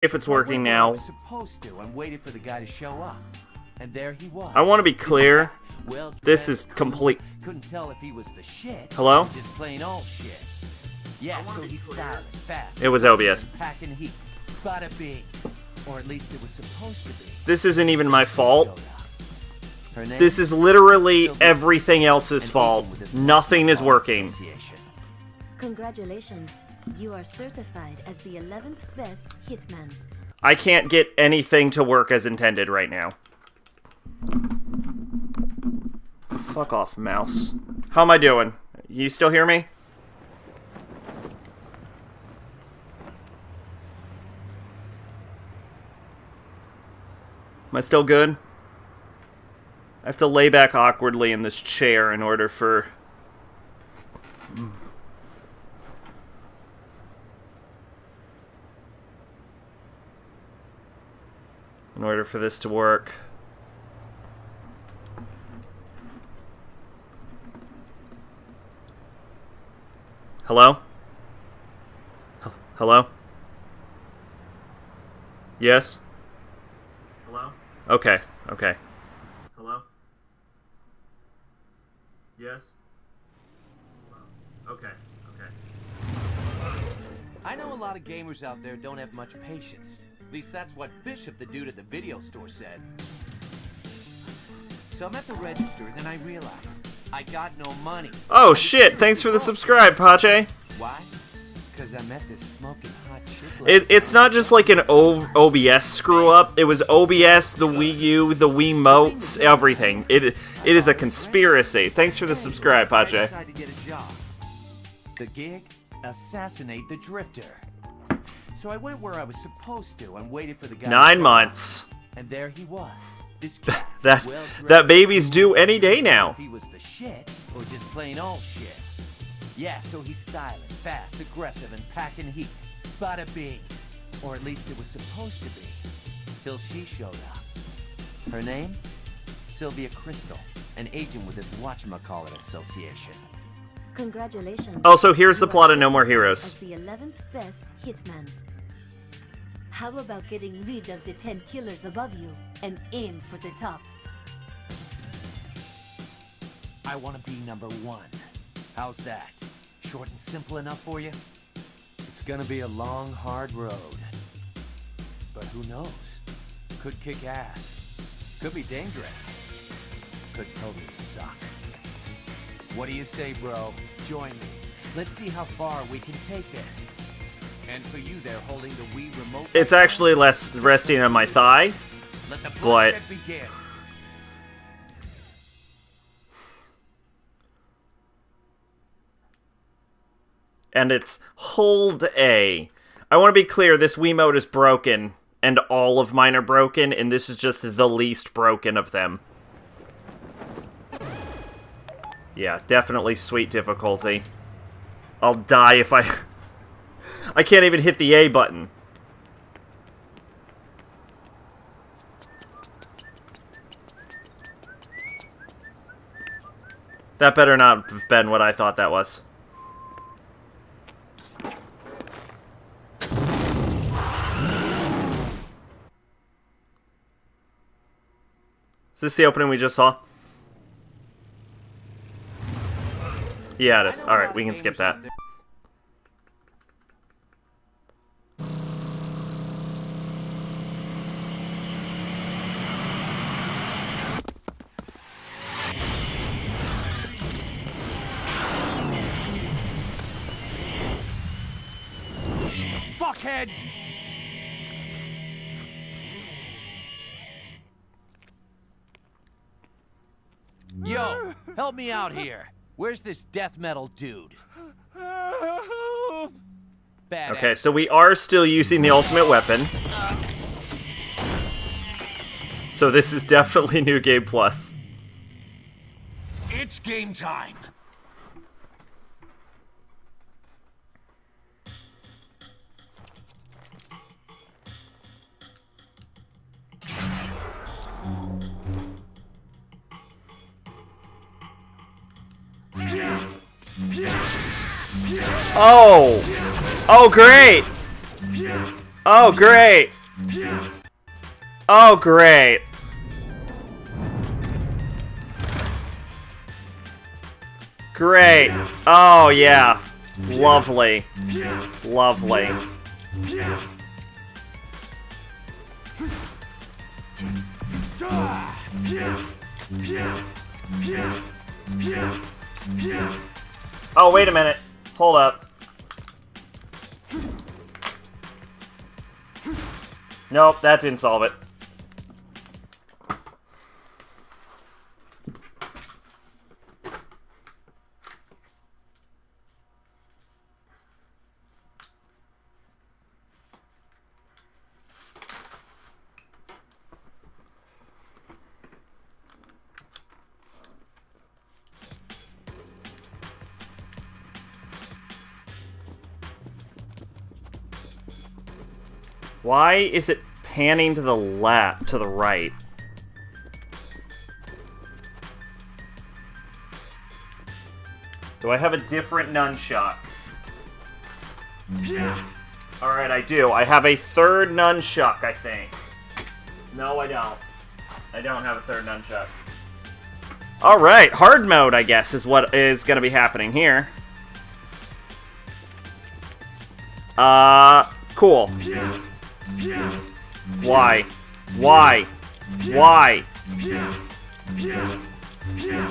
if it's working now. I was supposed to and waited for the guy to show up. And there he was. I want to be clear. Well, This is complete. couldn't tell if he was the shit. Hello? Or just plain old shit. Yeah, so he's styling fast. It was OBS. Packing heat. Bada bing. Or at least it was supposed to be. This isn't even my fault. Her name? This is literally everything else's fault. Nothing is working. Congratulations. You are certified as the 11th best hitman. I can't get anything to work as intended right now. Fuck off, mouse. How am I doing? You still hear me? Am I still good? I have to lay back awkwardly in this chair in order for... in order for this to work. Hello? Hello? Yes? Hello? Okay, okay. Hello? Yes? Okay, okay. I know a lot of gamers out there don't have much patience. At least that's what Bishop, the dude at the video store, said. So I'm at the register, then I realized I got no money. Oh shit, thanks for the subscribe, Pache. Why? Because I met this smoking hot chick. It's not just like an OBS screw up. It was OBS, the Wii U, the Wiimotes, everything. It is a conspiracy. Thanks for the subscribe, Pache. I decided to get a job. The gig? Assassinate the drifter. So I went where I was supposed to and waited for the guy. 9 months. And there he was. This that baby's due any day now. If he was the shit or just plain old shit. Yeah, so he's styling, fast, aggressive, and packing heat. Bada bing. Or at least it was supposed to be. Till she showed up. Her name? Sylvia Crystal, an agent with this whatchamacallit association. Congratulations. Also, here's the You plot are of No More certified Heroes. As the 11th best hitman. How about getting rid of the 10 killers above you and aim for the top? I want to be number 1. How's that? Short and simple enough for you? It's gonna be a long, hard road. But who knows? Could kick ass. Could be dangerous. Could totally suck. What do you say, bro? Join me. Let's see how far we can take this. And for you there holding the Wii remote... It's actually less resting on my thigh, Let the but... bloodshed begin. And it's hold A. I want to be clear, this Wiimote is broken, and all of mine are broken, and this is just the least broken of them. Yeah, definitely sweet difficulty. I'll die if I... I can't even hit the A button. That better not have been what I thought that was. Is this the opening we just saw? Yeah, it is. Alright, we can skip that. Fuckhead! Yo, help me out here. Where's this death metal dude? Bad Okay, so we are still using the ultimate weapon. So this is definitely New Game Plus. It's game time. Oh! Oh, great! Oh, great! Oh, great! Great! Oh, yeah. Lovely. Lovely. Oh, wait a minute. Hold up. Nope, that didn't solve it. Why is it panning to the left, to the right? Do I have a different nunchuck? Alright, I do. I have a third nunchuck, I think. No, I don't. I don't have a third nunchuck. Alright, hard mode, I guess, is what is going to be happening here. Cool. Why? Why? Why?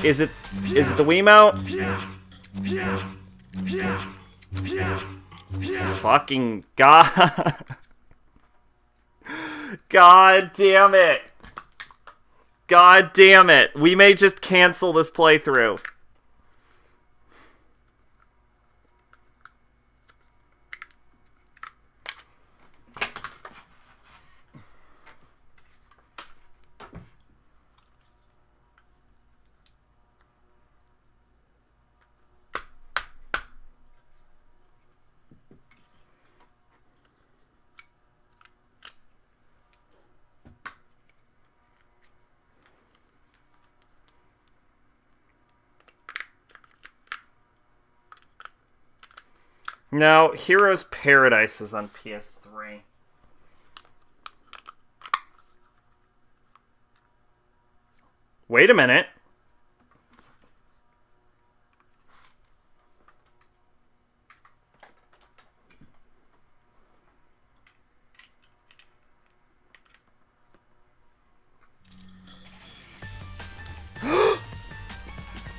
Is it the Wiimote? Fucking God. God damn it. God damn it. We may just cancel this playthrough. No, Heroes Paradise is on PS3. Wait a minute.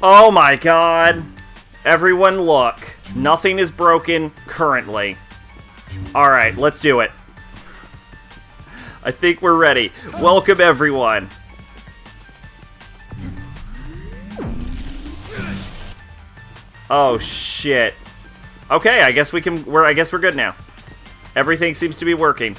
Oh my God. Everyone look. Nothing is broken currently. Alright, let's do it. I think we're ready. Welcome everyone. Oh shit. Okay, I guess we're good now. Everything seems to be working.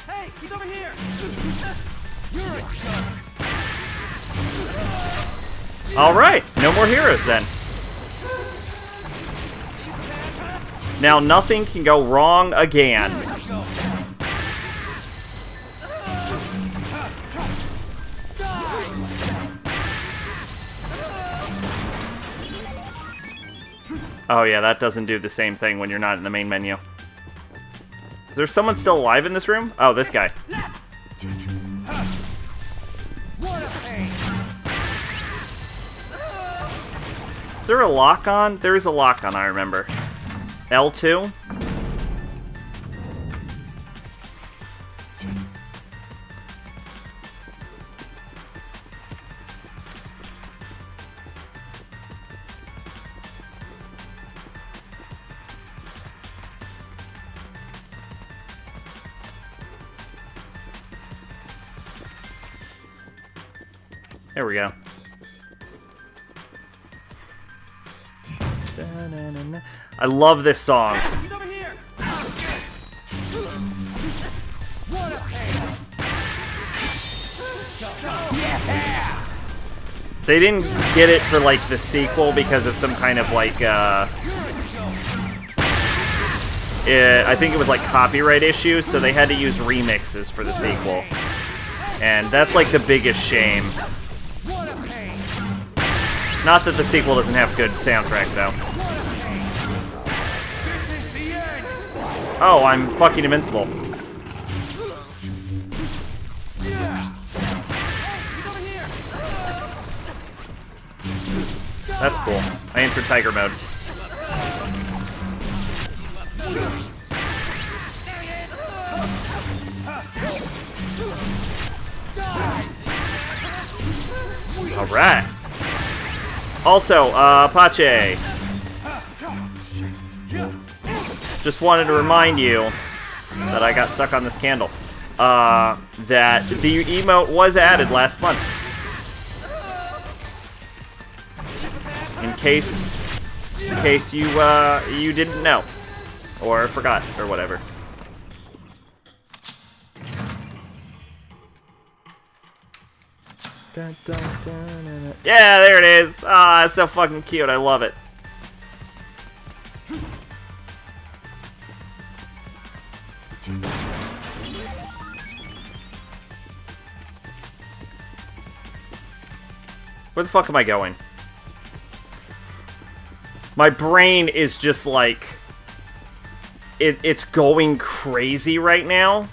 Hey, he's over here! You're a jerk! Alright, no more heroes then. Now nothing can go wrong again. Oh yeah, that doesn't do the same thing when you're not in the main menu. Is there someone still alive in this room? Oh, this guy. Is there a lock on? There is a lock on, I remember. L2? There we go. I love this song. He's over here! They didn't get it for like the sequel because of some kind of like I think it was like copyright issues, so they had to use remixes for the sequel. And that's like the biggest shame. Not that the sequel doesn't have good soundtrack, though. Oh, I'm fucking invincible. That's cool. I entered Tiger mode. Alright. Also, Pache. Just wanted to remind you that I got stuck on this candle. That the emote was added last month. In case you didn't know. Or forgot, or whatever. Yeah, there it is. Ah, it's so fucking cute. I love it. Where the fuck am I going? My brain is just like... It's going crazy right now.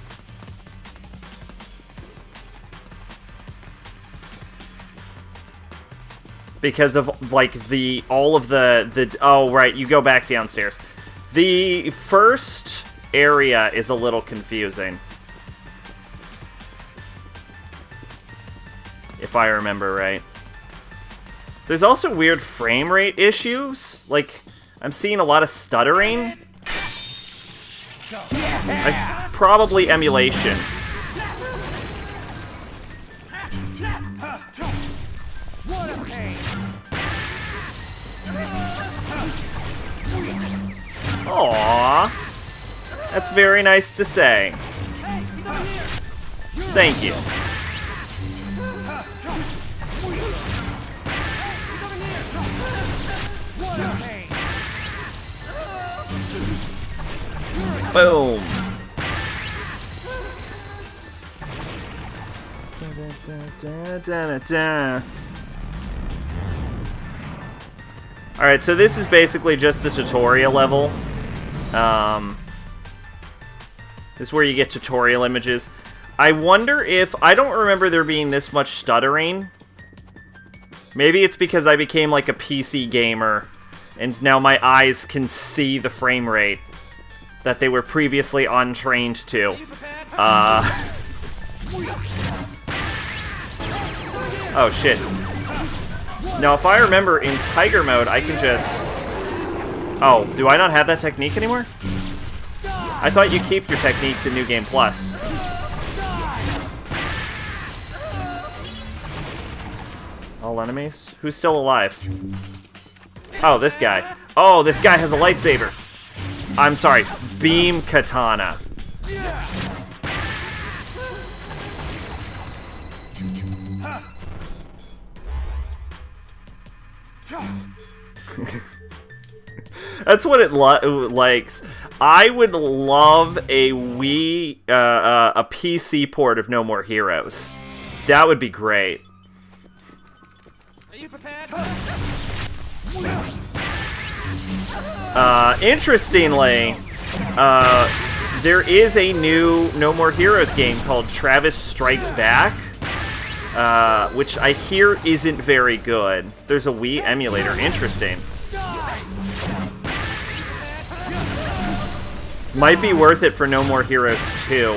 Because of, like, all of the... Oh, right, you go back downstairs. The first area is a little confusing. If I remember right. There's also weird frame rate issues. Like, I'm seeing a lot of stuttering. Like, probably emulation. Aww. That's very nice to say. Thank you. Boom. Alright, so this is basically just the tutorial level. This is where you get tutorial images. I wonder if... I don't remember there being this much stuttering. Maybe it's because I became like a PC gamer, and now my eyes can see the frame rate that they were previously untrained to. Oh, shit. Now, if I remember, in Tiger mode, I can just... Oh, do I not have that technique anymore? I thought you keep your techniques in New Game Plus. All enemies? Who's still alive? Oh, this guy. Oh, this guy has a lightsaber. I'm sorry, beam katana. That's what it likes. I would love a Wii, a PC port of No More Heroes. That would be great. Are you prepared? Interestingly, there is a new No More Heroes game called Travis Strikes Back, which I hear isn't very good. There's a Wii emulator. Interesting. Might be worth it for No More Heroes 2.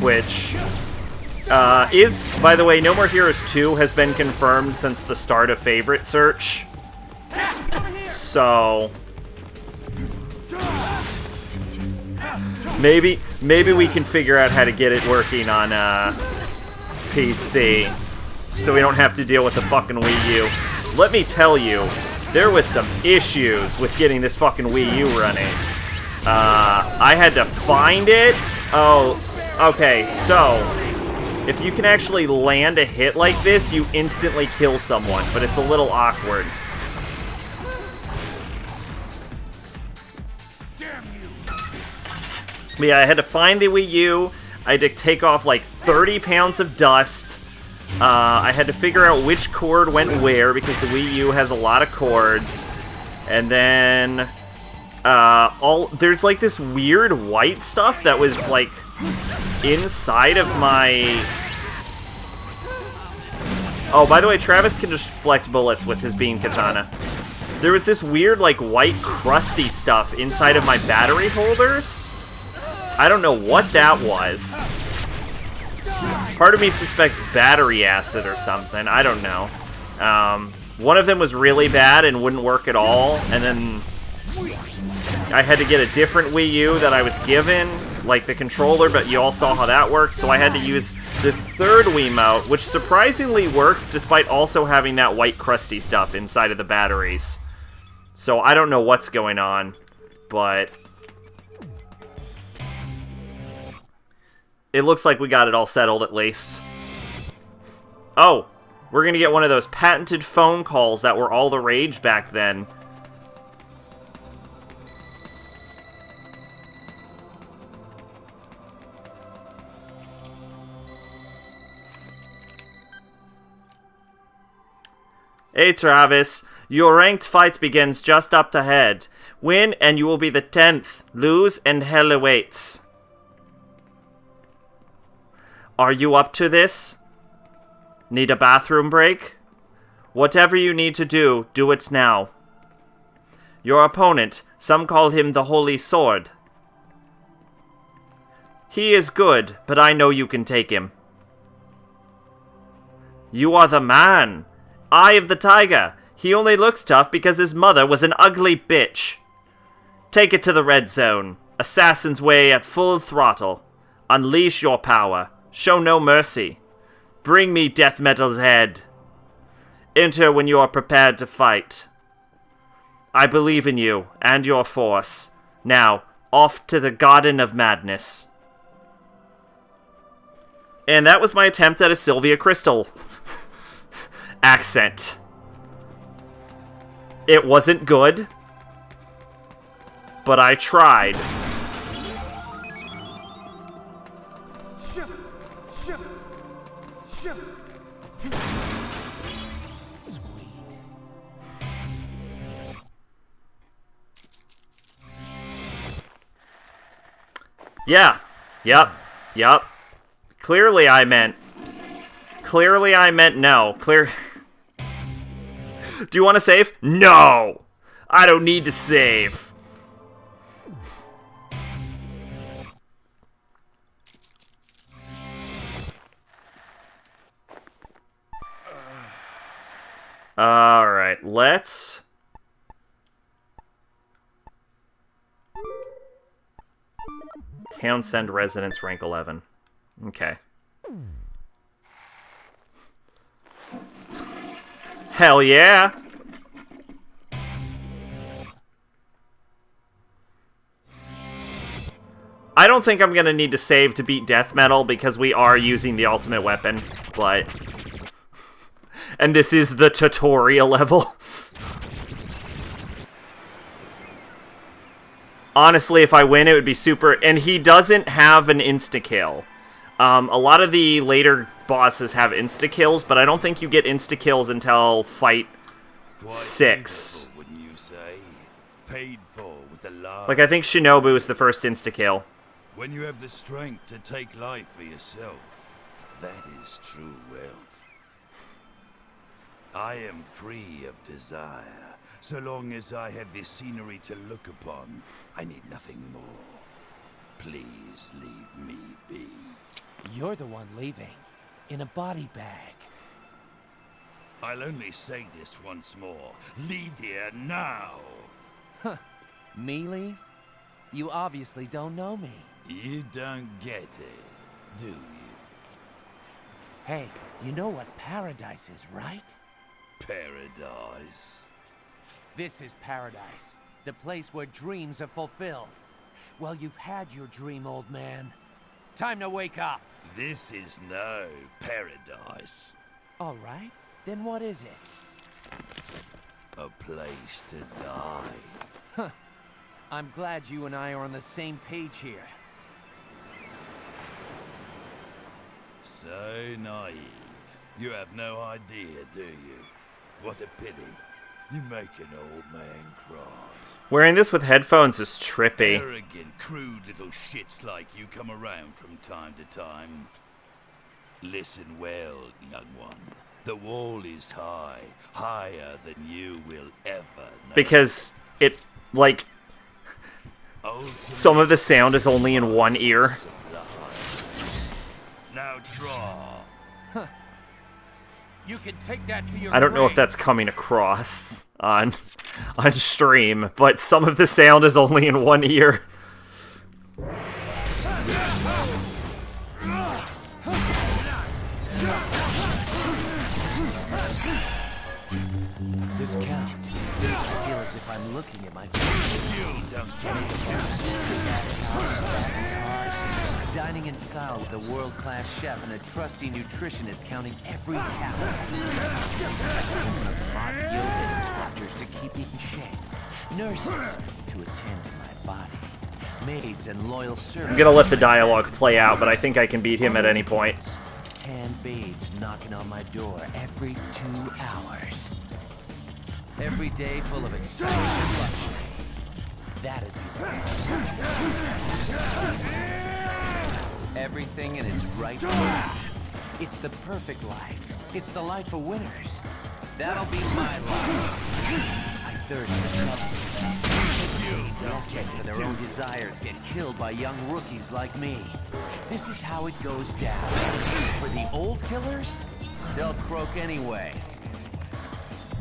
Which is, by the way, No More Heroes 2 has been confirmed since the start of favorite search. So maybe we can figure out how to get it working on PC, so we don't have to deal with the fucking Wii U. Let me tell you, there was some issues with getting this fucking Wii U running. I had to find it. Oh, okay, so If you can actually land a hit like this, you instantly kill someone, but it's a little awkward. But yeah, I had to find the Wii U. I had to take off like 30 pounds of dust. I had to figure out which cord went where because the Wii U has a lot of cords. And then there's like this weird white stuff that was like inside of my... Oh, by the way, Travis can just deflect bullets with his beam katana. There was this weird like white crusty stuff inside of my battery holders. I don't know what that was. Part of me suspects battery acid or something. I don't know. One of them was really bad and wouldn't work at all, and then I had to get a different Wii U that I was given, like the controller, but you all saw how that worked, so I had to use this third Wiimote, which surprisingly works despite also having that white crusty stuff inside of the batteries. So I don't know what's going on, but... it looks like we got it all settled, at least. Oh, we're gonna get one of those patented phone calls that were all the rage back then. Hey, Travis. Your ranked fight begins just up ahead. Win, and you will be the 10th. Lose, and hell awaits. Are you up to this? Need a bathroom break? Whatever you need to do, do it now. Your opponent, some call him the Holy Sword. He is good, but I know you can take him. You are the man. Eye of the Tiger. He only looks tough because his mother was an ugly bitch. Take it to the red zone. Assassin's way at full throttle. Unleash your power. Show no mercy. Bring me Death Metal's head. Enter when you are prepared to fight. I believe in you and your force. Now, off to the Garden of Madness. And that was my attempt at a Sylvia Crystal accent. It wasn't good, but I tried. Yeah. Yep. Clearly I meant no. Do you want to save? No! I don't need to save. Alright, let's... Townsend Residence, rank 11. Okay. Hell yeah! I don't think I'm gonna need to save to beat Death Metal because we are using the ultimate weapon, but... And this is the tutorial level. Honestly, if I win, it would be super... And he doesn't have an insta-kill. A lot of the later bosses have insta-kills, but I don't think you get insta-kills until fight 6. Wouldn't you say? Paid for with the love. Like, I think Shinobu is the first insta-kill. When you have the strength to take life for yourself, that is true wealth. I am free of desire. So long as I have this scenery to look upon, I need nothing more. Please leave me be. You're the one leaving. In a body bag. I'll only say this once more. Leave here now! Huh. Me leave? You obviously don't know me. You don't get it, do you? Hey, you know what paradise is, right? Paradise. This is paradise. The place where dreams are fulfilled. Well, you've had your dream, old man. Time to wake up. This is no paradise. All right, then what is it? A place to die. I'm glad you and I are on the same page here. So naive. You have no idea, do you? What a pity. You make an old man cry. Wearing this with headphones is trippy. Arrogant, crude little shits like you come around from time to time. Listen well, young one. The wall is high, higher than you will ever know. Because it, like, some of the sound is only in one ear. Now draw. You can take that to your I don't know if that's coming across on stream, but some of the sound is only in one ear. This count. I feel as if I'm looking at my face. You don't get it. Fast house, fast cars, dining in style with a world-class chef and a trusty nutritionist counting every calorie. A team of mock yoga instructors to keep me in shape. Nurses to attend to my body. Maids and loyal servants. I'm gonna let the dialogue play out, but I think I can beat him at any point. Tan babes knocking on my door every 2 hours. Every day full of excitement and luxury. That'd be right. Everything in its right place. It's the perfect life. It's the life of winners. That'll be my life. I thirst for substance. Desperate for their own desires get killed by young rookies like me. This is how it goes down. For the old killers, they'll croak anyway.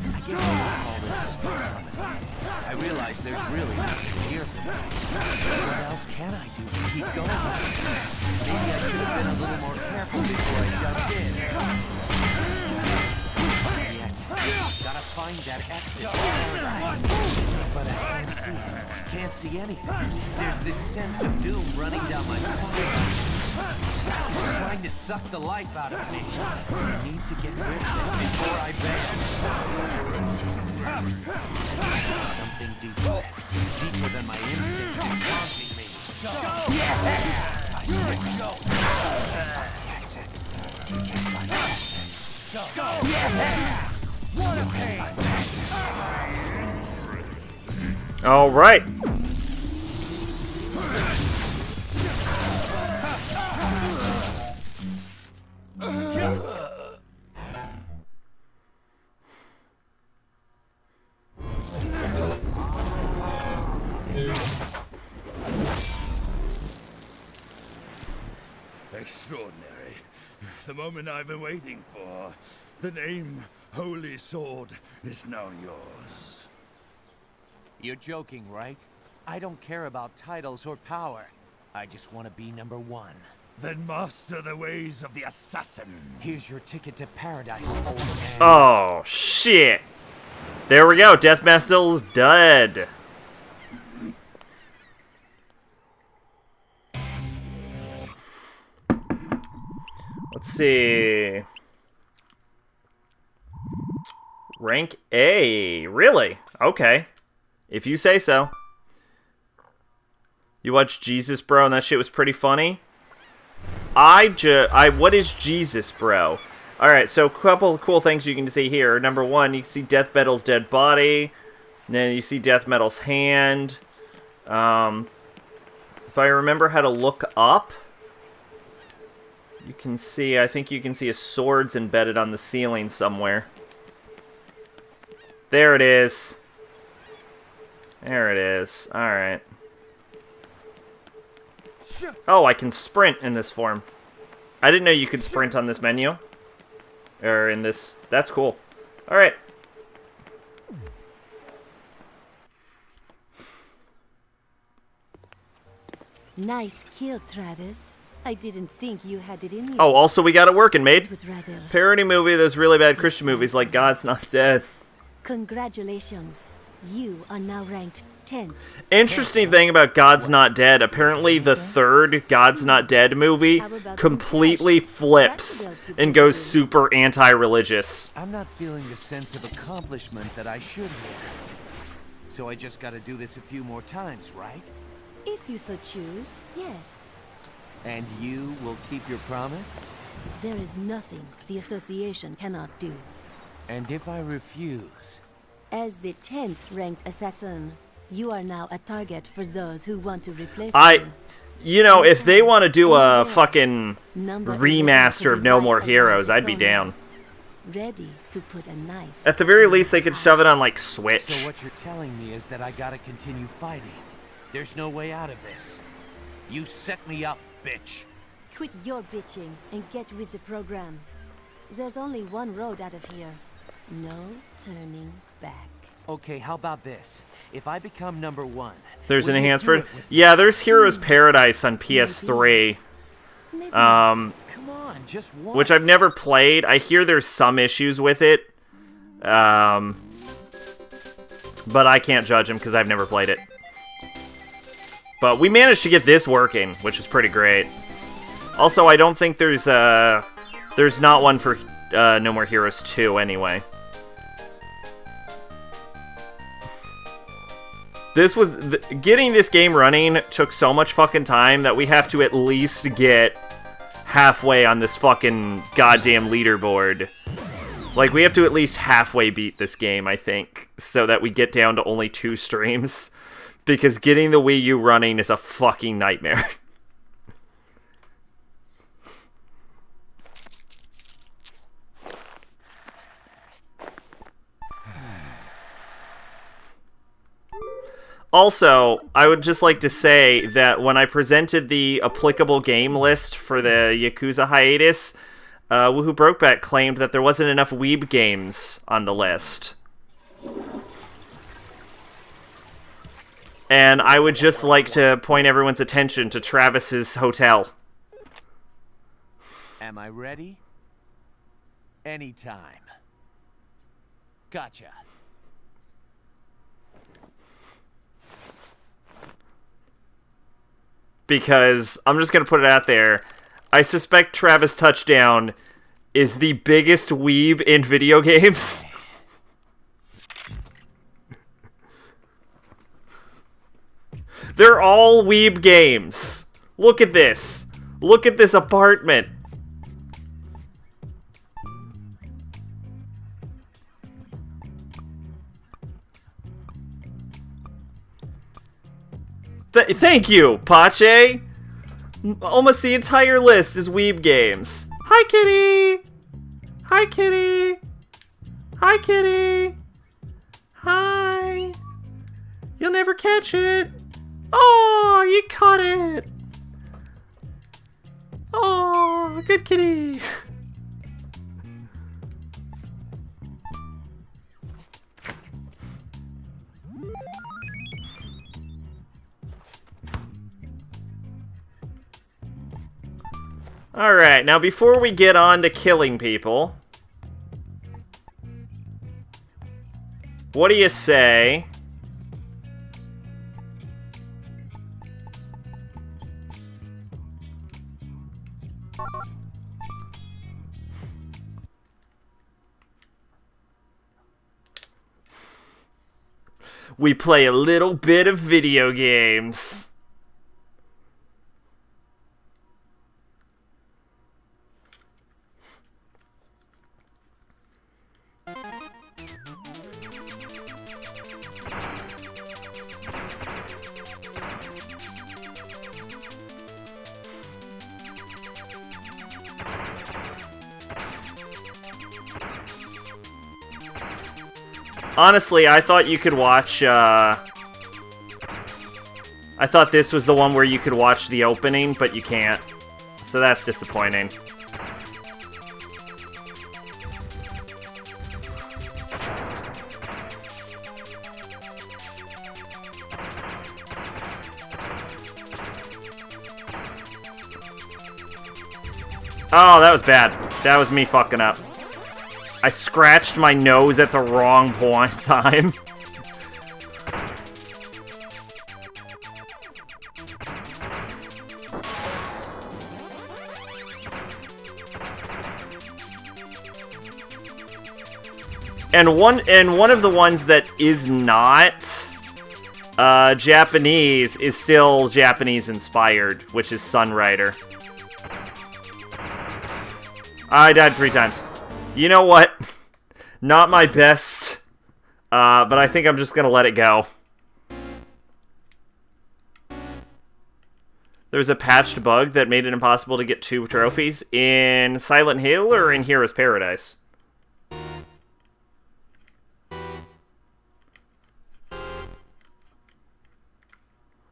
I guess I'll call this autonomy. I realize there's really nothing here for me. What else can I do to keep going? Maybe I should have been a little more careful before I jumped in. The exit. Gotta find that exit. But I can't see it. Can't see anything. There's this sense of doom running down my spine. It's trying to suck the life out of me. I need to get rid of it before I bail. Something deeper. Deeper than my instincts is taunting me. I need to go. Exit. You can't find the exit. Go. What a pain. All right. Extraordinary. The moment I've been waiting for. The name Holy Sword is now yours. You're joking, right? I don't care about titles or power. I just want to be number one. Then master the ways of the assassin. Here's your ticket to paradise, old man. Oh, shit. There we go. Death Mastel's dead. Let's see. Rank A. Really? Okay. If you say so. You watched Jesus, Bro, and that shit was pretty funny? What is Jesus, Bro? Alright, so a couple of cool things you can see here. Number one, you can see Death Metal's dead body. And then you see Death Metal's hand. If I remember how to look up, you can see, I think you can see a sword's embedded on the ceiling somewhere. There it is. There it is. Alright. Oh, I can sprint in this form. I didn't know you could sprint on this menu. Or in this. That's cool. Alright. Nice kill, Travis. I didn't think you had it in you. Oh, also we got it working, It mate. was rather... Parody movie, those really bad Christian movies like God's Not Dead. Congratulations. You are now ranked 10th. Interesting thing about God's Not Dead, apparently the third God's Not Dead movie completely flips and goes super anti-religious. I'm not feeling the sense of accomplishment that I should here. So I just gotta do this a few more times, right? If you so choose, yes. And you will keep your promise? There is nothing the association cannot do. And if I refuse? As the 10th ranked assassin, you are now a target for those who want to replace you. You know, if they want to do a fucking remaster of No More Heroes, I'd be down. Ready to put a knife. At the very least, they could shove it on, like, Switch. So what you're telling me is that I gotta continue fighting. There's no way out of this. You set me up, bitch. Quit your bitching and get with the program. There's only one road out of here. No turning back. Okay, how about this? If I become number 1... There's an enhanced version. Yeah, there's Heroes Paradise on PS3. Come on, just once. Which I've never played. I hear there's some issues with it. But I can't judge them because I've never played it. But we managed to get this working, which is pretty great. Also, I don't think there's not one for No More Heroes 2 anyway. Getting this game running took so much fucking time that we have to at least get halfway on this fucking goddamn leaderboard. Like, we have to at least halfway beat this game, I think, so that we get down to only 2 streams. Because getting the Wii U running is a fucking nightmare. Also, I would just like to say that when I presented the applicable game list for the Yakuza hiatus, Woohoo Brokeback claimed that there wasn't enough Weeb games on the list. And I would just like to point everyone's attention to Travis's hotel. Am I ready? Anytime. Gotcha. Because, I'm just going to put it out there, I suspect Travis Touchdown is the biggest weeb in video games. They're all weeb games. Look at this. Look at this apartment. Thank you, Pache! Almost the entire list is weeb games. Hi, kitty! Hi, kitty! Hi, kitty! Hi! You'll never catch it! Oh, you caught it! Oh, good kitty! Alright, now before we get on to killing people, what do you say we play a little bit of video games? Honestly, I thought you could watch, I thought this was the one where you could watch the opening, but you can't. So that's disappointing. Oh, that was bad. That was me fucking up. I scratched my nose at the wrong point time. And one of the ones that is not Japanese is still Japanese inspired, which is Sunrider. I died 3 times. You know what? Not my best, but I think I'm just gonna let it go. There's a patched bug that made it impossible to get 2 trophies in Silent Hill or in Hero's Paradise.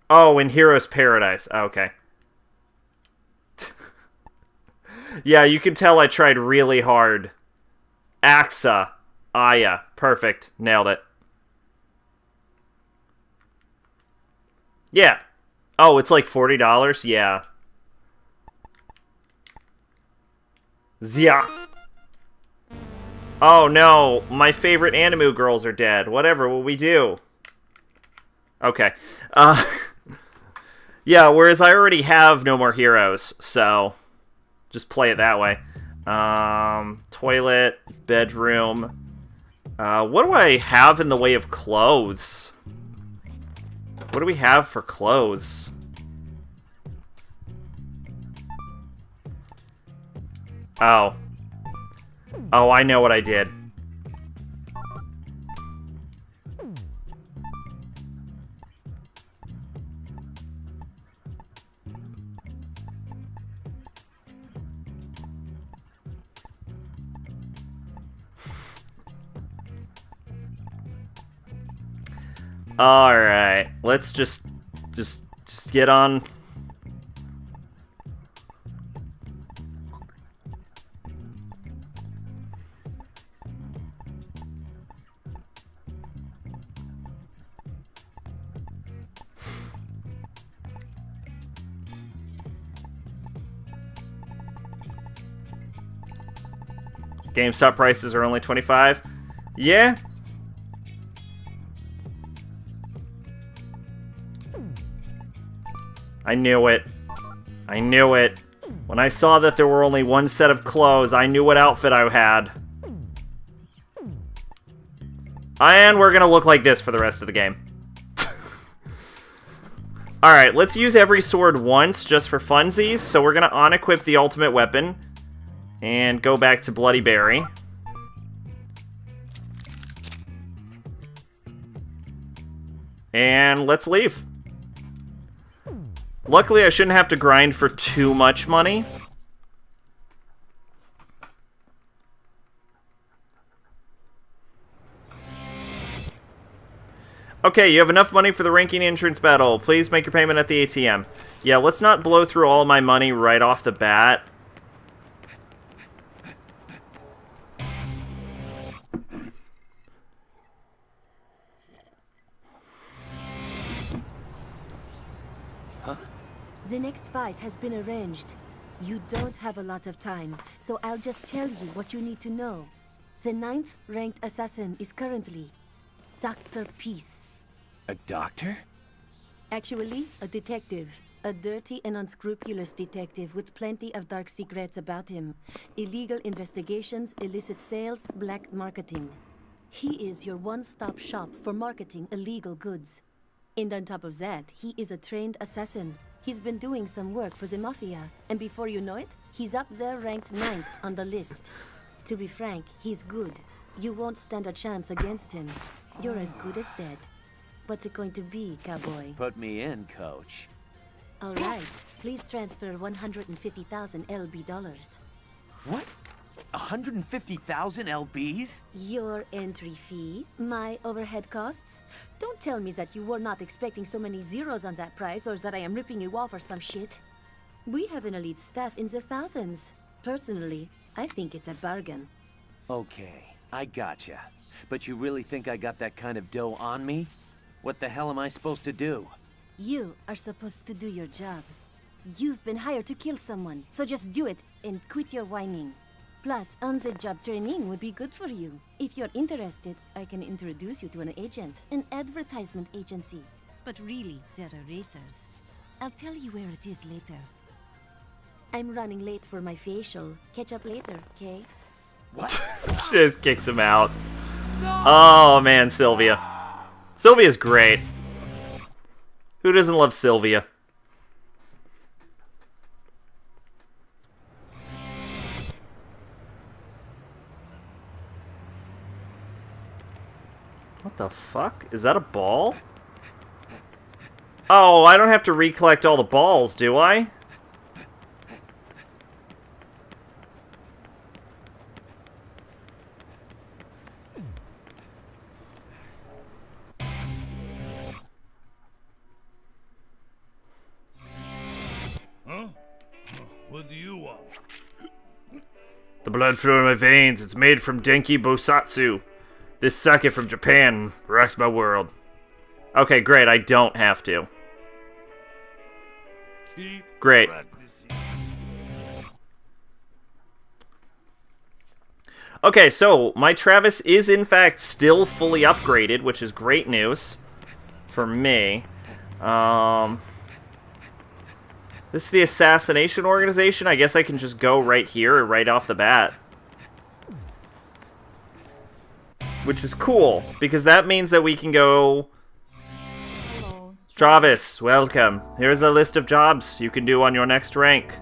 Oh, in Hero's Paradise. Oh, okay. Yeah, you can tell I tried really hard. Axa. Aya. Perfect. Nailed it. Yeah. Oh, it's like $40? Yeah. Zia. Oh no, my favorite Animu girls are dead. Whatever will we do? Okay. Yeah, whereas I already have no more heroes, so just play it that way. Toilet, bedroom. What do I have in the way of clothes? What do we have for clothes? Oh. Oh, I know what I did. Alright, let's just get on. GameStop prices are only 25. Yeah. I knew it. I knew it. When I saw that there were only 1 set of clothes, I knew what outfit I had. And we're gonna look like this for the rest of the game. Alright, let's use every sword once, just for funsies. So we're gonna unequip the ultimate weapon. And go back to Bloody Berry. And let's leave. Luckily, I shouldn't have to grind for too much money. Okay, you have enough money for the ranking entrance battle. Please make your payment at the ATM. Yeah, let's not blow through all my money right off the bat. The next fight has been arranged. You don't have a lot of time, so I'll just tell you what you need to know. The 9th ranked assassin is currently Dr. Peace. A doctor? Actually, a detective. A dirty and unscrupulous detective with plenty of dark secrets about him. Illegal investigations, illicit sales, black marketing. He is your one-stop shop for marketing illegal goods. And on top of that, he is a trained assassin. He's been doing some work for the Mafia, and before you know it, he's up there ranked 9th on the list. To be frank, he's good. You won't stand a chance against him. You're as good as dead. What's it going to be, cowboy? Put me in, coach. All right, please transfer 150,000 LB dollars. What? 150,000 LBs? Your entry fee, my overhead costs. Don't tell me that you were not expecting so many zeros on that price, or that I am ripping you off or some shit. We have an elite staff in the thousands. Personally, I think it's a bargain. Okay, I gotcha. But you really think I got that kind of dough on me? What the hell am I supposed to do? You are supposed to do your job. You've been hired to kill someone, so just do it and quit your whining. Plus, on-the-job training would be good for you. If you're interested, I can introduce you to an agent, an advertisement agency. But really, they're erasers. I'll tell you where it is later. I'm running late for my facial. Catch up later, okay? What? She just kicks him out. Oh, man, Sylvia. Sylvia's great. Who doesn't love Sylvia? What the fuck? Is that a ball? Oh, I don't have to recollect all the balls, do I? Huh? What do you want? The blood flow in my veins. It's made from Denki Bosatsu. This sake from Japan rocks my world. Okay, great. I don't have to. Keep Great. practicing. Okay, so my Travis is in fact still fully upgraded, which is great news for me. This is the assassination organization. I guess I can just go right here, right off the bat. Which is cool, because that means that we can go... Hello. Travis, welcome. Here's a list of jobs you can do on your next rank.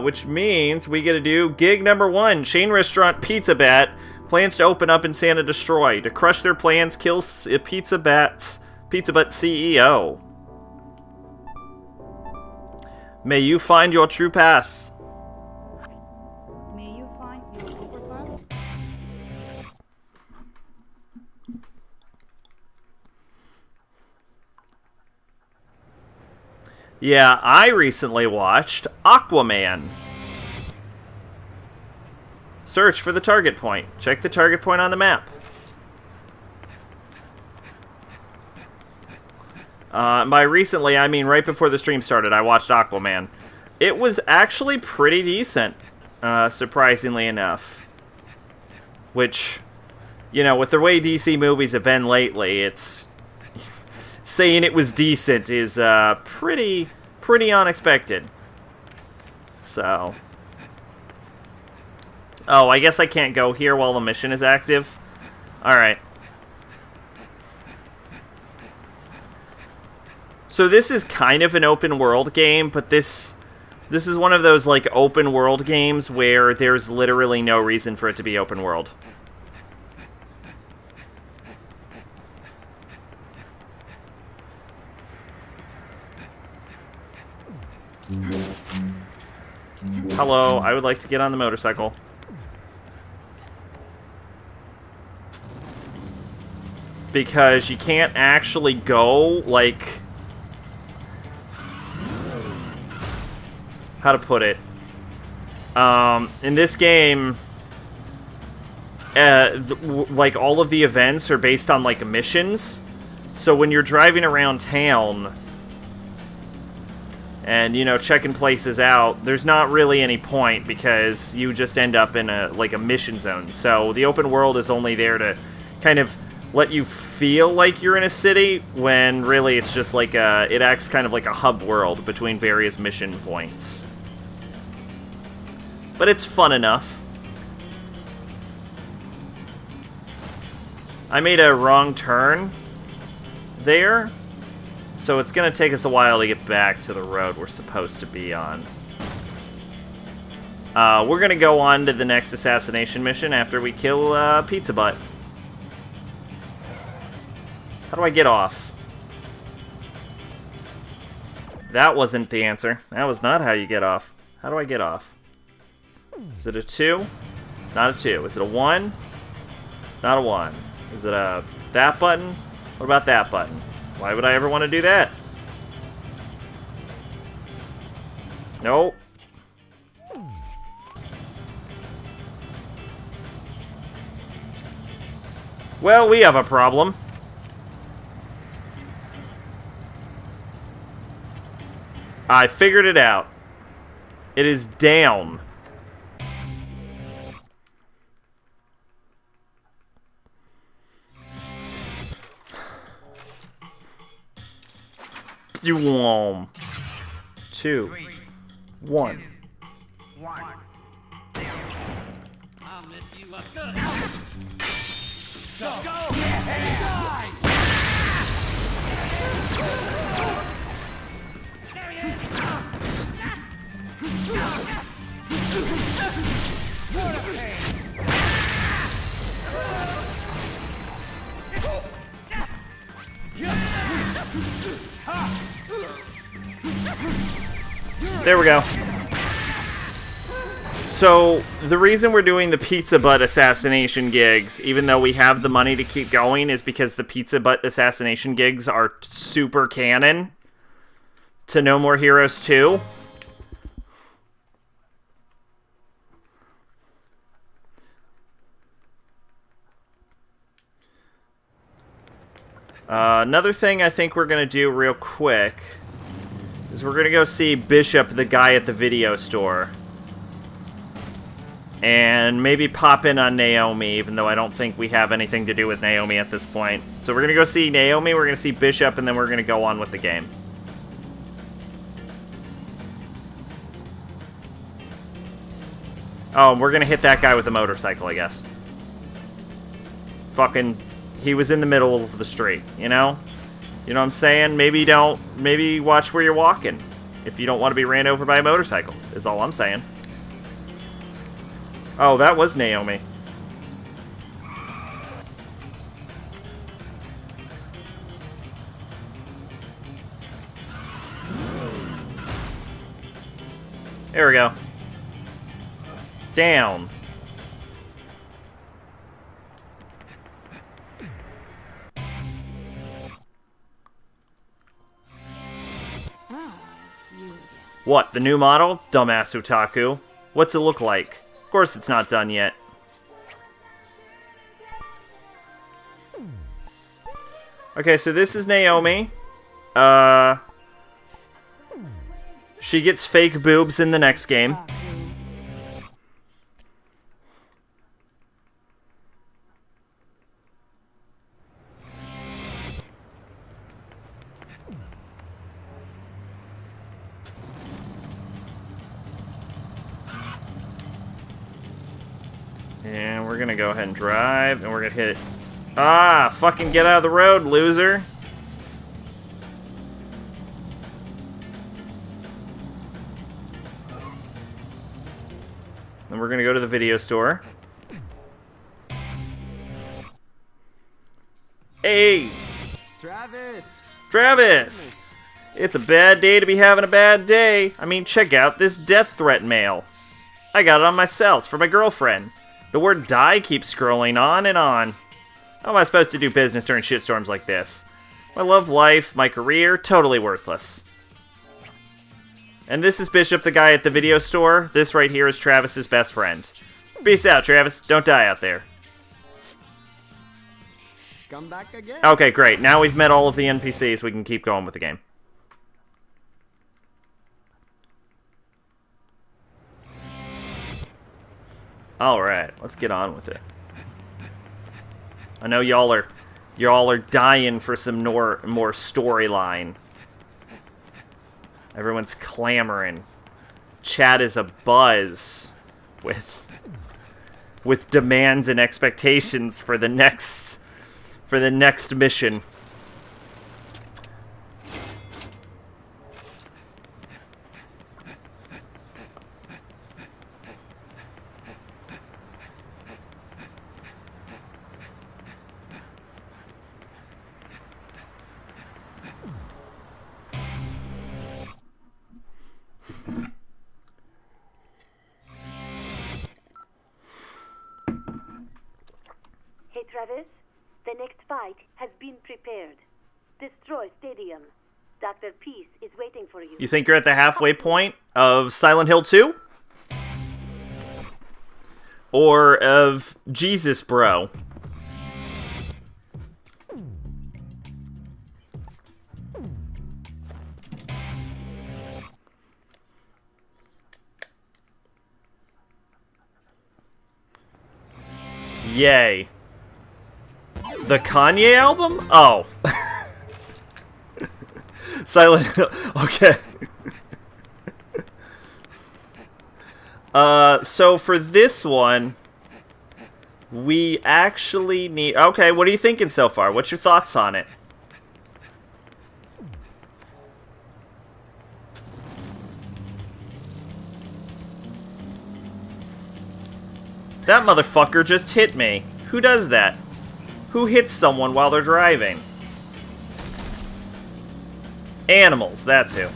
Which means we get to do gig number 1. Chain restaurant Pizza Bat plans to open up in Santa Destroy. To crush their plans, kill Pizza Butt CEO. May you find your true path. May you find your upper path? Yeah, I recently watched Aquaman. Search for the target point. Check the target point on the map. By recently, I mean right before the stream started, I watched Aquaman. It was actually pretty decent, surprisingly enough. Which, you know, with the way DC movies have been lately, it's... saying it was decent is pretty unexpected. So... oh, I guess I can't go here while the mission is active. Alright. So this is kind of an open world game, but this is one of those like open world games where there's literally no reason for it to be open world. Hello, I would like to get on the motorcycle. Because you can't actually go, like... how to put it? In this game, like, all of the events are based on, like, missions. So when you're driving around town... and, you know, checking places out, there's not really any point because you just end up in a mission zone. So the open world is only there to kind of let you feel like you're in a city, when really it's just like it acts kind of like a hub world between various mission points. But it's fun enough. I made a wrong turn there. So it's going to take us a while to get back to the road we're supposed to be on. We're going to go on to the next assassination mission after we kill Pizza Butt. How do I get off? That wasn't the answer. That was not how you get off. How do I get off? Is it a 2? It's not a 2. Is it a 1? It's not a 1. Is it a that button? What about that button? Why would I ever want to do that? Nope. Well, we have a problem. I figured it out. It is down. You 2, 1. I'll miss There we go. So, the reason we're doing the pizza butt assassination gigs, even though we have the money to keep going, is because the pizza butt assassination gigs are super canon to No More Heroes 2. Another thing I think we're going to do real quick is we're going to go see Bishop, the guy at the video store. And maybe pop in on Naomi, even though I don't think we have anything to do with Naomi at this point. So we're going to go see Naomi, we're going to see Bishop, and then we're going to go on with the game. Oh, we're going to hit that guy with a motorcycle, I guess. Fucking... He was in the middle of the street, you know? You know what I'm saying? Maybe watch where you're walking. If you don't want to be ran over by a motorcycle, is all I'm saying. Oh, that was Naomi. There we go. Down. What, the new model? Dumbass otaku. What's it look like? Of course it's not done yet. Okay, so this is Naomi. She gets fake boobs in the next game. And we're gonna go ahead and drive, and we're gonna hit it. Ah, fucking get out of the road, loser. Then we're gonna go to the video store. Hey! Travis! It's a bad day to be having a bad day. I mean, check out this death threat mail. I got it on myself. It's for my girlfriend. The word die keeps scrolling on and on. How am I supposed to do business during shitstorms like this? My love life, my career, totally worthless. And this is Bishop, the guy at the video store. This right here is Travis's best friend. Peace out, Travis. Don't die out there. Come back again. Okay, great. Now we've met all of the NPCs. We can keep going with the game. Alright, let's get on with it. I know y'all are dying for some more storyline. Everyone's clamoring. Chat is abuzz with demands and expectations for the next mission. Hey, Travis. The next fight has been prepared. Destroy Stadium. Dr. Peace is waiting for you. You think you're at the halfway point of Silent Hill 2? Or of Jesus, bro? Yay. The Kanye album? Oh. Silent Hill. Okay. So for this one, We actually need... Okay, what are you thinking so far? What's your thoughts on it? That motherfucker just hit me. Who does that? Who hits someone while they're driving? Animals, that's who.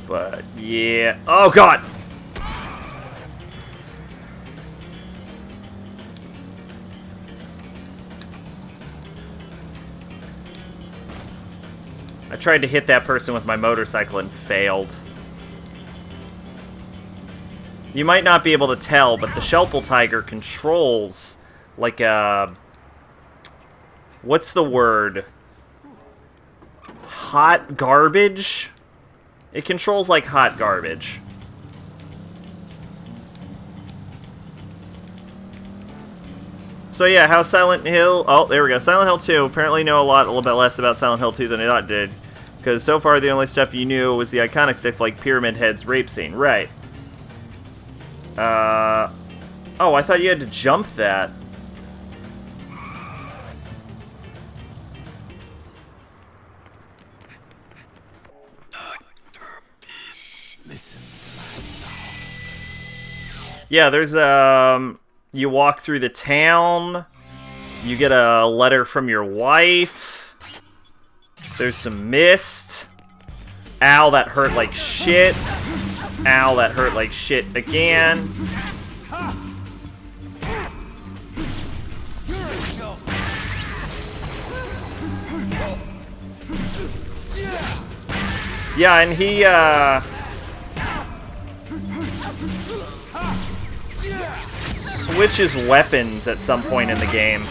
But, yeah. Oh, God! I tried to hit that person with my motorcycle and failed. You might not be able to tell, but the Shelpel Tiger controls like a... What's the word? Hot garbage? It controls like hot garbage. So yeah, how's Silent Hill... Oh, there we go. Silent Hill 2. Apparently know a little bit less about Silent Hill 2 than I thought it did. Because so far the only stuff you knew was the iconic stuff like Pyramid Head's rape scene. Right. Oh, I thought you had to jump that. Listen to my song. Yeah, there's, you walk through the town, you get a letter from your wife, there's some mist, ow, that hurt like shit, ow, that hurt like shit again. Yeah, and he, switches weapons at some point in the game.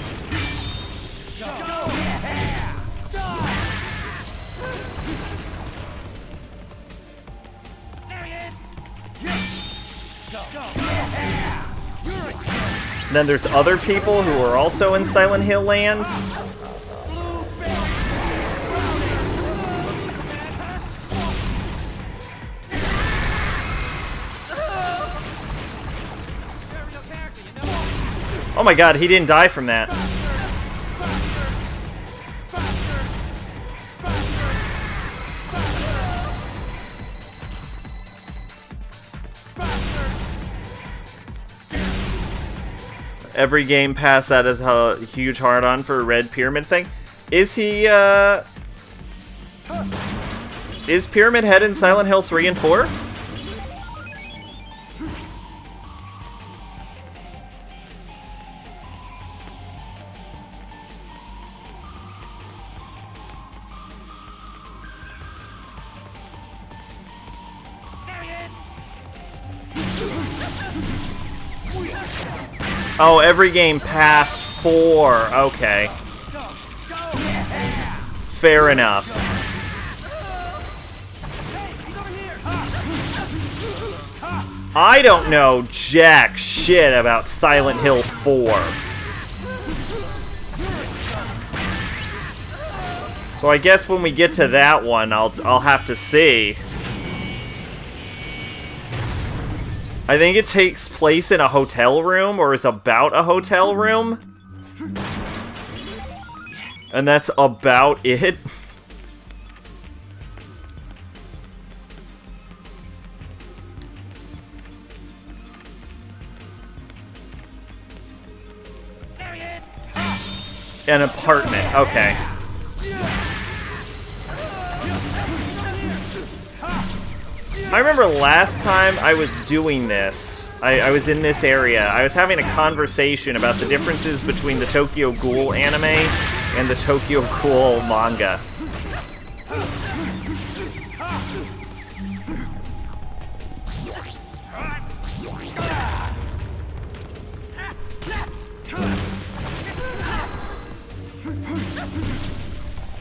And then there's other people who are also in Silent Hill Land. Oh my god, he didn't die from that. Every game past that is a huge hard-on for a red pyramid thing. Is he, is Pyramid Head in Silent Hill 3 and 4? Oh, every game past 4. Okay. Fair enough. I don't know jack shit about Silent Hill 4. So I guess when we get to that one, I'll have to see. I think it takes place in a hotel room, or is about a hotel room. And that's about it. An apartment, okay. I remember last time I was doing this, I was in this area, I was having a conversation about the differences between the Tokyo Ghoul anime and the Tokyo Ghoul manga.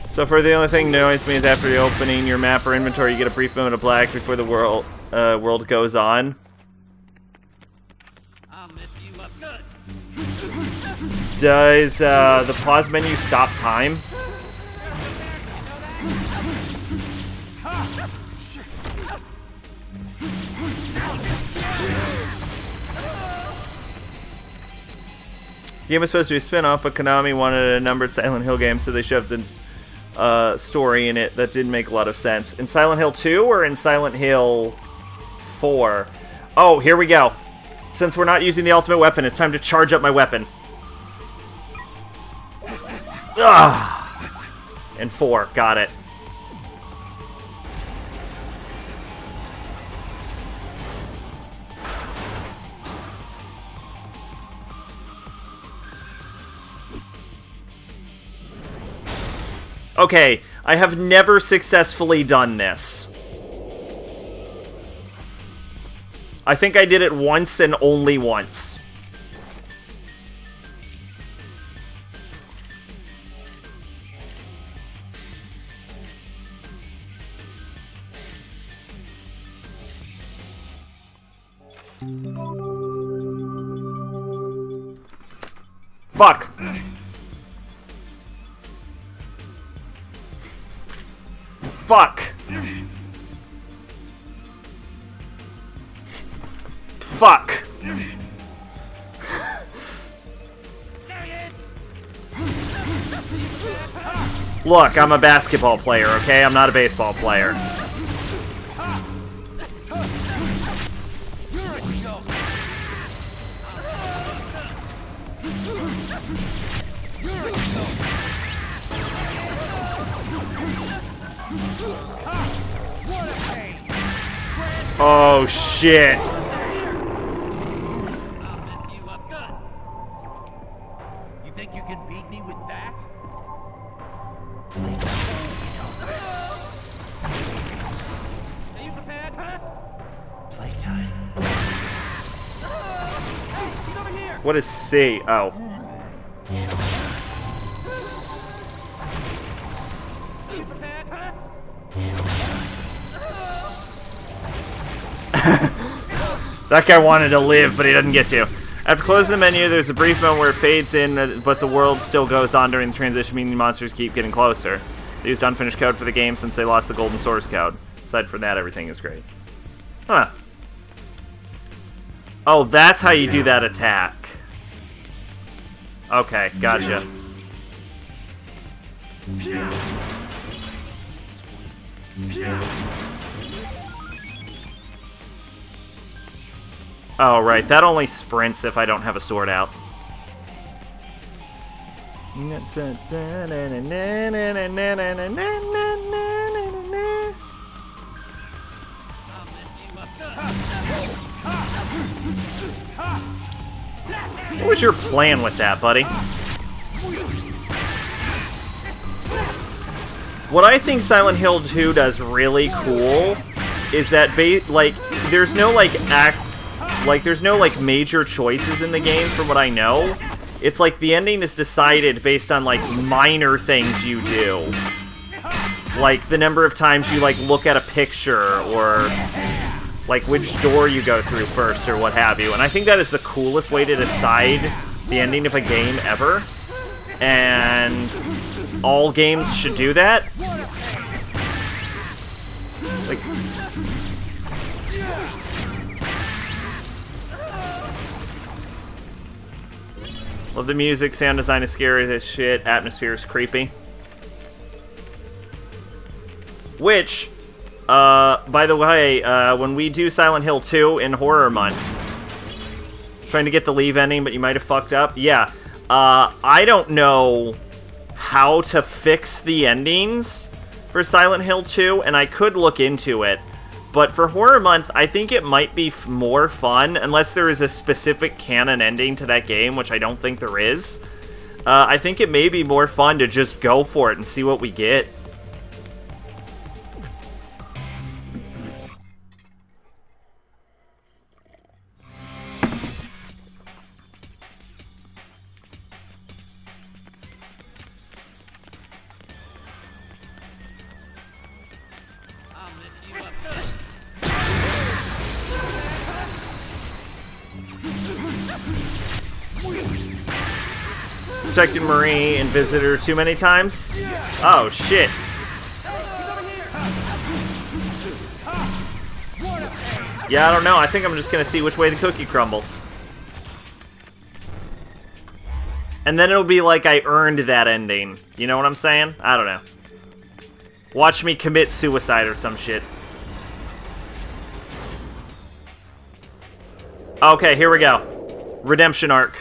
So for the only thing noise means after the opening your map or inventory, you get a brief moment of black before the world goes on. I'll mess you up good. Does the pause menu stop time? The game was supposed to be a spin-off, but Konami wanted a numbered Silent Hill game, so they shoved this story in it that didn't make a lot of sense. In Silent Hill 2 or in Silent Hill 4? Oh, here we go. Since we're not using the ultimate weapon, it's time to charge up my weapon. Ugh. And 4, got it. Okay, I have never successfully done this. I think I did it once and only once. Fuck. Fuck. Fuck. Look, I'm a basketball player, okay? I'm not a baseball player. Oh, shit. I'll mess you up good. You think you can beat me with that? Are you prepared, huh? Playtime. Hey, he's over here. What is C? Oh. Are you prepared, huh? That guy wanted to live, but he doesn't get to. After closing the menu, there's a brief moment where it fades in, but the world still goes on during the transition, meaning monsters keep getting closer. They used unfinished code for the game since they lost the golden source code. Aside from that, everything is great. Huh. Oh, that's how you do that attack. Okay, gotcha. Oh, right. That only sprints if I don't have a sword out. What was your plan with that, buddy? What I think Silent Hill 2 does really cool is that, there's no, there's no, major choices in the game from what I know. It's like the ending is decided based on, minor things you do. Like, the number of times you, look at a picture, or, which door you go through first, or what have you. And I think that is the coolest way to decide the ending of a game ever. And all games should do that. Love the music, sound design is scary as shit, atmosphere is creepy. Which, by the way, when we do Silent Hill 2 in Horror Month, trying to get the leave ending, but you might have fucked up. Yeah, I don't know how to fix the endings for Silent Hill 2, and I could look into it. But for Horror Month, I think it might be more fun, unless there is a specific canon ending to that game, which I don't think there is. I think it may be more fun to just go for it and see what we get. protected Marie and visited her too many times? Oh, shit. Yeah, I don't know. I think I'm just gonna see which way the cookie crumbles. And then it'll be like I earned that ending. You know what I'm saying? I don't know. Watch me commit suicide or some shit. Okay, here we go. Redemption arc.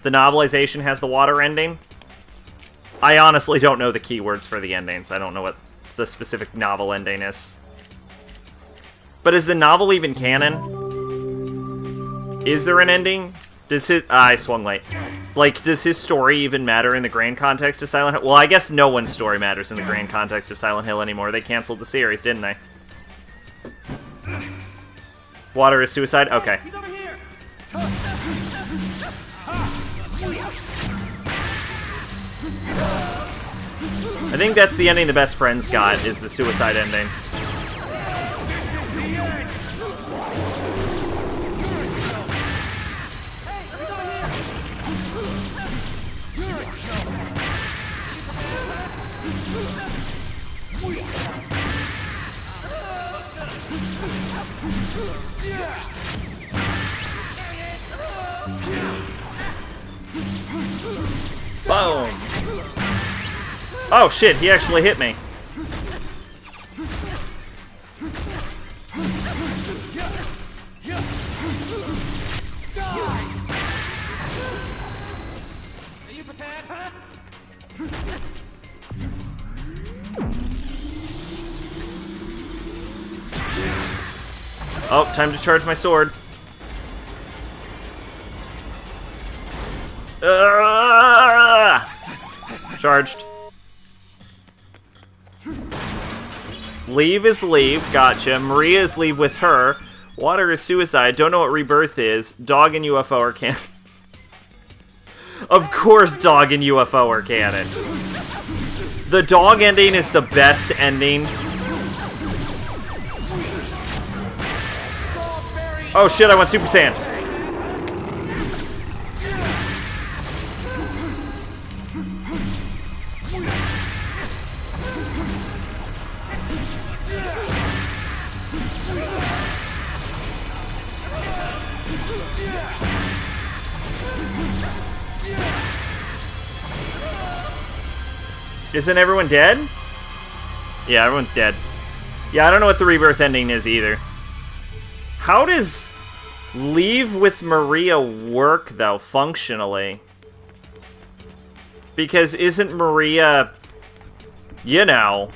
The novelization has the water ending. I honestly don't know the keywords for the endings. I don't know what the specific novel ending is. But is the novel even canon? Is there an ending? Does his... I swung late. Like, does his story even matter in the grand context of Silent Hill? Well, I guess no one's story matters in the grand context of Silent Hill anymore. They canceled the series, didn't they? Water is suicide? Okay. I think that's the ending the best friends got, is the suicide ending. Boom! Oh shit, he actually hit me. Oh, time to charge my sword. Charged. Leave is leave. Gotcha. Maria is leave with her. Water is suicide. Don't know what rebirth is. Dog and UFO are canon. Of course dog and UFO are canon. The dog ending is the best ending. Oh shit, I want Super Saiyan. Isn't everyone dead? Yeah, everyone's dead. Yeah, I don't know what the rebirth ending is either. How does leave with Maria work, though, functionally? Because isn't Maria, you know,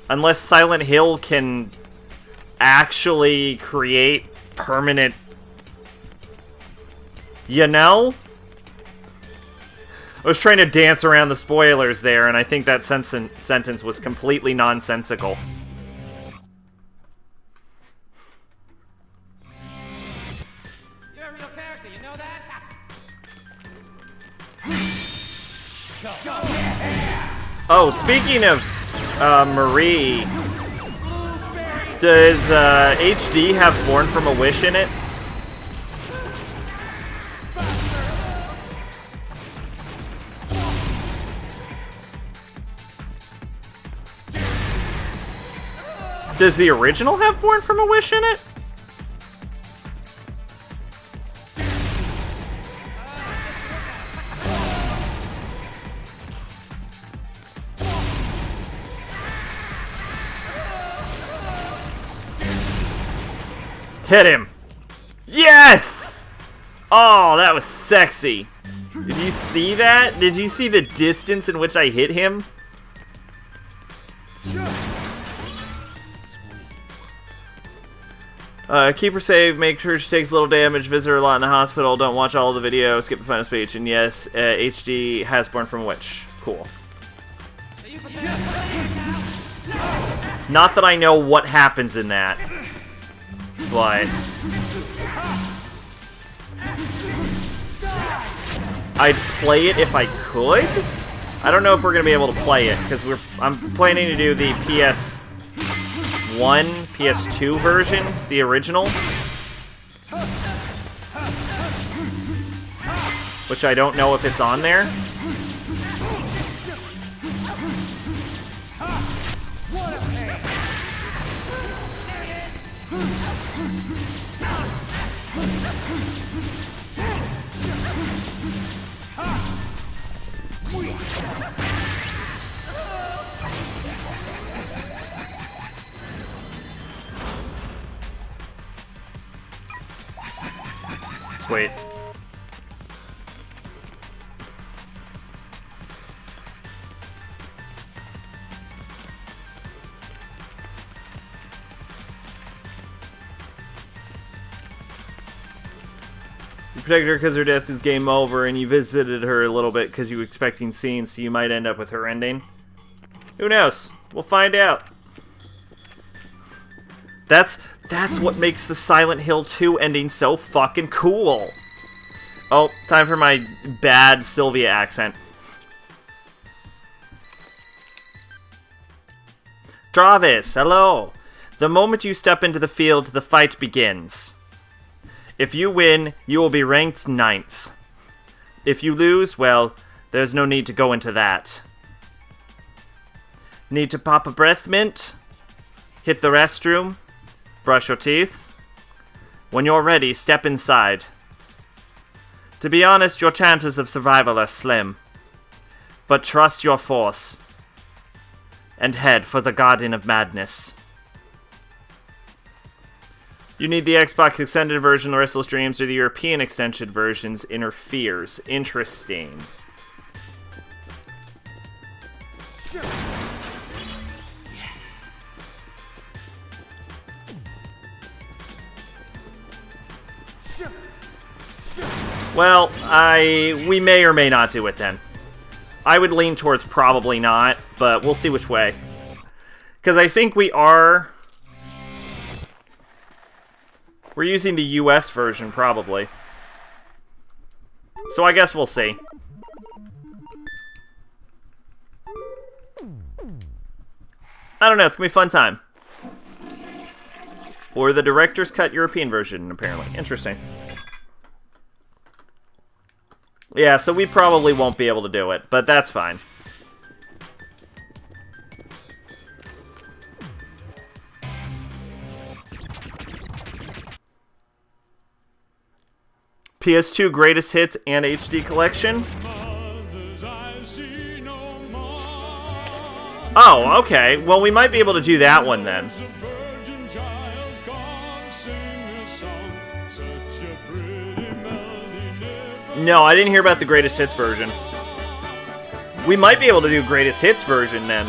unless Silent Hill can actually create permanent, you know? I was trying to dance around the spoilers there, and I think that sentence was completely nonsensical. You're a real character, you know that? Oh, speaking of Marie, does HD have Born from a Wish in it? Does the original have Born from a Wish in it? Hit him! Yes! Oh, that was sexy. Did you see that? Did you see the distance in which I hit him? Keep her safe, make sure she takes little damage, visit her a lot in the hospital, don't watch all of the video, skip the final speech, and yes, HD has Born from a Witch. Cool. Not that I know what happens in that, but I'd play it if I could. I don't know if we're gonna be able to play it, because I'm planning to do the PS1, PS2 version, the original. which I don't know if it's on there. Sweet. You protected her because her death is game over, and you visited her a little bit because you were expecting scenes, so you might end up with her ending. Who knows? We'll find out. That's what makes the Silent Hill 2 ending so fucking cool. Oh, time for my bad Sylvia accent. Travis, hello. The moment you step into the field, the fight begins. If you win, you will be ranked 9th. If you lose, well, there's no need to go into that. Need to pop a breath mint? Hit the restroom? Brush your teeth? When you're ready, step inside. To be honest, your chances of survival are slim. But trust your force. And head for the Garden of Madness. You need the Xbox extended version, the Restless Dreams, or the European extended versions interferes. Interesting. Yes. Well, we may or may not do it then. I would lean towards probably not, but we'll see which way. Because I think we're using the US version, probably. So I guess we'll see. I don't know, it's gonna be a fun time. Or the director's cut European version, apparently. Interesting. Yeah, so we probably won't be able to do it, but that's fine. PS2 Greatest Hits and HD Collection? Oh, okay. Well, we might be able to do that one then. No, I didn't hear about the Greatest Hits version. We might be able to do Greatest Hits version then.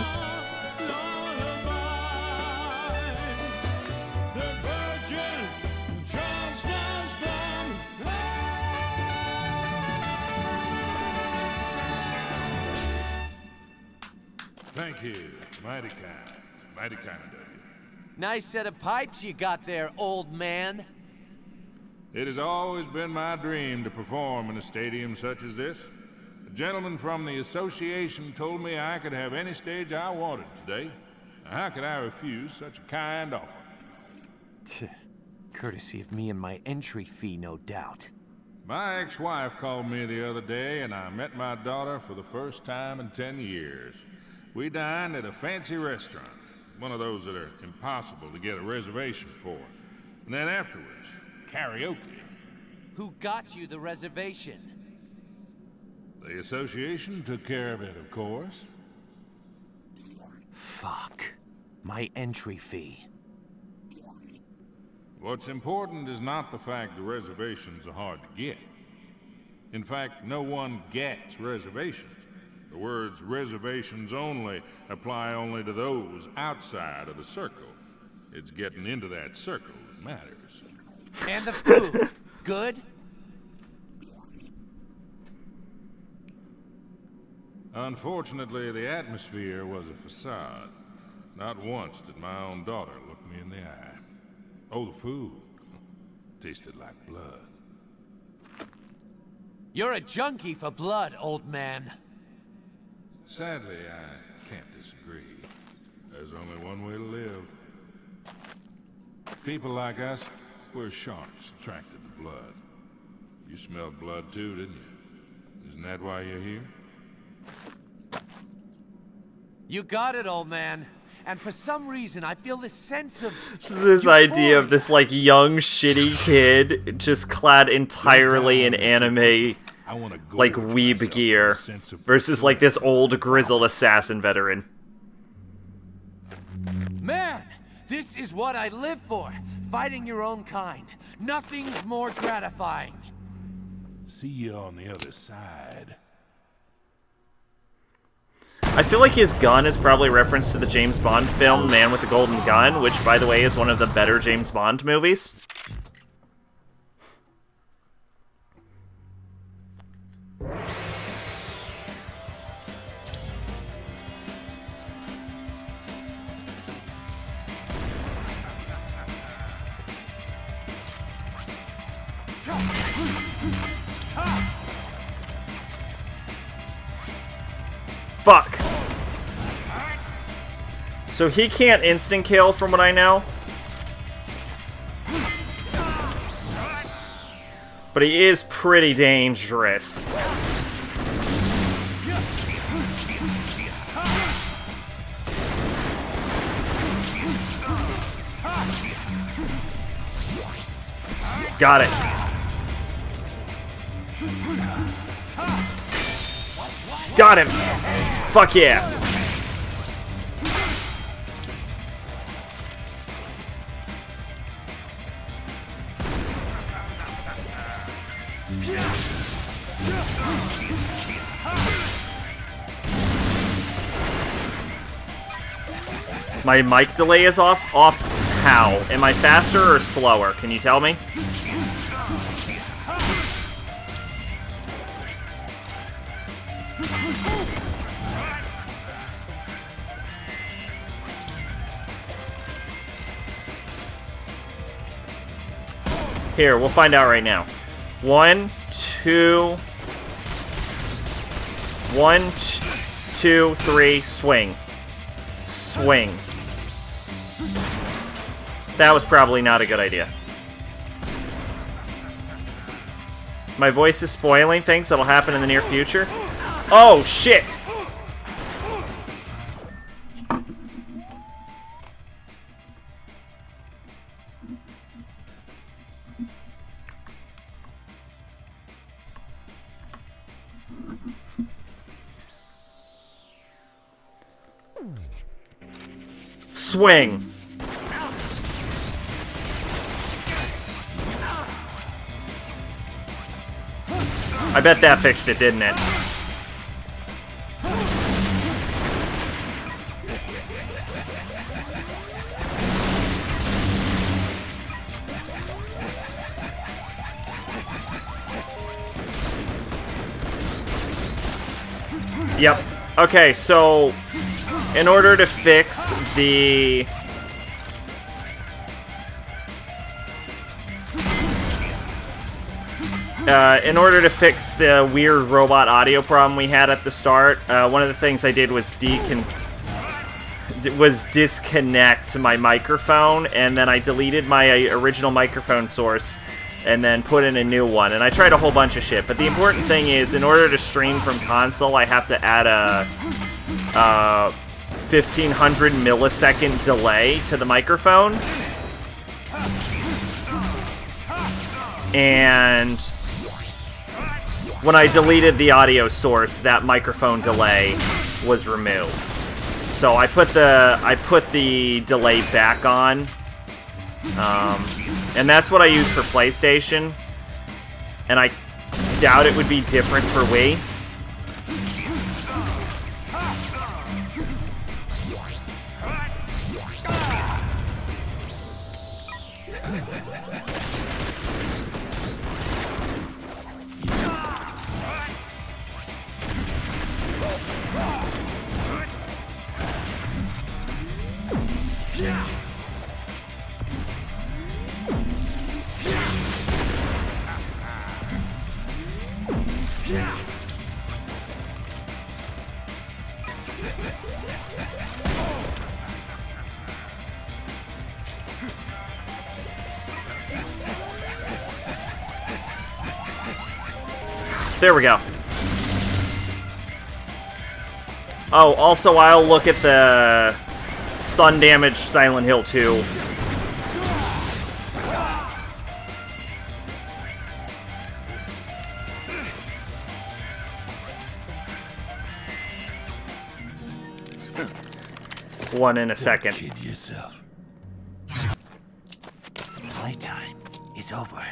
Thank you. Mighty kind. Mighty kind of you. Nice set of pipes you got there, old man. It has always been my dream to perform in a stadium such as this. A gentleman from the association told me I could have any stage I wanted today. Now, how could I refuse such a kind offer? Courtesy of me and my entry fee, no doubt. My ex-wife called me the other day, and I met my daughter for the first time in 10 years. We dined at a fancy restaurant, one of those that are impossible to get a reservation for. And then afterwards, karaoke. Who got you the reservation? The association took care of it, of course. Fuck. My entry fee. What's important is not the fact the reservations are hard to get. In fact, no one gets reservations. The words reservations only apply only to those outside of the circle. It's getting into that circle that matters. And the food. Good? Unfortunately, the atmosphere was a facade. Not once did my own daughter look me in the eye. Oh, the food tasted like blood. You're a junkie for blood, old man. Sadly, I can't disagree. There's only one way to live. People like us, we're sharks attracted to blood. You smelled blood too, didn't you? Isn't that why you're here? You got it, old man. And for some reason, I feel this sense of Just this idea of this, like, young, shitty kid just clad entirely in anime, like, weeb gear, versus, like, this old, grizzled assassin veteran. Man, this is what I live for. Fighting your own kind. Nothing's more gratifying. See you on the other side. I feel like his gun is probably reference to the James Bond film Man with the Golden Gun, which, by the way, is one of the better James Bond movies. Fuck. So he can't instant kill from what I know. But he is pretty dangerous. Got it. Got him. Fuck yeah. My mic delay is off. Off how? Am I faster or slower? Can you tell me? Here, we'll find out right now. 1, 2... 1, 2, 3, swing. Swing. That was probably not a good idea. My voice is spoiling things that'll happen in the near future. Oh, shit! Swing. I bet that fixed it, didn't it? Yep. Okay, so in order to fix the weird robot audio problem we had at the start, one of the things I did was disconnect my microphone, and then I deleted my original microphone source and then put in a new one. And I tried a whole bunch of shit, but the important thing is, in order to stream from console, I have to add a 1500 millisecond delay to the microphone. And when I deleted the audio source, that microphone delay was removed. So I put the delay back on. And that's what I use for PlayStation. And I doubt it would be different for Wii. There we go. Oh, also I'll look at the sun damage Silent Hill 2. One in a second. Kid yourself. Playtime is over.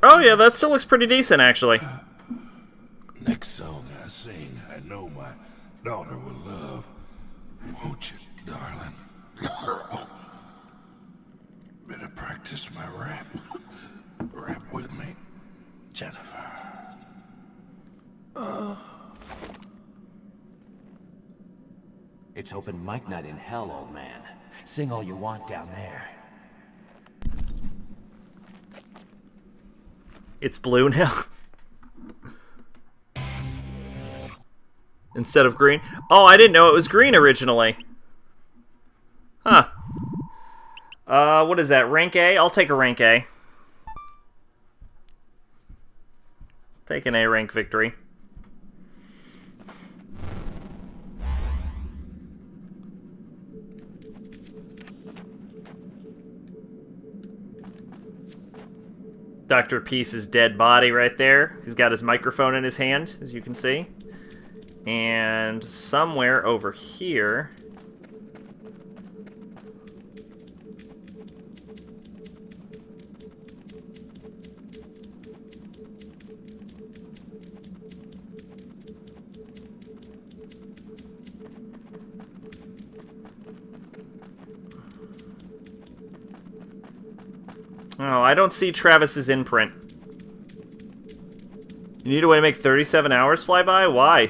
Oh yeah, that still looks pretty decent, actually. Next song I sing, I know my daughter will love. Won't you, darling? Better practice my rap. Rap with me, Jennifer. It's open mic night in hell, old man. Sing all you want down there. It's blue now. Instead of green. Oh, I didn't know it was green originally. Huh. What is that? Rank A? I'll take a rank A. Take an A rank victory. Dr. Peace's dead body right there. He's got his microphone in his hand, as you can see. And somewhere over here... Oh, I don't see Travis's imprint. You need a way to make 37 hours fly by? Why?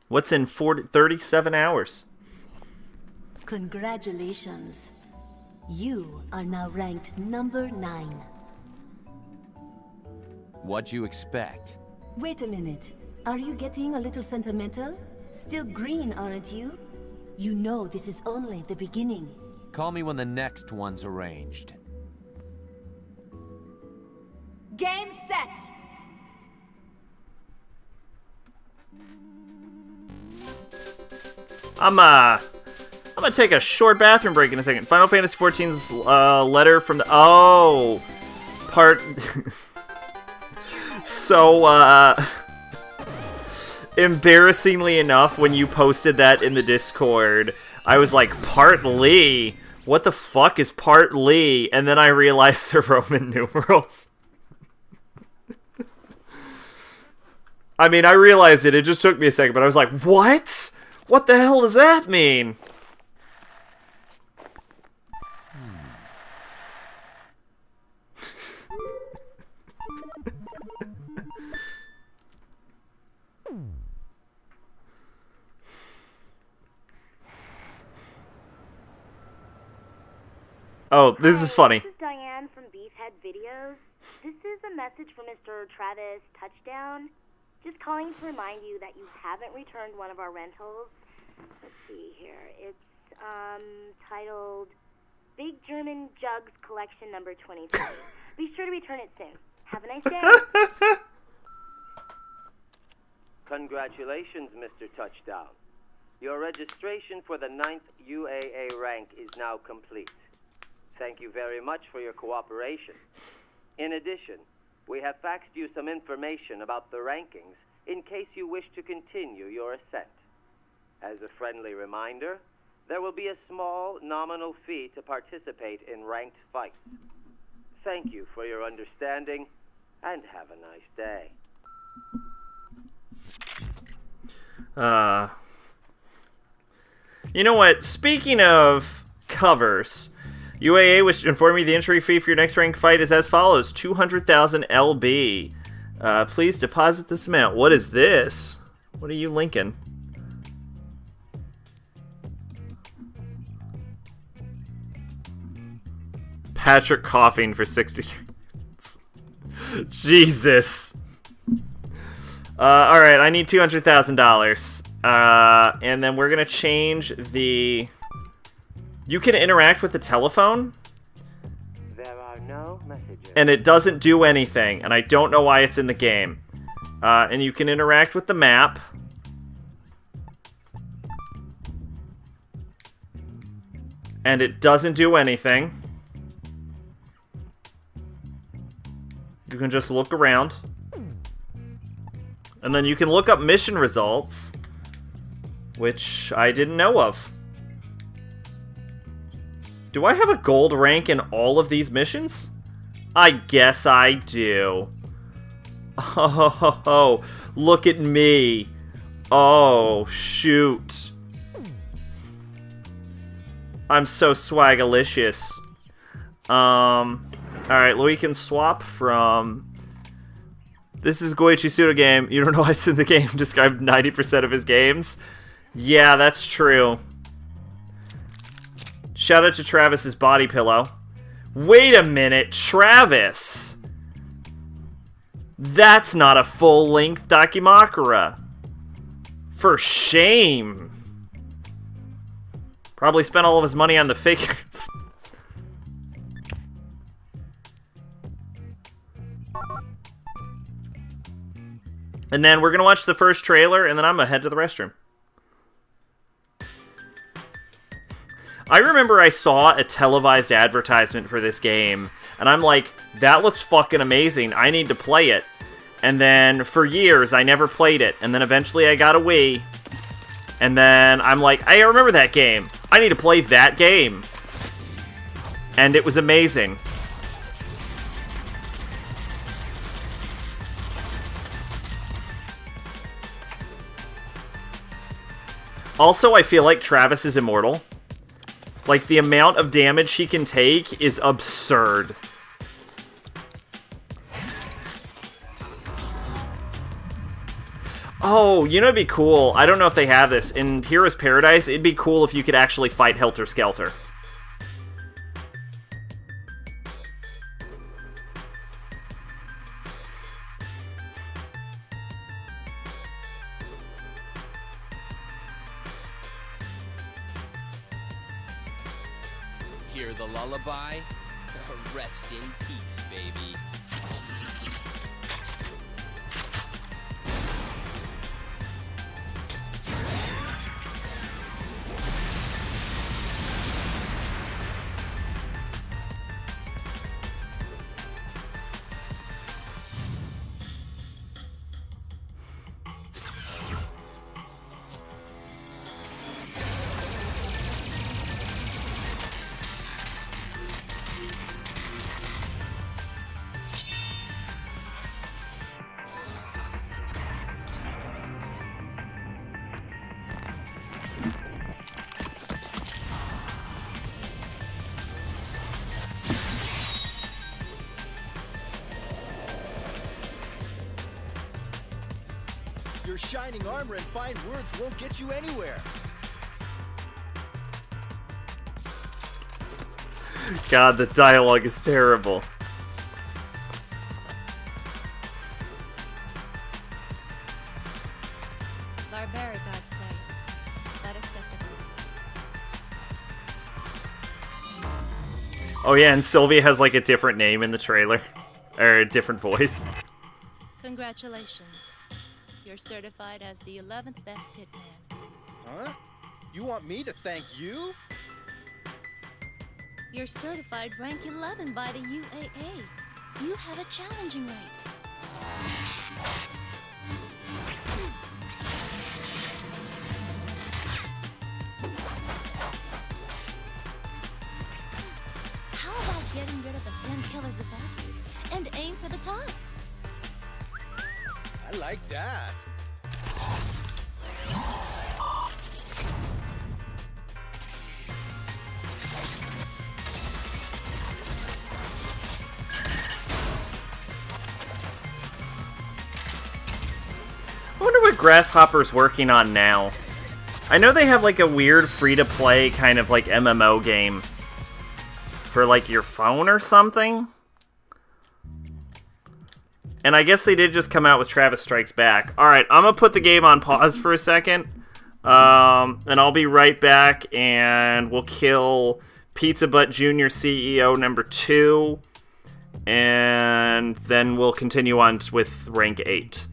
What's in 37 hours? Congratulations. You are now ranked number 9. What'd you expect? Wait a minute. Are you getting a little sentimental? Still green, aren't you? You know this is only the beginning. Call me when the next one's arranged. Game set! I'm gonna take a short bathroom break in a second. Final Fantasy XIV's letter from the... Oh! Part... So, embarrassingly enough, when you posted that in the Discord, I was like, Part Lee? What the fuck is Part Lee? And then I realized the Roman numerals. I mean, I realized it. It just took me a second, but I was like, what? What the hell does that mean? Oh, this is funny. This is Diane from Beefhead Videos. This is a message from Mr. Travis Touchdown. Just calling to remind you that you haven't returned one of our rentals. Let's see here. It's titled Big German Jugs Collection Number 23. Be sure to return it soon. Have a nice day. Congratulations, Mr. Touchdown. Your registration for the 9th UAA rank is now complete. Thank you very much for your cooperation. In addition, we have faxed you some information about the rankings in case you wish to continue your ascent. As a friendly reminder, there will be a small nominal fee to participate in ranked fights. Thank you for your understanding, and have a nice day. You know what? Speaking of covers, UAA wishes to inform you the entry fee for your next rank fight is as follows: 200,000 LB. Please deposit this amount. What is this? What are you linking? Patrick coughing for 63 minutes. Jesus. Alright, I need $200,000. And then we're gonna change the... You can interact with the telephone? There are no messages. And it doesn't do anything, and I don't know why it's in the game. And you can interact with the map. And it doesn't do anything. You can just look around. And then you can look up mission results, which I didn't know of. Do I have a gold rank in all of these missions? I guess I do. Oh, look at me. Oh, shoot. I'm so swagalicious. Alright, we can swap from... This is Goichi Suda game. You don't know what's in the game. Described 90% of his games. Yeah, that's true. Shout out to Travis's body pillow. Wait a minute, Travis! That's not a full-length Dakimakura. For shame. Probably spent all of his money on the figures. And then we're gonna watch the first trailer, and then I'm gonna head to the restroom. I remember I saw a televised advertisement for this game, and I'm like, that looks fucking amazing, I need to play it. And then, for years, I never played it, and then eventually I got a Wii, and then I'm like, I remember that game, I need to play that game. And it was amazing. Also, I feel like Travis is immortal. Like, the amount of damage he can take is absurd. Oh, you know it'd be cool? I don't know if they have this. In Heroes Paradise, it'd be cool if you could actually fight Helter Skelter. Hear the lullaby? Rest in peace, baby. Your shining armor and fine words won't get you anywhere. God, the dialogue is terrible. Barbaric, I'd say. But acceptable. Oh yeah, and Sylvia has like a different name in the trailer. Or a different voice. Congratulations. You're certified as the 11th best hitman. Huh? You want me to thank you? You're certified rank 11 by the UAA. You have a challenging rate. How about getting rid of the 10 killers above you and aim for the top? I like that. I wonder what Grasshopper's working on now. I know they have like a weird free-to-play kind of like MMO game. for, like, your phone or something. And I guess they did just come out with Travis Strikes Back. Alright, I'm gonna put the game on pause for a second. And I'll be right back, and we'll kill Pizza Butt Jr. CEO number 2. And then we'll continue on with rank 8.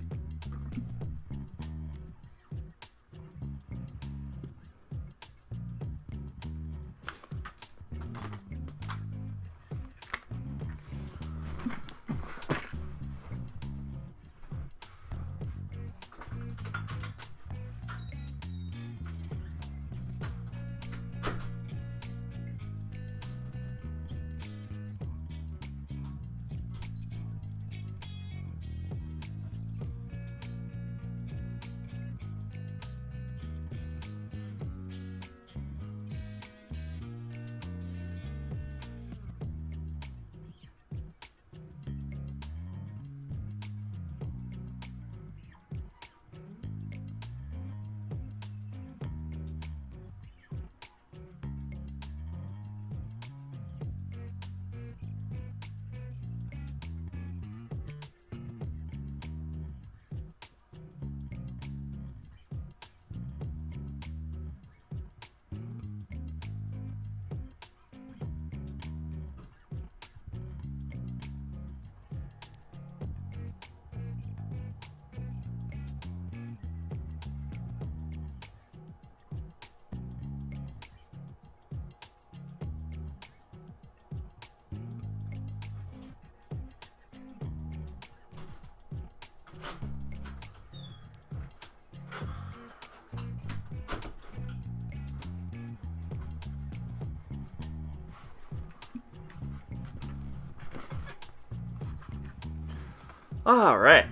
All right.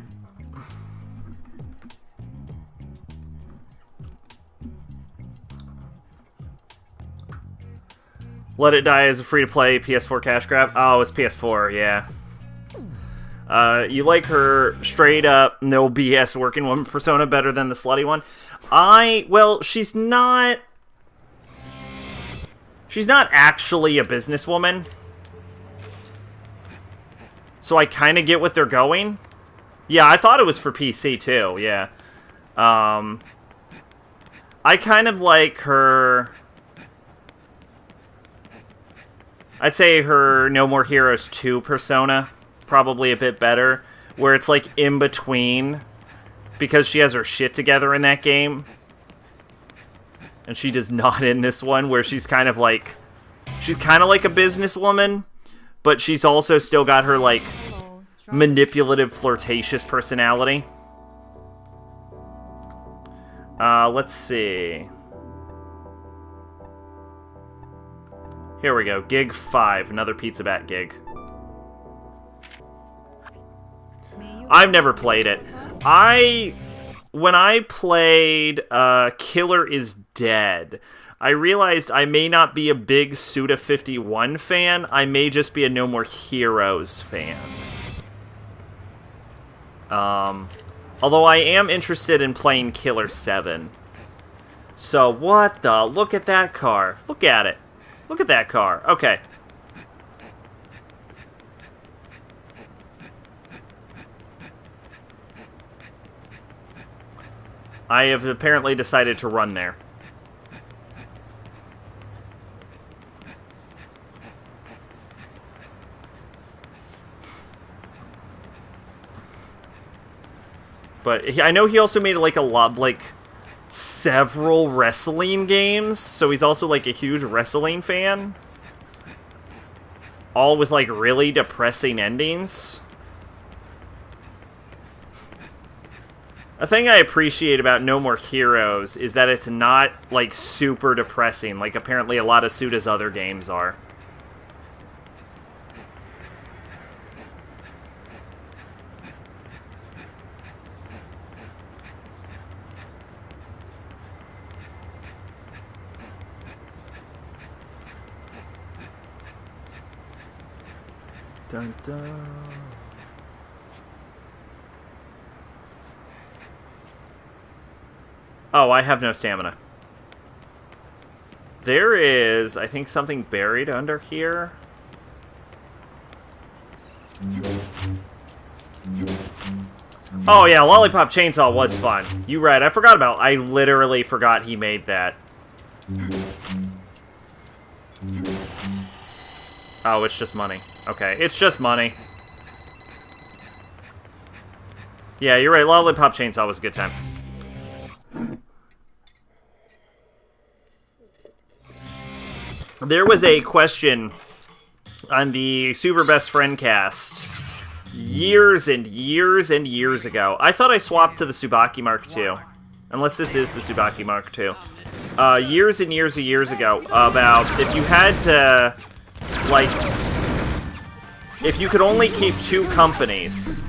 Let It Die is a free-to-play PS4 cash grab. Oh, it's PS4, yeah. You like her straight-up, no BS working woman persona better than the slutty one? Well, she's not actually a businesswoman. So I kind of get what they're going. Yeah, I thought it was for PC too, yeah. I kind of like her... I'd say her No More Heroes 2 persona, probably a bit better. Where it's like in between, because she has her shit together in that game. And she does not in this one, where she's kind of like... She's kind of like a businesswoman, but she's also still got her, like, manipulative, flirtatious personality. Let's see. Here we go. Gig 5. Another Pizza Bat gig. I've never played it. When I played Killer is Dead, I realized I may not be a big Suda51 fan. I may just be a No More Heroes fan. Although I am interested in playing Killer 7. So, what the? Look at that car. Look at it. Look at that car. Okay. I have apparently decided to run there. But I know he also made like a lot, like several wrestling games, so he's also like a huge wrestling fan. All with like really depressing endings. A thing I appreciate about No More Heroes is that it's not like super depressing, like apparently a lot of Suda's other games are. Dun, dun. Oh, I have no stamina. There is, I think, something buried under here. Oh yeah, Lollipop Chainsaw was fun. You right, I literally forgot he made that. Oh, it's just money. Okay, it's just money. Yeah, you're right, Lollipop Chainsaw was a good time. There was a question on the Super Best Friend cast years and years and years ago. I thought I swapped to the Tsubaki Mark II. Unless this is the Tsubaki Mark II. Years and years and years ago, about if you had to, like, if you could only keep 2 companies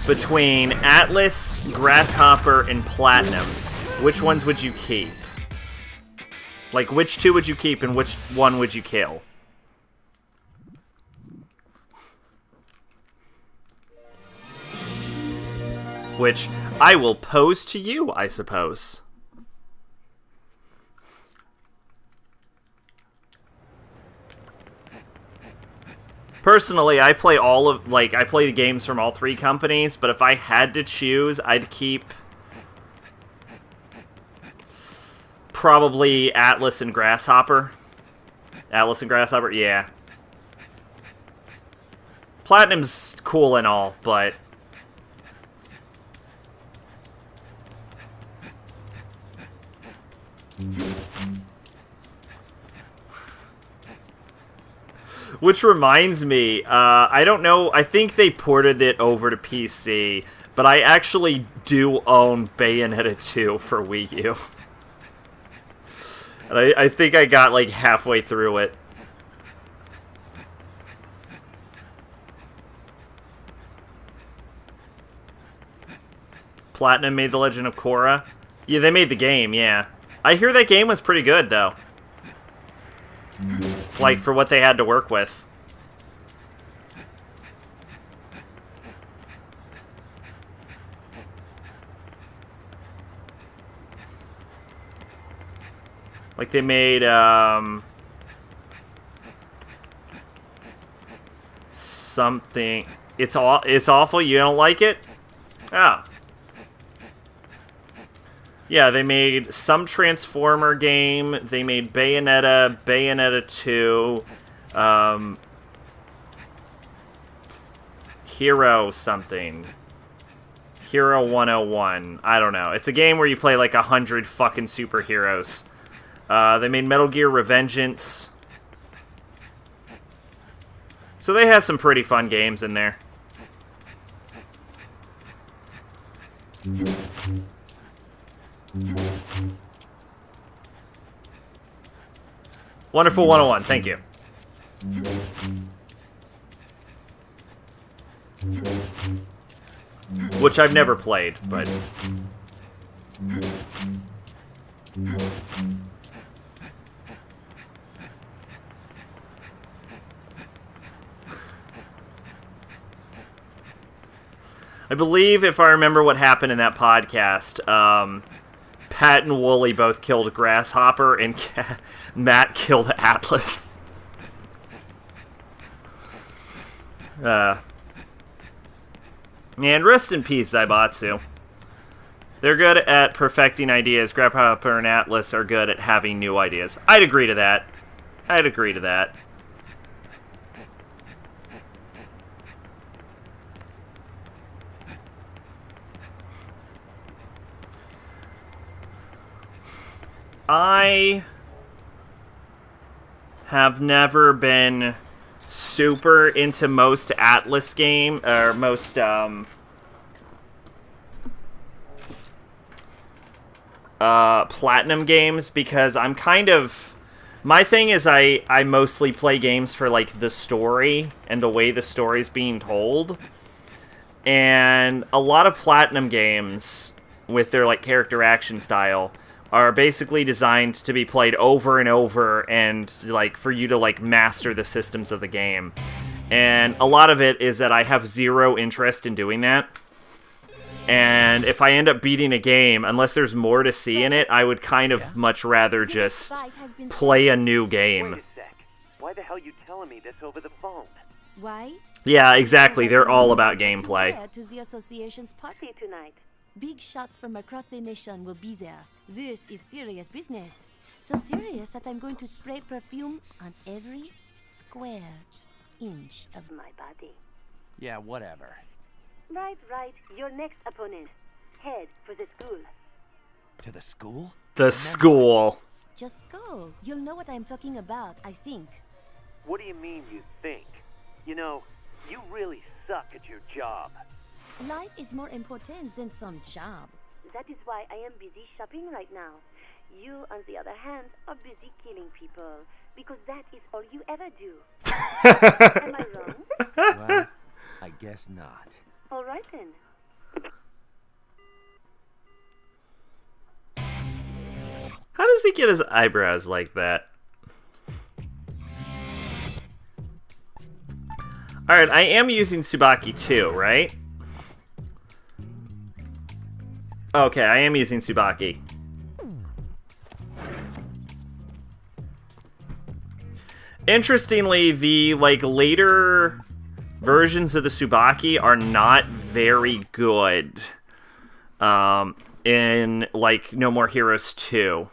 between Atlas, Grasshopper, and Platinum, which ones would you keep? Like, which 2 would you keep and which one would you kill? Which I will pose to you, I suppose. Personally, I play I play the games from all 3 companies, but if I had to choose, I'd keep probably Atlas and Grasshopper. Atlas and Grasshopper, yeah. Platinum's cool and all, but which reminds me, I don't know, I think they ported it over to PC, but I actually do own Bayonetta 2 for Wii U. And I think I got like halfway through it. Platinum made The Legend of Korra? Yeah, they made the game, yeah. I hear that game was pretty good, though. Like, for what they had to work with. Like, they made, something... It's awful? You don't like it? Oh. Yeah, they made some Transformer game, they made Bayonetta, Bayonetta 2, Hero something. Hero 101. I don't know. It's a game where you play like 100 fucking superheroes. They made Metal Gear Revengeance. So they have some pretty fun games in there. Wonderful 101, thank you. Which I've never played, but... I believe, if I remember what happened in that podcast, Pat and Wooly both killed Grasshopper, and Matt killed Atlas. And rest in peace, Zaibatsu. They're good at perfecting ideas. Grasshopper and Atlas are good at having new ideas. I'd agree to that. I'd agree to that. I have never been super into most Atlas game, or most, Platinum games, because I'm kind of... My thing is I mostly play games for, like, the story and the way the story's being told. And a lot of Platinum games, with their, like, character action style, are basically designed to be played over and over and, like, for you to, like, master the systems of the game. And a lot of it is that I have zero interest in doing that. And if I end up beating a game, unless there's more to see in it, I would kind of much rather just play a new game. Wait a sec. Why the hell are you telling me this over the phone? Why? Yeah, exactly. They're all about gameplay. To the association's party tonight. Big shots from across the nation will be there. This is serious business. So serious that I'm going to spray perfume on every square inch of my body. Yeah, whatever. Right. Your next opponent. Head for the school. To the school? The school. Just go. You'll know what I'm talking about, I think. What do you mean you think? You know, you really suck at your job. Life is more important than some job. That is why I am busy shopping right now. You, on the other hand, are busy killing people, because that is all you ever do. Am I wrong? Well, I guess not. All right then. How does he get his eyebrows like that? Alright, I am using Tsubaki too, right? Okay, I am using Tsubaki. Interestingly, the later versions of the Tsubaki are not very good. In No More Heroes 2.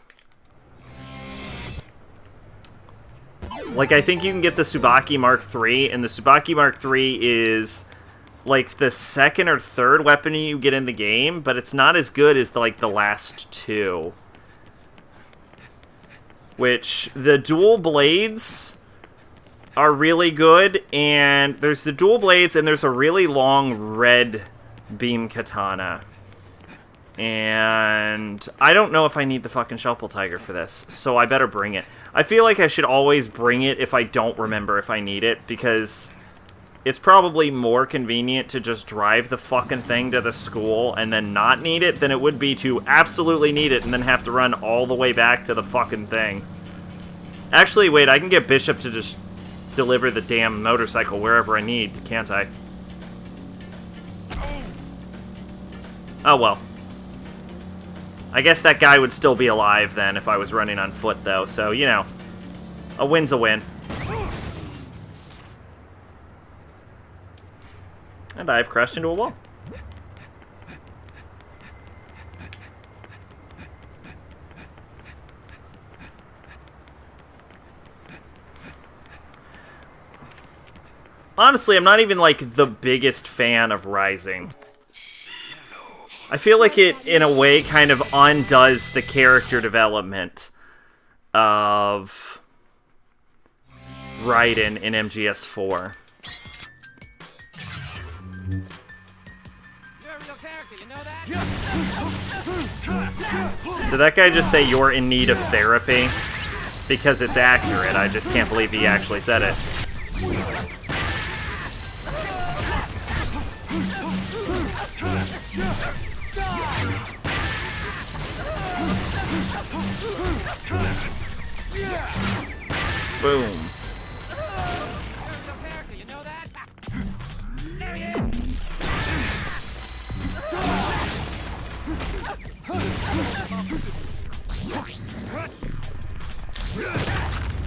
I think you can get the Tsubaki Mark III, and the Tsubaki Mark III is the second or third weapon you get in the game, but it's not as good as the last two. Which, the dual blades are really good, and there's the dual blades, and there's a really long red beam katana. And I don't know if I need the fucking Shuffle Tiger for this, so I better bring it. I feel like I should always bring it if I don't remember if I need it, because it's probably more convenient to just drive the fucking thing to the school and then not need it than it would be to absolutely need it and then have to run all the way back to the fucking thing. Actually, wait, I can get Bishop to just deliver the damn motorcycle wherever I need, can't I? Oh well. I guess that guy would still be alive then if I was running on foot, though, so, you know, a win's a win. And I've crashed into a wall. Honestly, I'm not even, the biggest fan of Rising. I feel like it, in a way, kind of undoes the character development of Raiden in MGS4. Did that guy just say you're in need of therapy? Because it's accurate, I just can't believe he actually said it. Boom.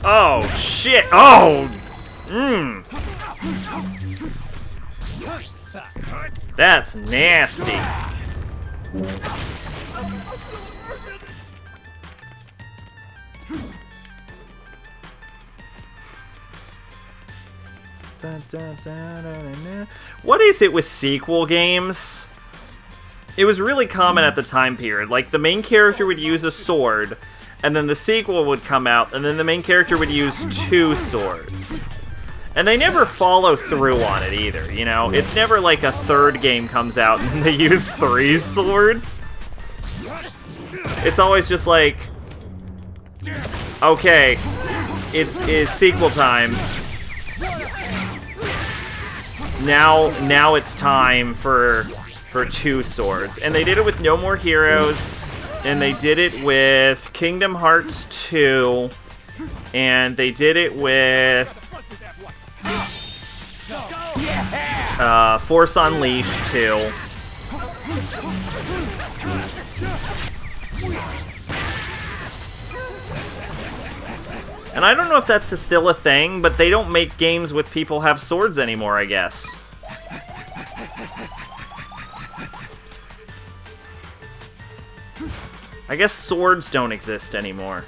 Oh, shit. Oh! That's nasty. What is it with sequel games? It was really common at the time period. The main character would use a sword, and then the sequel would come out, and then the main character would use two swords. And they never follow through on it either, you know? It's never a third game comes out and they use 3 swords. It's always just okay, it is sequel time. Now it's time for 2 swords. And they did it with No More Heroes, and they did it with Kingdom Hearts 2, and they did it with Force Unleashed 2. And I don't know if that's still a thing, but they don't make games with people have swords anymore, I guess. I guess swords don't exist anymore.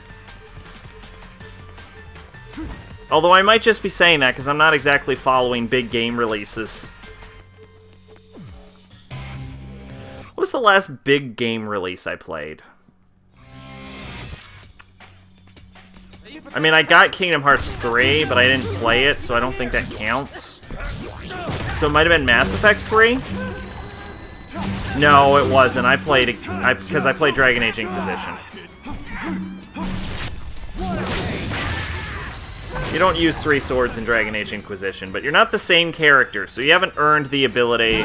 Although I might just be saying that because I'm not exactly following big game releases. What was the last big game release I played? I mean, I got Kingdom Hearts 3, but I didn't play it, so I don't think that counts. So it might have been Mass Effect 3? No, it wasn't. I played it because I played Dragon Age Inquisition. You don't use 3 swords in Dragon Age Inquisition, but you're not the same character, so you haven't earned the ability.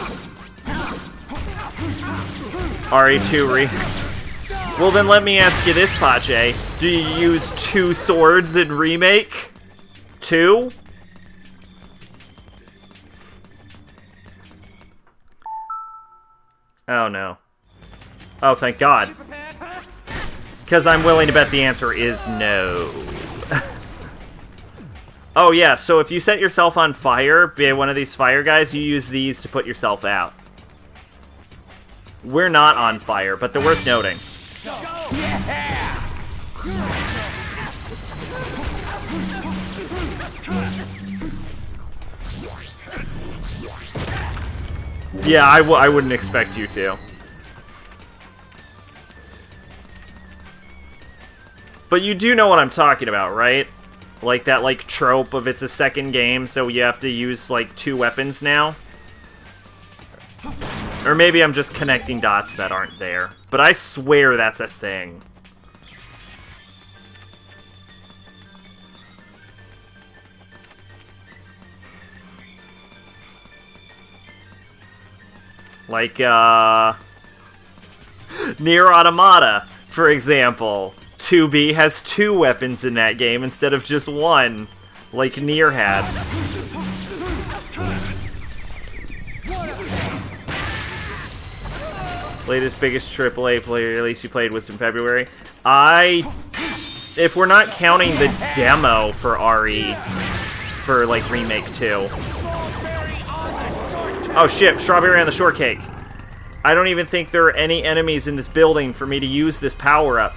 RE2 Well, then let me ask you this, Pache. Do you use 2 swords in Remake? 2? Oh, no. Oh, thank God. Because I'm willing to bet the answer is no. Oh, yeah, so if you set yourself on fire, be one of these fire guys, you use these to put yourself out. We're not on fire, but they're worth noting. Yeah, I wouldn't expect you to. But you do know what I'm talking about, right? Like that, like, trope of it's a second game, so you have to use, like, 2 weapons now. Or maybe I'm just connecting dots that aren't there. But I swear that's a thing. Like, Nier Automata, for example. 2B has 2 weapons in that game instead of just 1, like Nier had. Latest, biggest AAA player release you played was in February. If we're not counting the demo for RE, for, like, Remake 2. Oh shit, Strawberry on the Shortcake. I don't even think there are any enemies in this building for me to use this power-up.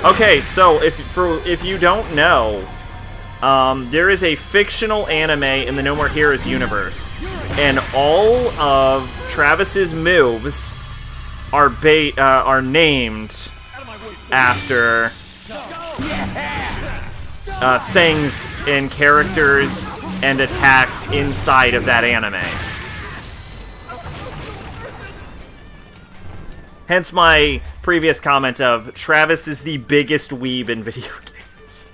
Okay, so if you don't know, there is a fictional anime in the No More Heroes universe, and all of Travis's moves are named after things and characters and attacks inside of that anime. Hence my previous comment of Travis is the biggest weeb in video games.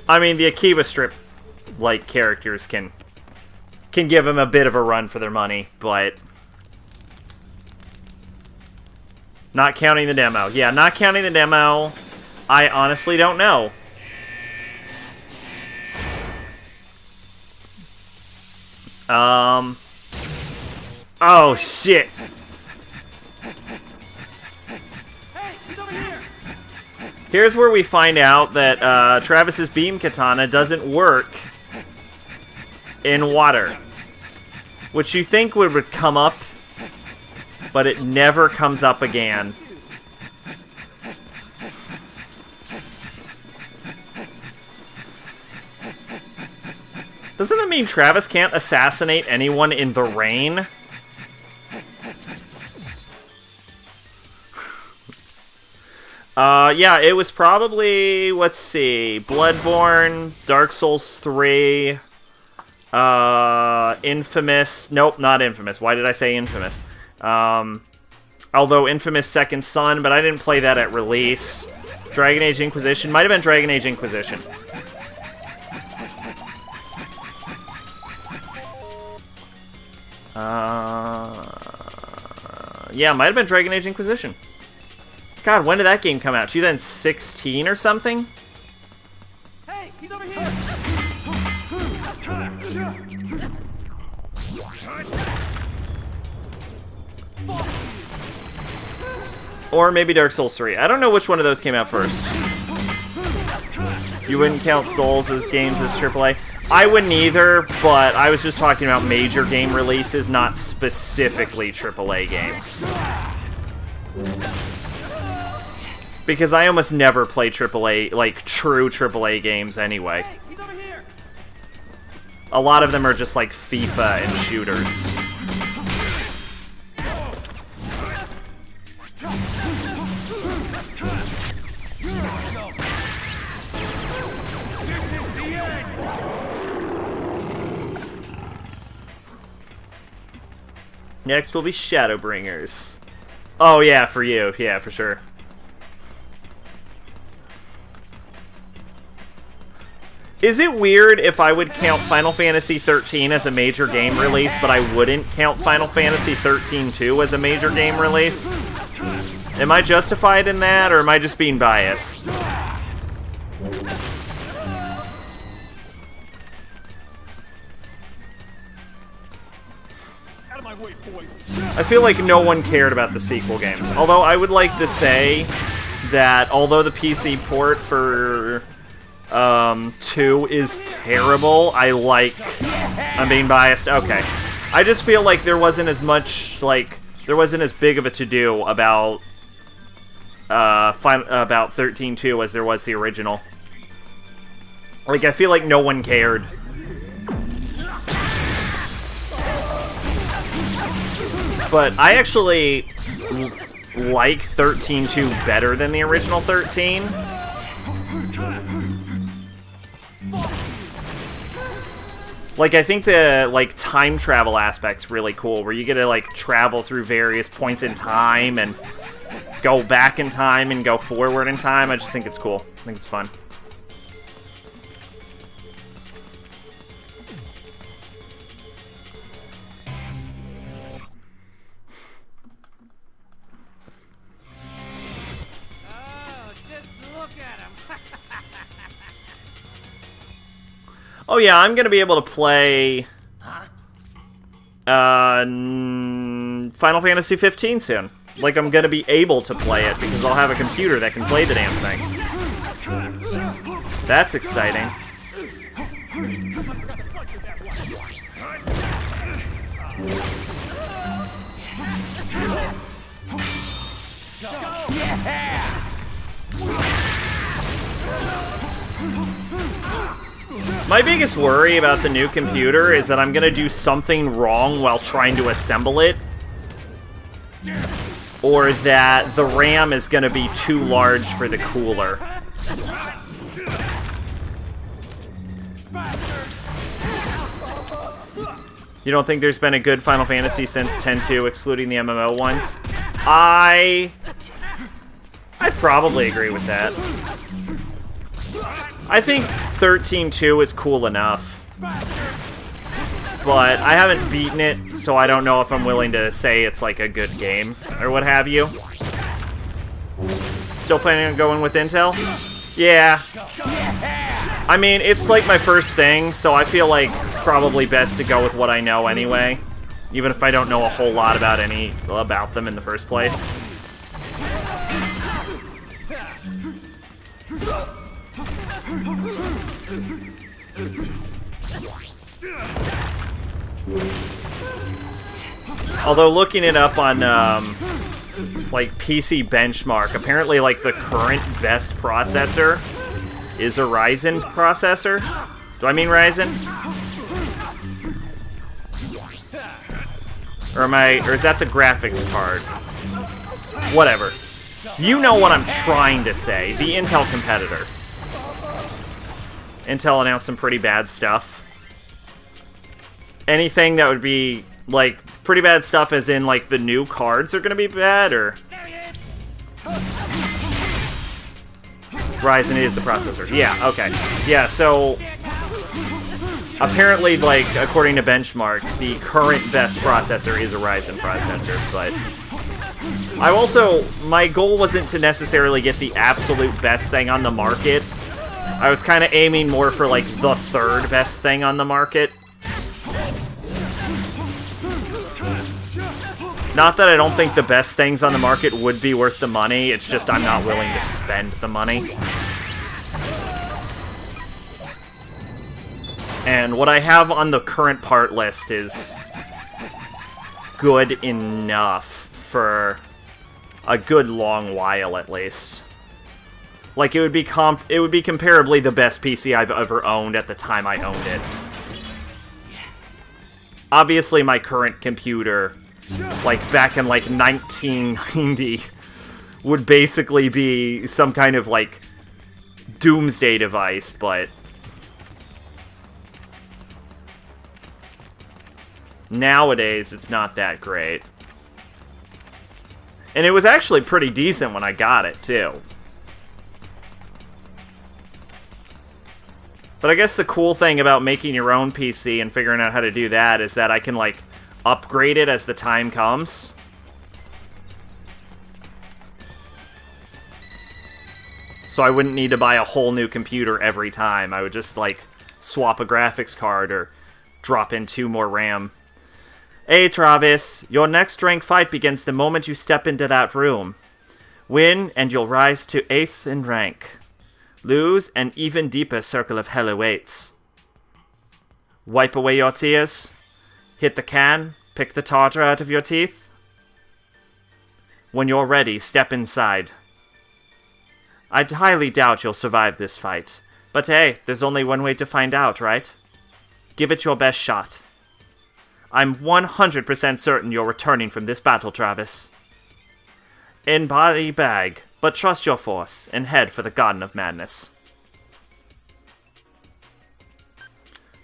I mean, the Akiba Strip, like, characters can give him a bit of a run for their money, but not counting the demo. Yeah, not counting the demo, I honestly don't know. Oh, shit. Here's where we find out that Travis's beam katana doesn't work in water. Which you think would come up, but it never comes up again. Doesn't that mean Travis can't assassinate anyone in the rain? Yeah, it was probably, let's see, Bloodborne, Dark Souls 3, Infamous, nope, not Infamous, why did I say Infamous? Although Infamous Second Son, but I didn't play that at release. Dragon Age Inquisition, might have been Dragon Age Inquisition. Yeah, might have been Dragon Age Inquisition. God, when did that game come out? 2016 or something? Hey, he's over here! Or maybe Dark Souls 3. I don't know which one of those came out first. You wouldn't count Souls as games as AAA? I wouldn't either, but I was just talking about major game releases, not specifically AAA games. Because I almost never play AAA, like, true AAA games anyway. A lot of them are just like FIFA and shooters. Next will be Shadowbringers. Oh yeah, for you. Yeah, for sure. Is it weird if I would count Final Fantasy XIII as a major game release, but I wouldn't count Final Fantasy XIII-2 as a major game release? Am I justified in that, or am I just being biased? I feel like no one cared about the sequel games. Although I would like to say that although the PC port for 2 is terrible, I'm being biased. Okay. I just feel like there wasn't as much, there wasn't as big of a to-do about 13.2 as there was the original. Like, I feel like no one cared. But I actually like 13.2 better than the original 13. Like, I think the, time travel aspect's really cool, where you get to, travel through various points in time and go back in time and go forward in time. I just think it's cool. I think it's fun. Oh yeah, I'm gonna be able to play Final Fantasy 15 soon. Like, I'm gonna be able to play it because I'll have a computer that can play the damn thing. That's exciting. My biggest worry about the new computer is that I'm gonna do something wrong while trying to assemble it. Or that the RAM is gonna be too large for the cooler. You don't think there's been a good Final Fantasy since 10.2, excluding the MMO ones? I'd probably agree with that. I think 13.2 is cool enough. But I haven't beaten it, so I don't know if I'm willing to say it's like a good game, or what have you. Still planning on going with Intel? Yeah. I mean, it's like my first thing, so I feel like probably best to go with what I know anyway. Even if I don't know a whole lot about them in the first place. Although looking it up on PC benchmark, apparently the current best processor is a Ryzen processor. Do I mean Ryzen? Or is that the graphics card? Whatever. You know what I'm trying to say. The Intel competitor. Intel announced some pretty bad stuff. Anything that would be, pretty bad stuff as in, the new cards are gonna be bad, or... Ryzen is the processor. Yeah, okay. Yeah, so... Apparently, according to benchmarks, the current best processor is a Ryzen processor, but... My goal wasn't to necessarily get the absolute best thing on the market. I was kind of aiming more for, like, the third best thing on the market. Not that I don't think the best things on the market would be worth the money, it's just I'm not willing to spend the money. And what I have on the current part list is good enough for a good long while, at least. Like, it would be comparably the best PC I've ever owned at the time I owned it. Yes. Obviously, my current computer, like, back in, like, 1990, would basically be some kind of, like, doomsday device, but nowadays, it's not that great. And it was actually pretty decent when I got it, too. But I guess the cool thing about making your own PC and figuring out how to do that is that I can, like, upgrade it as the time comes. So I wouldn't need to buy a whole new computer every time. I would just, like, swap a graphics card or drop in 2 more RAM. Hey, Travis, your next rank fight begins the moment you step into that room. Win, and you'll rise to 8th in rank. Lose, an even deeper circle of hell awaits. Wipe away your tears. Hit the can. Pick the tartar out of your teeth. When you're ready, step inside. I highly doubt you'll survive this fight. But hey, there's only one way to find out, right? Give it your best shot. I'm 100% certain you're returning from this battle, Travis. In body bag, but trust your force, and head for the Garden of Madness.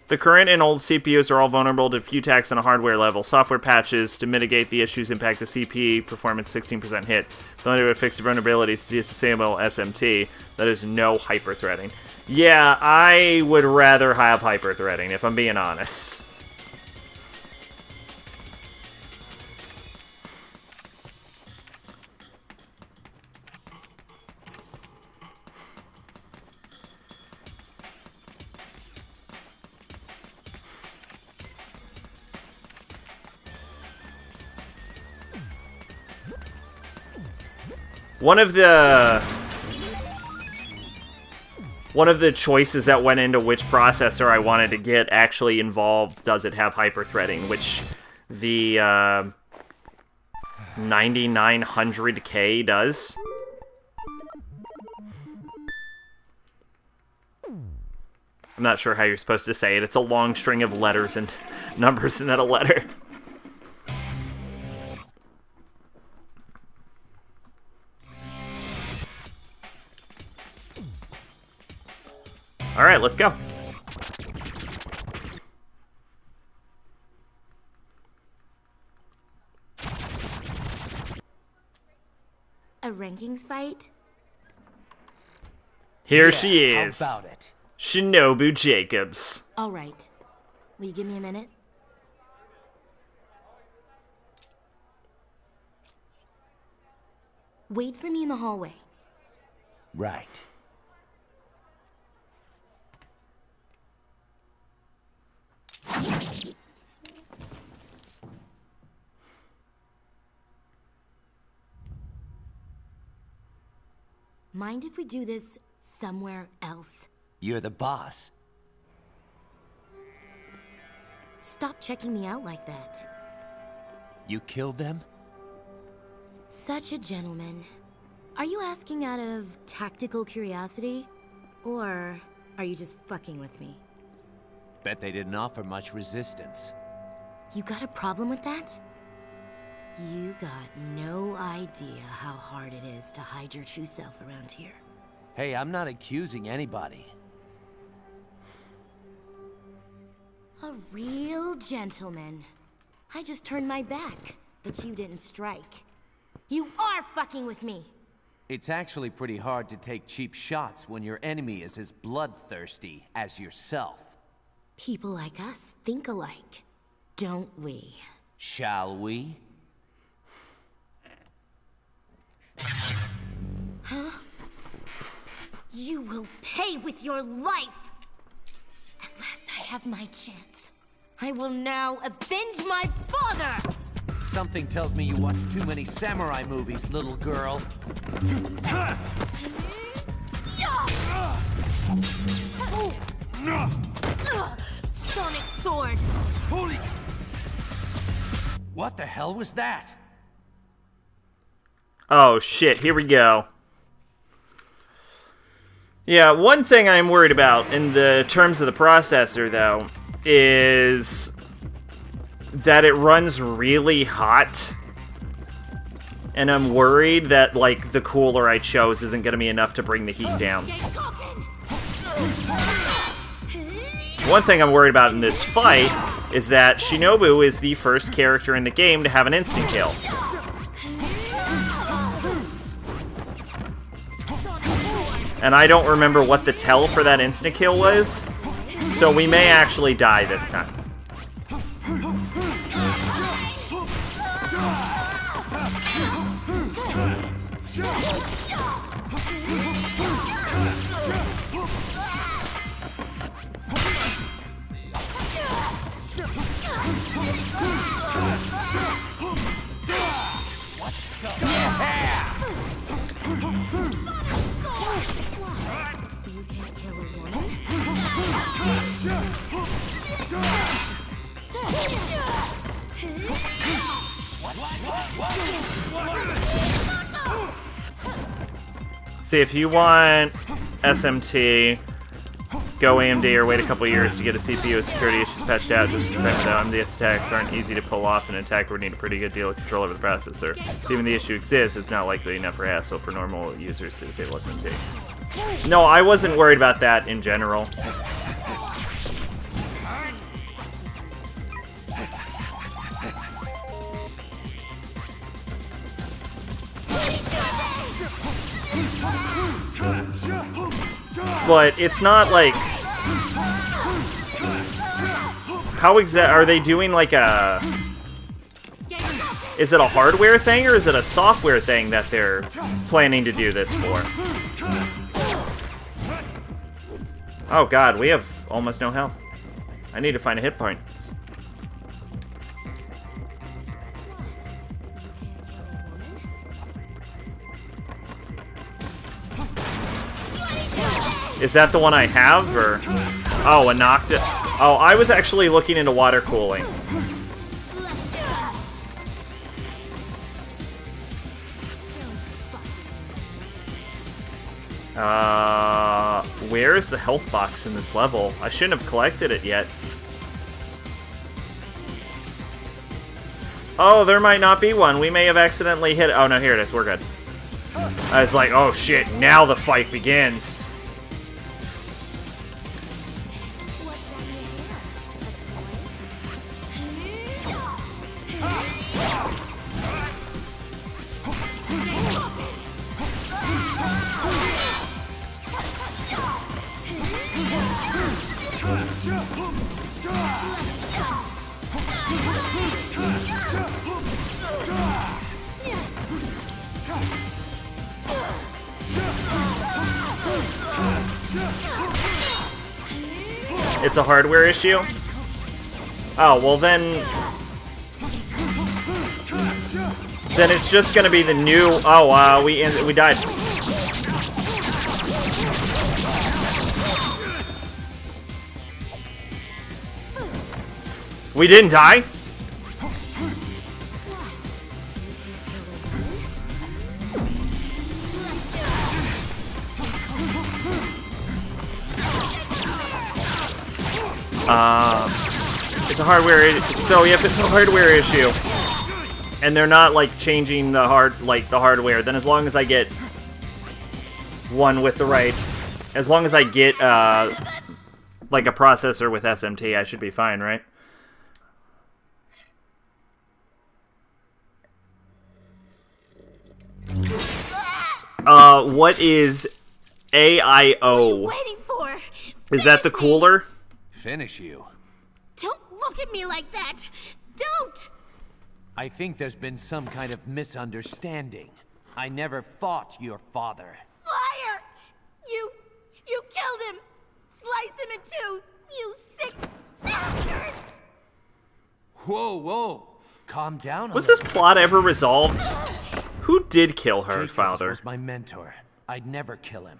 The current and old CPUs are all vulnerable to few attacks on a hardware level. Software patches to mitigate the issues impact the CPU performance 16% hit. The only way to fix the vulnerabilities to disable SMT. That is no hyper-threading. Yeah, I would rather have hyper-threading, if I'm being honest. One of the choices that went into which processor I wanted to get actually involved does it have hyper-threading, which the 9900K does. I'm not sure how you're supposed to say it. It's a long string of letters and numbers and then a letter. Alright, let's go. A rankings fight? Here she is. How about it? Shinobu Jacobs. All right. Will you give me a minute? Wait for me in the hallway. Right. Mind if we do this somewhere else? You're the boss. Stop checking me out like that. You killed them? Such a gentleman. Are you asking out of tactical curiosity? Or are you just fucking with me? Bet they didn't offer much resistance. You got a problem with that? You got no idea how hard it is to hide your true self around here. Hey, I'm not accusing anybody. A real gentleman. I just turned my back, but you didn't strike. You are fucking with me! It's actually pretty hard to take cheap shots when your enemy is as bloodthirsty as yourself. People like us think alike, don't we? Shall we? You will pay with your life! At last I have my chance. I will now avenge my father! Something tells me you watch too many samurai movies, little girl. Sonic sword! Holy... What the hell was that? Oh shit, here we go. Yeah, one thing I'm worried about in the terms of the processor, though, is that it runs really hot. And I'm worried that, like, the cooler I chose isn't going to be enough to bring the heat down. One thing I'm worried about in this fight is that Shinobu is the first character in the game to have an instant kill. And I don't remember what the tell for that instant kill was, so we may actually die this time. You can't kill a woman. See, if you want SMT, go AMD or wait a couple years to get a CPU with security issues patched out. Just remember that MDS attacks aren't easy to pull off, and an attacker would need a pretty good deal of control over the processor. So even the issue exists, it's not likely enough for hassle for normal users to disable SMT. No, I wasn't worried about that in general. But it's not like... How are they doing like a... Is it a hardware thing or is it a software thing that they're planning to do this for? Oh god, we have almost no health. I need to find a hit point. Is that the one I have, or... Oh, a knocked it. Oh, I was actually looking into water cooling. Where is the health box in this level? I shouldn't have collected it yet. Oh, there might not be one. We may have accidentally hit it. Oh, no, here it is. We're good. I was like, oh shit, now the fight begins. It's a hardware issue? Oh, well then... Then it's just gonna be the new... Oh, we died. We didn't die? It's a hardware issue. So if it's a hardware issue, and they're not like changing the hardware, then as long as I get one with the right, as long as I get like a processor with SMT, I should be fine, right? What is AIO? What are you waiting for? Is that the cooler? Finish you. Don't look at me like that! Don't! I think there's been some kind of misunderstanding. I never fought your father. Liar! You You killed him! Sliced him in two! You sick bastard! Whoa, whoa! Calm down. Was this plot ever resolved? Who did kill her Jacobs father? was my mentor. I'd never kill him.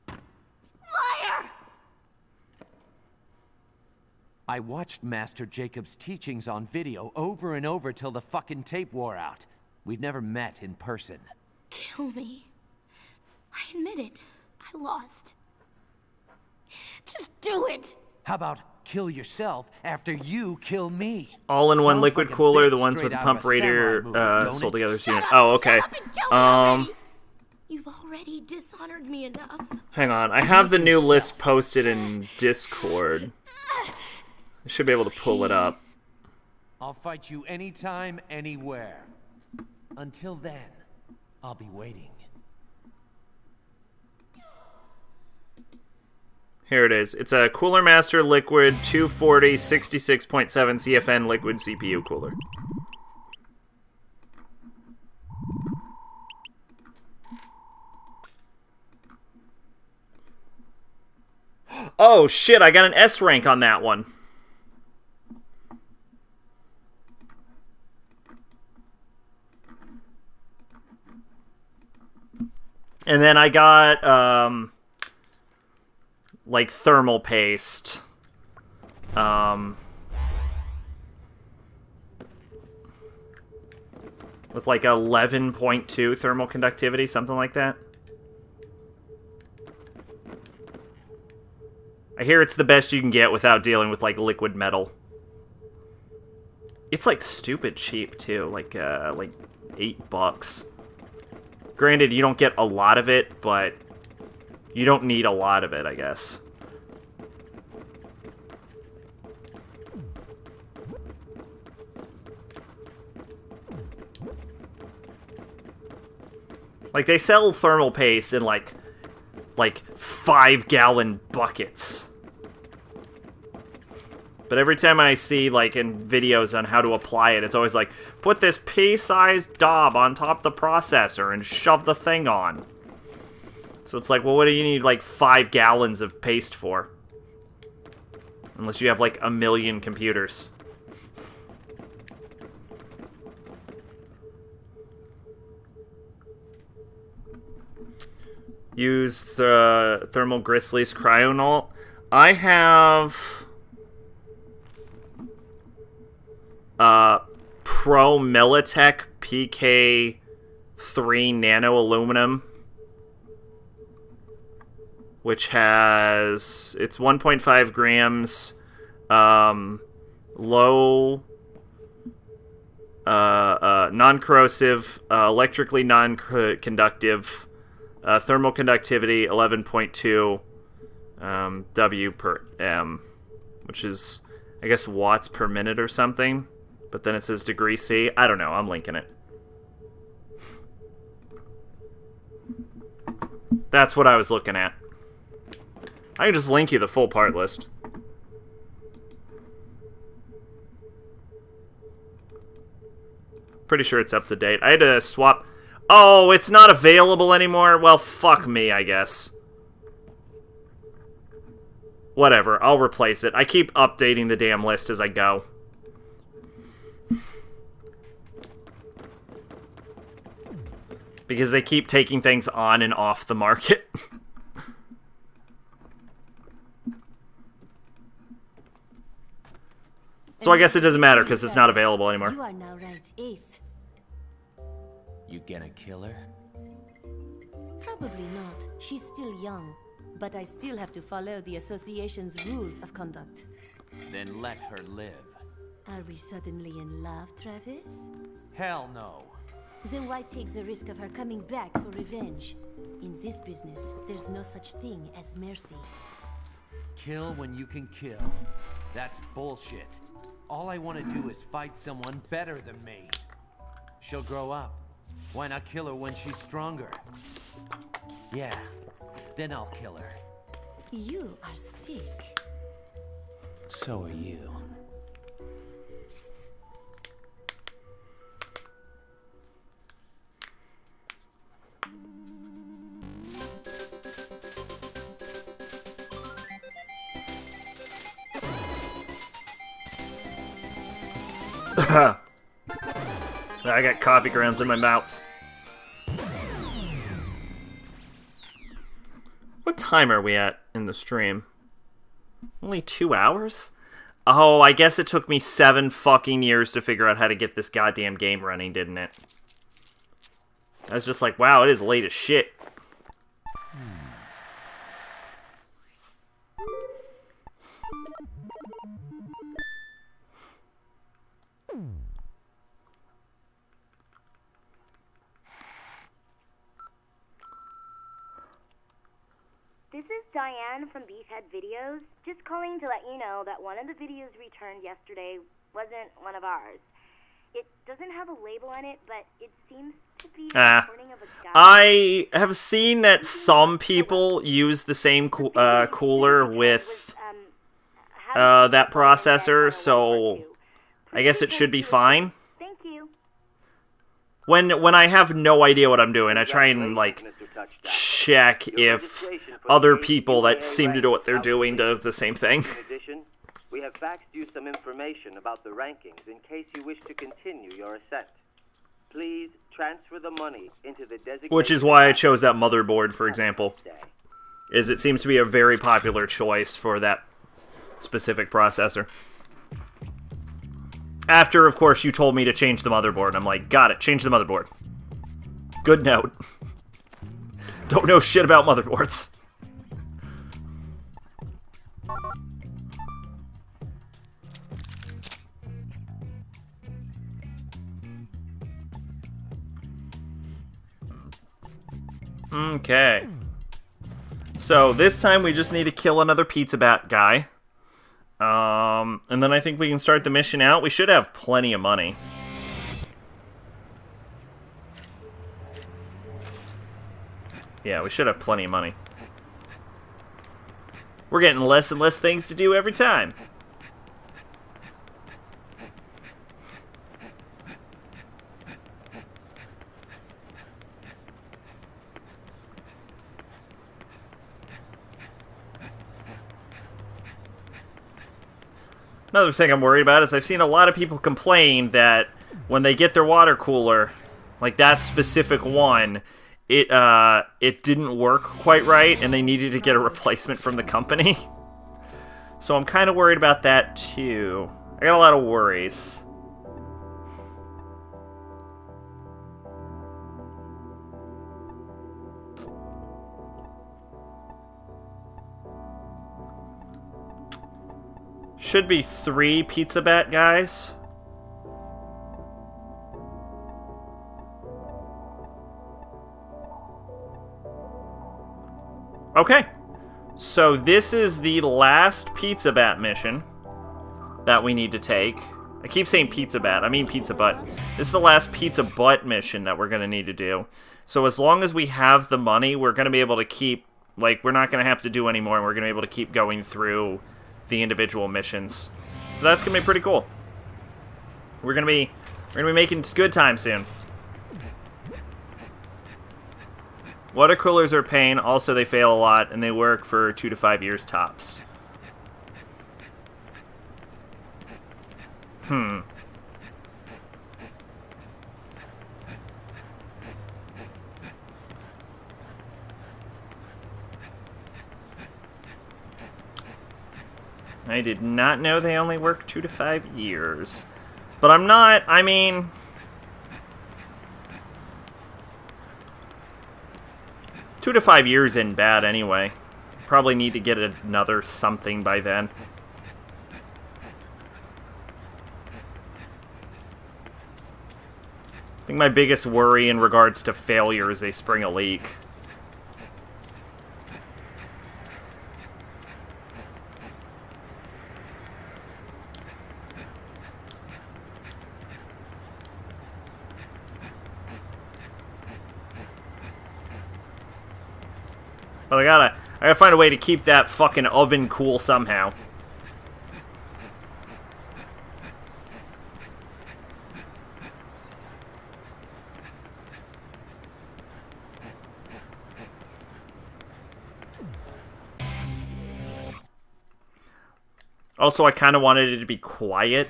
Liar! I watched Master Jacobs' teachings on video over and over till the fucking tape wore out. We've never met in person. Kill me. I admit it. I lost. Just do it! How about kill yourself after you kill me? All in one Sounds liquid like a cooler, bit the ones with straight the out pump of a samurai radiator movie, don't sold it? together as a unit. Shut Oh, up, okay. shut up and kill me already. You've already dishonored me enough. Hang on, I have the new list posted in Discord. I should be able to pull it up. I'll fight you anytime, anywhere. Until then, I'll be waiting. Here it is. It's a Cooler Master Liquid 240 66.7 CFN liquid CPU cooler. Oh shit, I got an S rank on that one. And then I got like thermal paste. With like 11.2 thermal conductivity, something like that. I hear it's the best you can get without dealing with like liquid metal. It's like stupid cheap too, like $8. Granted, you don't get a lot of it, but you don't need a lot of it, I guess. Like, they sell thermal paste in, like 5-gallon buckets. But every time I see, like, in videos on how to apply it, it's always like, put this pea-sized daub on top of the processor and shove the thing on. So it's like, well, what do you need, like, 5 gallons of paste for? Unless you have, like, 1 million computers. Use the Thermal Grizzly's Cryonaut. I have Pro Militech PK3 Nano Aluminum, which has, it's 1.5 grams, low, non-corrosive, electrically non-conductive, thermal conductivity 11.2 W per M, which is, I guess, watts per minute or something. But then it says degree C. I don't know. I'm linking it. That's what I was looking at. I can just link you the full part list. Pretty sure it's up to date. I had to swap... Oh, it's not available anymore? Well, fuck me, I guess. Whatever, I'll replace it. I keep updating the damn list as I go. Because they keep taking things on and off the market. So I guess it doesn't matter because it's not available anymore. You are now ranked 8th. You gonna kill her? Probably not. She's still young. But I still have to follow the association's rules of conduct. Then let her live. Are we suddenly in love, Travis? Hell no. Then why take the risk of her coming back for revenge? In this business, there's no such thing as mercy. Kill when you can kill. That's bullshit. All I want to do is fight someone better than me. She'll grow up. Why not kill her when she's stronger? Yeah, then I'll kill her. You are sick. So are you. I got coffee grounds in my mouth. What time are we at in the stream? Only 2 hours? Oh, I guess it took me 7 fucking years to figure out how to get this goddamn game running, didn't it? I was just like, wow, it is late as shit. This is Diane from Beefhead Videos. Just calling to let you know that one of the videos returned yesterday wasn't one of ours. It doesn't have a label on it, but it seems to be a recording of a guy. I have seen that some people use the same cooler with that processor, so I guess it should be fine. Thank you. When I have no idea what I'm doing, I try and, like, check if other people that seem to know what they're doing do the same thing. In addition, we have faxed you some information about the rankings in case you wish to continue your ascent. Please transfer the money into the designated... Which is why I chose that motherboard, for example. It seems to be a very popular choice for that specific processor. After, of course, you told me to change the motherboard. I'm like, got it, change the motherboard. Good note. Don't know shit about motherboards. Okay. So, this time we just need to kill another pizza bat guy. And then I think we can start the mission out. We should have plenty of money. Yeah, we should have plenty of money. We're getting less and less things to do every time. Another thing I'm worried about is I've seen a lot of people complain that when they get their water cooler, like that specific one, it didn't work quite right, and they needed to get a replacement from the company. So I'm kind of worried about that too. I got a lot of worries. Should be 3 pizza bat guys. Okay. So this is the last pizza bat mission that we need to take. I keep saying pizza bat, I mean pizza butt. This is the last pizza butt mission that we're going to need to do. So as long as we have the money, we're going to be able to keep, like, we're not going to have to do any more, and we're going to be able to keep going through the individual missions. So that's gonna be pretty cool. We're gonna be making good time soon. Water coolers are a pain. Also, they fail a lot, and they work for 2 to 5 years tops. I did not know they only work 2 to 5 years. But I'm not, I mean... Two to 5 years isn't bad anyway. Probably need to get another something by then. I think my biggest worry in regards to failure is they spring a leak. But I gotta find a way to keep that fucking oven cool somehow. Also, I kind of wanted it to be quiet.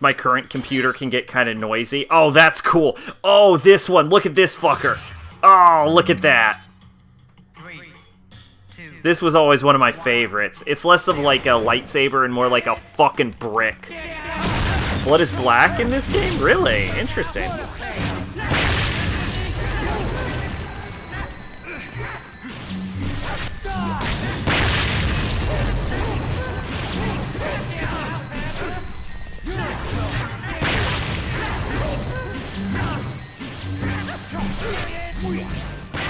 my current computer can get kind of noisy. Oh, that's cool. Oh, this one. Look at this fucker. Oh, look at that. This was always one of my favorites. It's less of like a lightsaber and more like a fucking brick. Blood is black in this game? Really? Interesting.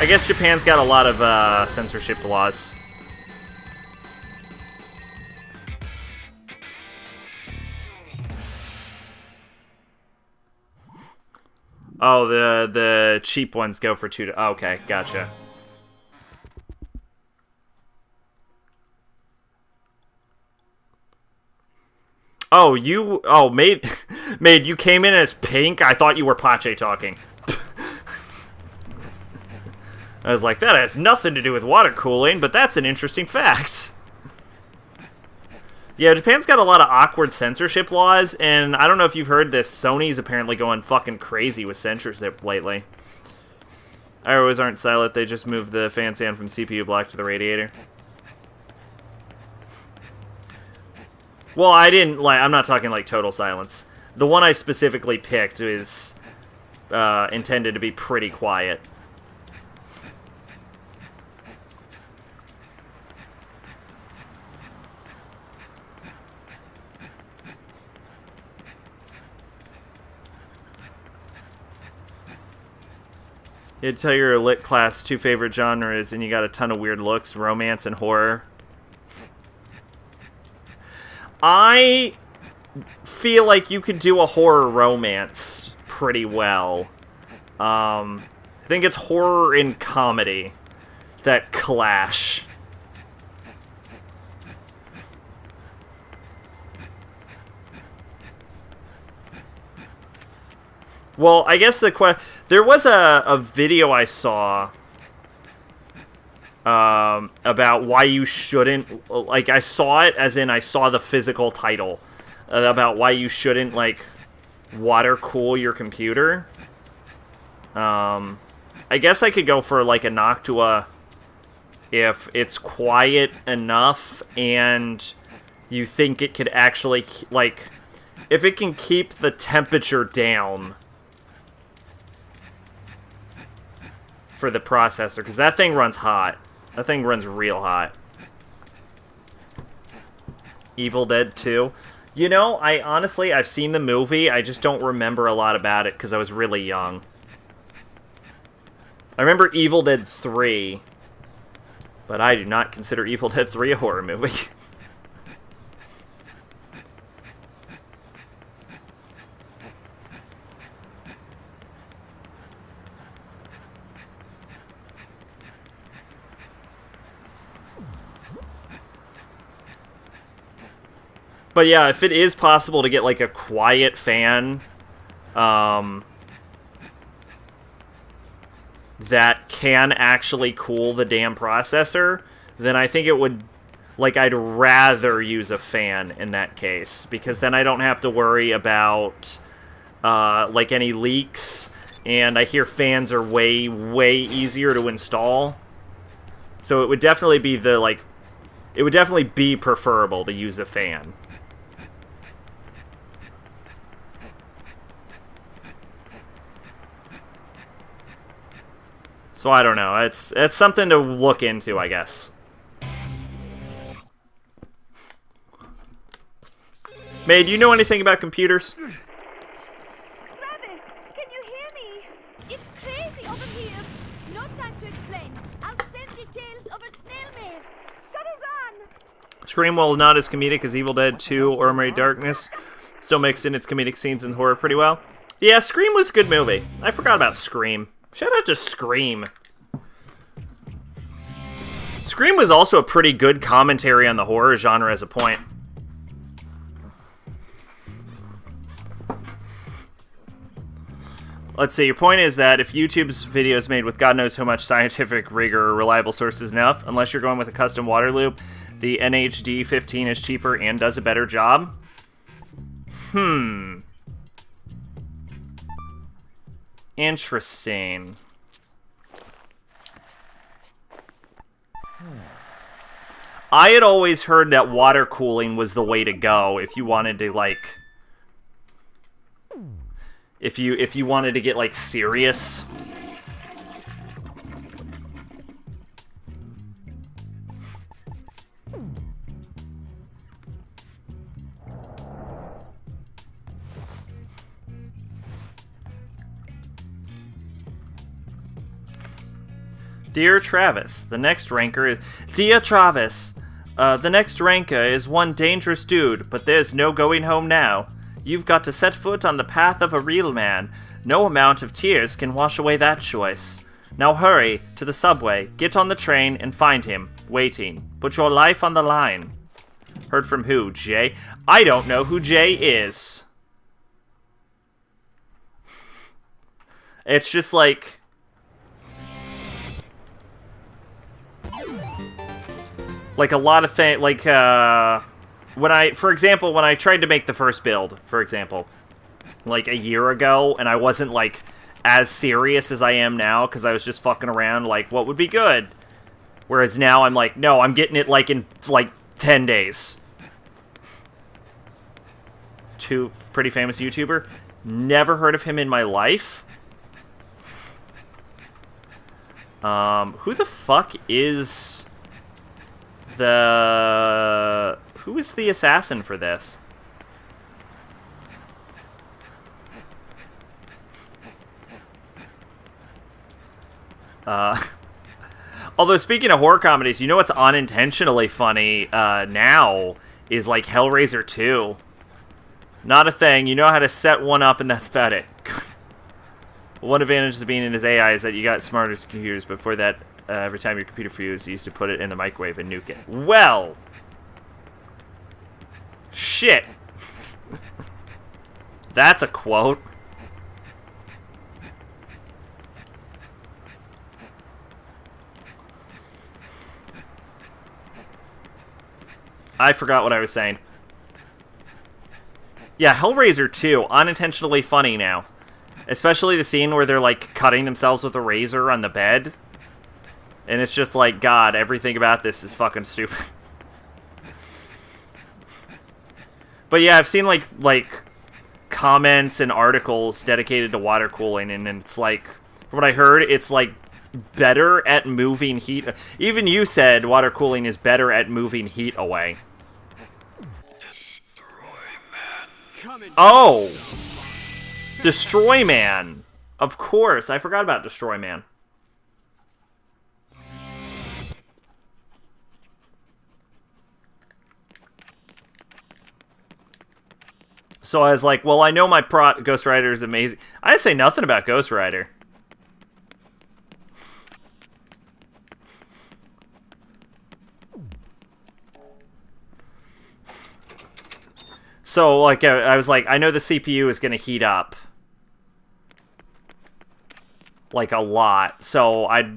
I guess Japan's got a lot of censorship laws. Oh, the cheap ones go for $2. Oh, okay, gotcha. Oh, Maid, you came in as pink? I thought you were Pache talking. I was like, that has nothing to do with water cooling, but that's an interesting fact. Yeah, Japan's got a lot of awkward censorship laws, and I don't know if you've heard this, Sony's apparently going fucking crazy with censorship lately. Arrows aren't silent, they just move the fan sound from CPU block to the radiator. Well, I'm not talking like total silence. The one I specifically picked is intended to be pretty quiet. You tell your lit class 2 favorite genres, and you got a ton of weird looks, romance and horror. I feel like you could do a horror romance pretty well. I think it's horror and comedy that clash. Well, I guess there was a video I saw about why you shouldn't, like, I saw it as in I saw the physical title about why you shouldn't, like, water cool your computer. I guess I could go for, like, a Noctua if it's quiet enough and you think it could actually, like, if it can keep the temperature down for the processor, because that thing runs hot. That thing runs real hot. Evil Dead 2. You know, I've seen the movie, I just don't remember a lot about it because I was really young. I remember Evil Dead 3, but I do not consider Evil Dead 3 a horror movie. But yeah, if it is possible to get like a quiet fan that can actually cool the damn processor, then I think it would, like, I'd rather use a fan in that case, because then I don't have to worry about like any leaks, and I hear fans are way easier to install. So it would definitely be it would definitely be preferable to use a fan. So I don't know. It's something to look into, I guess. May, do you know anything about computers? Travis, can you hear me? It's crazy over here. No time to explain. I'll send details over snail mail. Gotta run. Scream, while not as comedic as Evil Dead 2 or Armory Darkness, still mixed in its comedic scenes and horror pretty well. Yeah, Scream was a good movie. I forgot about Scream. Shout out to Scream. Scream was also a pretty good commentary on the horror genre as a point. Let's see, your point is that if YouTube's video is made with God knows how much scientific rigor or reliable sources enough, unless you're going with a custom water loop, the NHD 15 is cheaper and does a better job. Interesting. I had always heard that water cooling was the way to go if you wanted to, like... If you wanted to get, like, serious. Dear Travis, the next ranker is... Dear Travis, the next ranker is one dangerous dude, but there's no going home now. You've got to set foot on the path of a real man. No amount of tears can wash away that choice. Now hurry to the subway, get on the train, and find him, waiting. Put your life on the line. Heard from who, Jay? I don't know who Jay is. It's just like... Like a lot of things, like, for example, when I tried to make the first build, for example, like a year ago, and I wasn't, like, as serious as I am now, because I was just fucking around, like, what would be good? Whereas now I'm like, no, I'm getting it, like, in, like, 10 days. Pretty famous YouTuber. Never heard of him in my life. Who the fuck is... Who is the assassin for this? Although, speaking of horror comedies, you know what's unintentionally funny now is, like, Hellraiser 2. Not a thing. You know how to set one up, and that's about it. One advantage of being in his AI is that you got smarter computers. Before that, every time your computer fused, you used to put it in the microwave and nuke it. Well! Shit! That's a quote. I forgot what I was saying. Yeah, Hellraiser 2, unintentionally funny now. Especially the scene where they're, like, cutting themselves with a razor on the bed. And it's just like, God, everything about this is fucking stupid. But yeah, I've seen, like comments and articles dedicated to water cooling, and it's like, from what I heard, it's, like, better at moving heat. Even you said water cooling is better at moving heat away. Oh! Destroy Man! Of course, I forgot about Destroy Man. So I was like, well, I know my Ghost Rider is amazing. I didn't say nothing about Ghost Rider. So, like, I was like, I know the CPU is going to heat up. Like, a lot. So I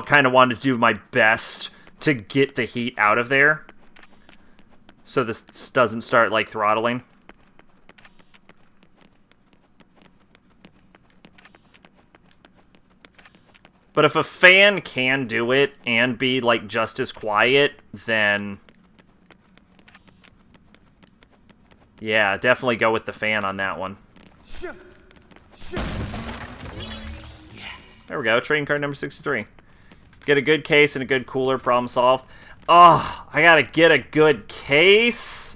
kind of wanted to do my best to get the heat out of there. So this doesn't start, like, throttling. But if a fan can do it and be, like, just as quiet, then... Yeah, definitely go with the fan on that one. Yes. There we go, trading card number 63. Get a good case and a good cooler, problem solved. Oh, I gotta get a good case?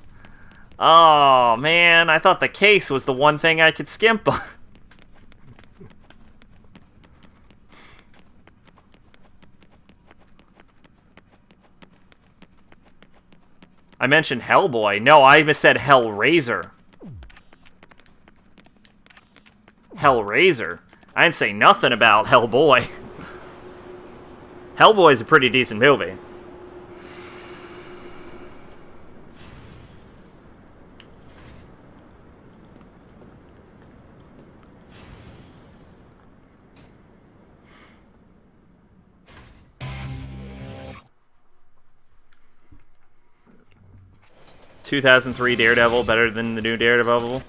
Oh, man, I thought the case was the one thing I could skimp on. I mentioned Hellboy. No, I said Hellraiser. Hellraiser. I didn't say nothing about Hellboy. Hellboy's a pretty decent movie. 2003 Daredevil better than the new Daredevil?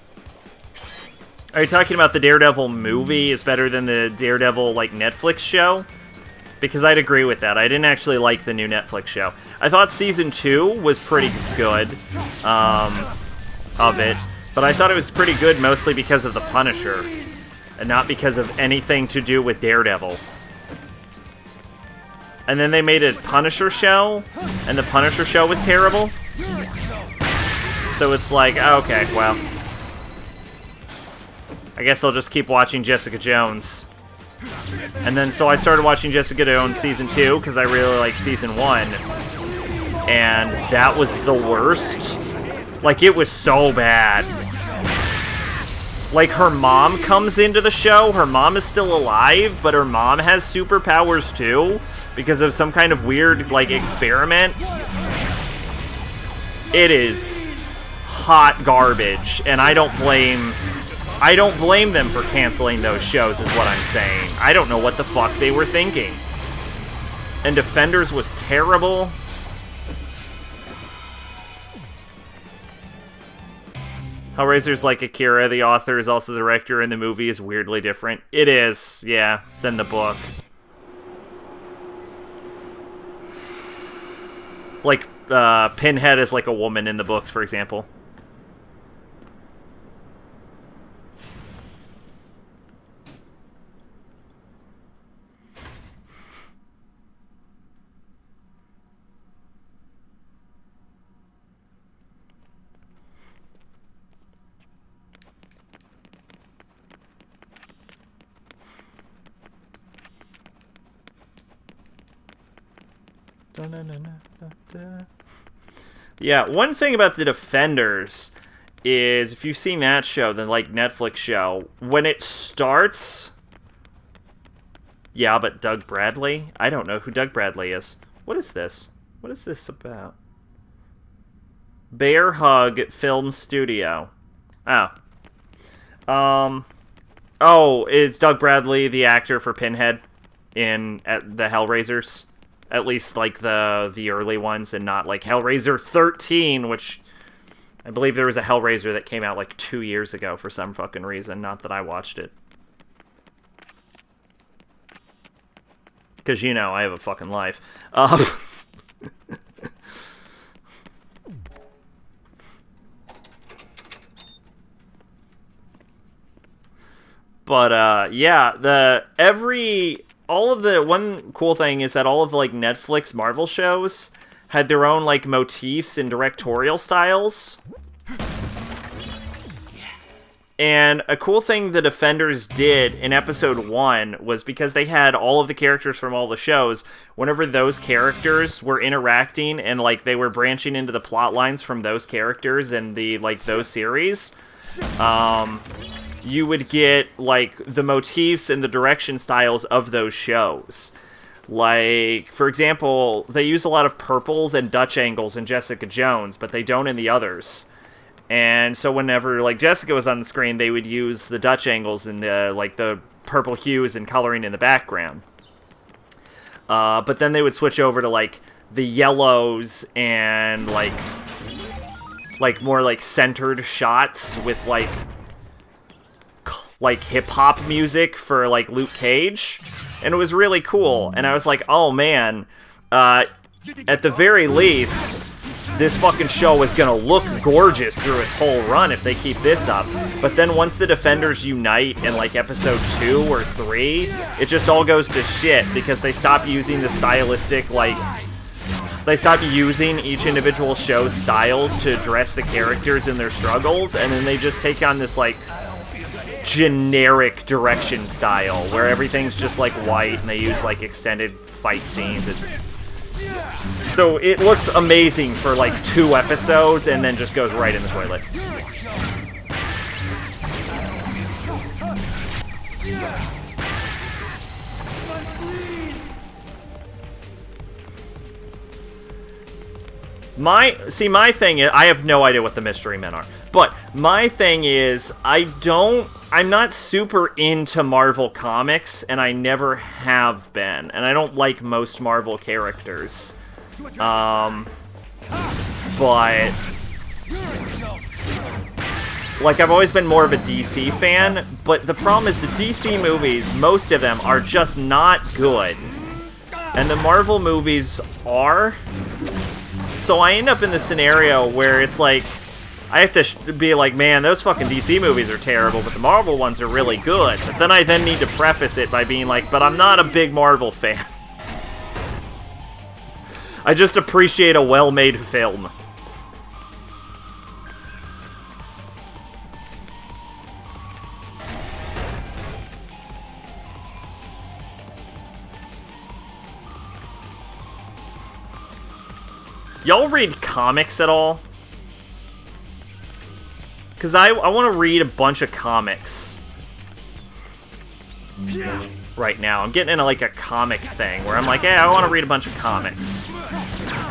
Are you talking about the Daredevil movie is better than the Daredevil, like, Netflix show? Because I'd agree with that. I didn't actually like the new Netflix show. I thought Season 2 was pretty good, of it. But I thought it was pretty good mostly because of the Punisher. And not because of anything to do with Daredevil. And then they made a Punisher show, and the Punisher show was terrible. So it's like, okay, well. I guess I'll just keep watching Jessica Jones. And then, so I started watching Jessica Jones Season 2, because I really liked Season 1. And that was the worst. Like, it was so bad. Like, her mom comes into the show, her mom is still alive, but her mom has superpowers too, because of some kind of weird, like, experiment. It is hot garbage, and I don't blame them for canceling those shows, is what I'm saying. I don't know what the fuck they were thinking. And Defenders was terrible. Hellraiser's like Akira, the author is also the director, and the movie is weirdly different. It is, yeah, than the book. Like, Pinhead is like a woman in the books, for example. Yeah, one thing about the Defenders is, if you've seen that show, the, like, Netflix show, when it starts... Yeah, but Doug Bradley? I don't know who Doug Bradley is. What is this? What is this about? Bear Hug Film Studio. Oh. Oh, it's Doug Bradley, the actor for Pinhead at the Hellraisers. At least, like, the early ones, and not, like, Hellraiser 13, which I believe there was a Hellraiser that came out, like, 2 years ago for some fucking reason. Not that I watched it. Because, you know, I have a fucking life. But, yeah, one cool thing is that all of the, like, Netflix Marvel shows had their own, like, motifs and directorial styles. Yes. And a cool thing the Defenders did in episode 1 was, because they had all of the characters from all the shows, whenever those characters were interacting and, like, they were branching into the plot lines from those characters and the, like, those series, you would get, like, the motifs and the direction styles of those shows. Like, for example, they use a lot of purples and Dutch angles in Jessica Jones, but they don't in the others. And so whenever, like, Jessica was on the screen, they would use the Dutch angles and the, like, the purple hues and coloring in the background. But then they would switch over to, like, the yellows and, like more, like, centered shots with, like hip-hop music for, like, Luke Cage, and it was really cool, and I was like, oh man, at the very least, this fucking show is gonna look gorgeous through its whole run if they keep this up. But then once the Defenders unite in, like, episode 2 or 3, it just all goes to shit, because they stop using the stylistic, like, they stop using each individual show's styles to address the characters and their struggles, and then they just take on this, like, generic direction style where everything's just, like, white, and they use, like, extended fight scenes. So it looks amazing for, like, 2 episodes and then just goes right in the toilet. My thing is, I have no idea what the Mystery Men are, but my thing is, I'm not super into Marvel comics, and I never have been, and I don't like most Marvel characters, but like, I've always been more of a DC fan, but the problem is the DC movies, most of them, are just not good. And the Marvel movies are. So I end up in the scenario where it's like, I have to be like, man, those fucking DC movies are terrible, but the Marvel ones are really good. But then I need to preface it by being like, but I'm not a big Marvel fan. I just appreciate a well-made film. Y'all read comics at all? Because I want to read a bunch of comics right now. I'm getting into like a comic thing where I'm like, hey, I want to read a bunch of comics.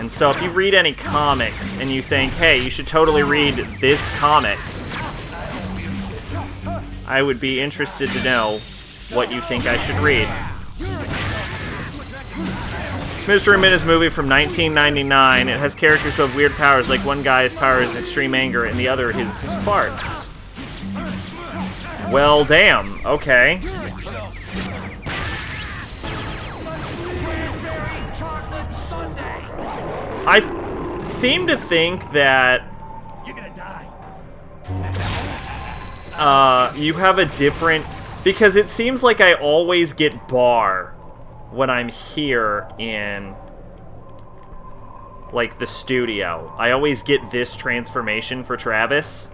And so if you read any comics and you think, hey, you should totally read this comic, I would be interested to know what you think I should read. Mystery Minutes movie from 1999. It has characters who have weird powers, like one guy's power is extreme anger and the other his farts. Well, damn. Okay. I seem to think that you have a different... Because it seems like I always get bar when I'm here in, like, the studio. I always get this transformation for Travis.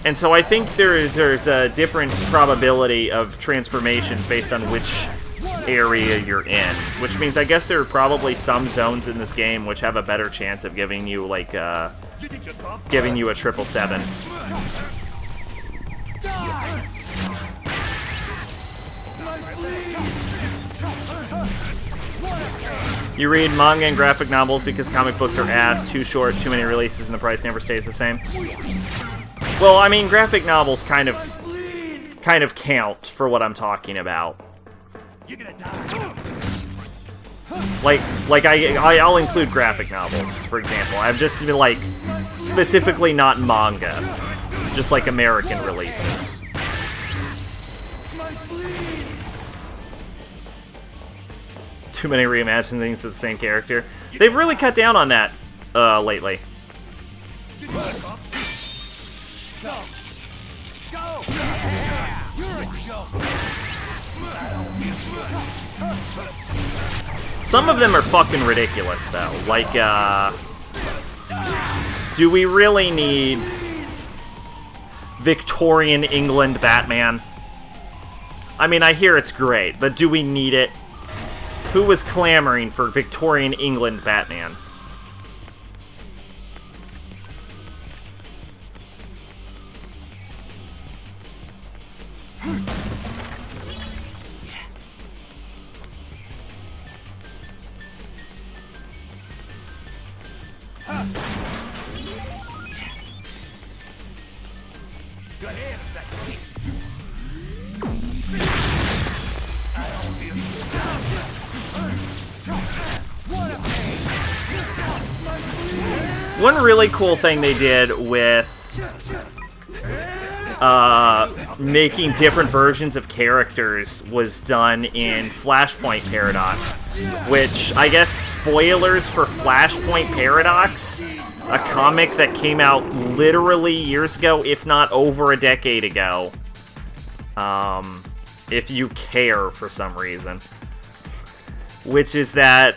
And so I think there's a different probability of transformations based on which area you're in. Which means I guess there are probably some zones in this game which have a better chance of giving you, like, giving you a 777. You read manga and graphic novels because comic books are ass, too short, too many releases, and the price never stays the same. Well, I mean, graphic novels kind of count for what I'm talking about. Like I'll include graphic novels, for example. I've just been like specifically not manga, just like American releases. Too many reimagined things of the same character. They've really cut down on that lately. Some of them are fucking ridiculous, though. Like, do we really need Victorian England Batman? I mean, I hear it's great, but do we need it? Who was clamoring for Victorian England Batman? Yes. Yes. Go ahead, it's that quick. I don't feel One really cool thing they did with making different versions of characters was done in Flashpoint Paradox, which, I guess, spoilers for Flashpoint Paradox, a comic that came out literally years ago, if not over a decade ago, if you care for some reason. Which is that,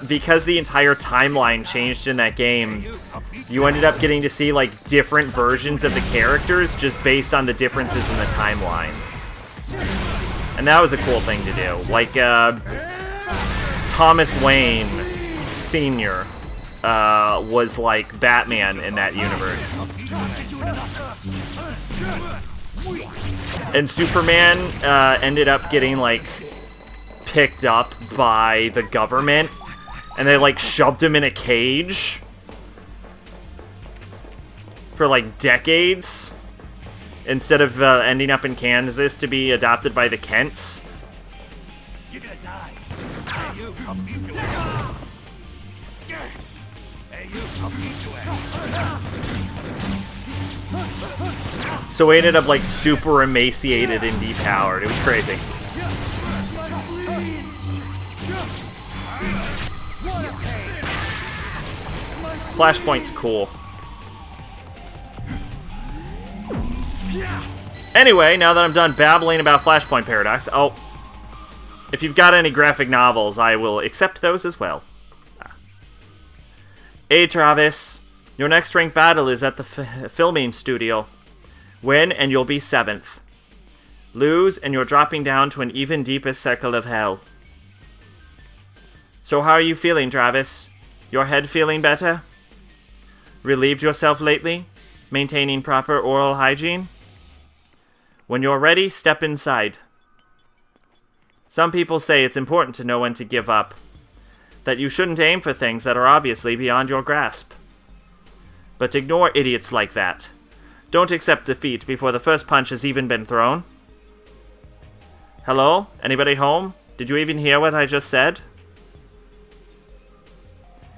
because the entire timeline changed in that game, you ended up getting to see, like, different versions of the characters just based on the differences in the timeline. And that was a cool thing to do. Like, Thomas Wayne Sr. Was, like, Batman in that universe. And Superman ended up getting, like, picked up by the government, and they, like, shoved him in a cage for, like, decades, instead of ending up in Kansas to be adopted by the Kents. You're gonna die. You, So we ended up like super emaciated and depowered. It was crazy. Flashpoint's cool. Anyway, now that I'm done babbling about Flashpoint Paradox, if you've got any graphic novels, I will accept those as well. Hey Travis, your next ranked battle is at the filming studio. Win and you'll be 7th. Lose and you're dropping down to an even deeper circle of hell. So how are you feeling, Travis? Your head feeling better? Relieved yourself lately? Maintaining proper oral hygiene? When you're ready, step inside. Some people say it's important to know when to give up. That you shouldn't aim for things that are obviously beyond your grasp. But ignore idiots like that. Don't accept defeat before the first punch has even been thrown. Hello? Anybody home? Did you even hear what I just said?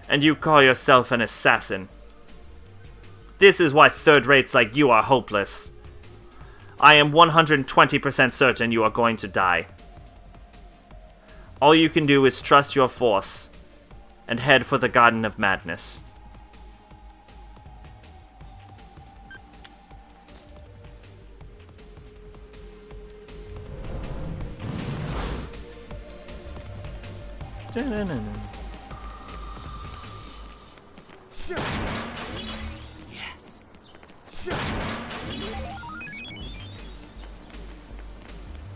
And you call yourself an assassin. This is why third-rates like you are hopeless. I am 120% certain you are going to die. All you can do is trust your force and head for the Garden of Madness. Yes.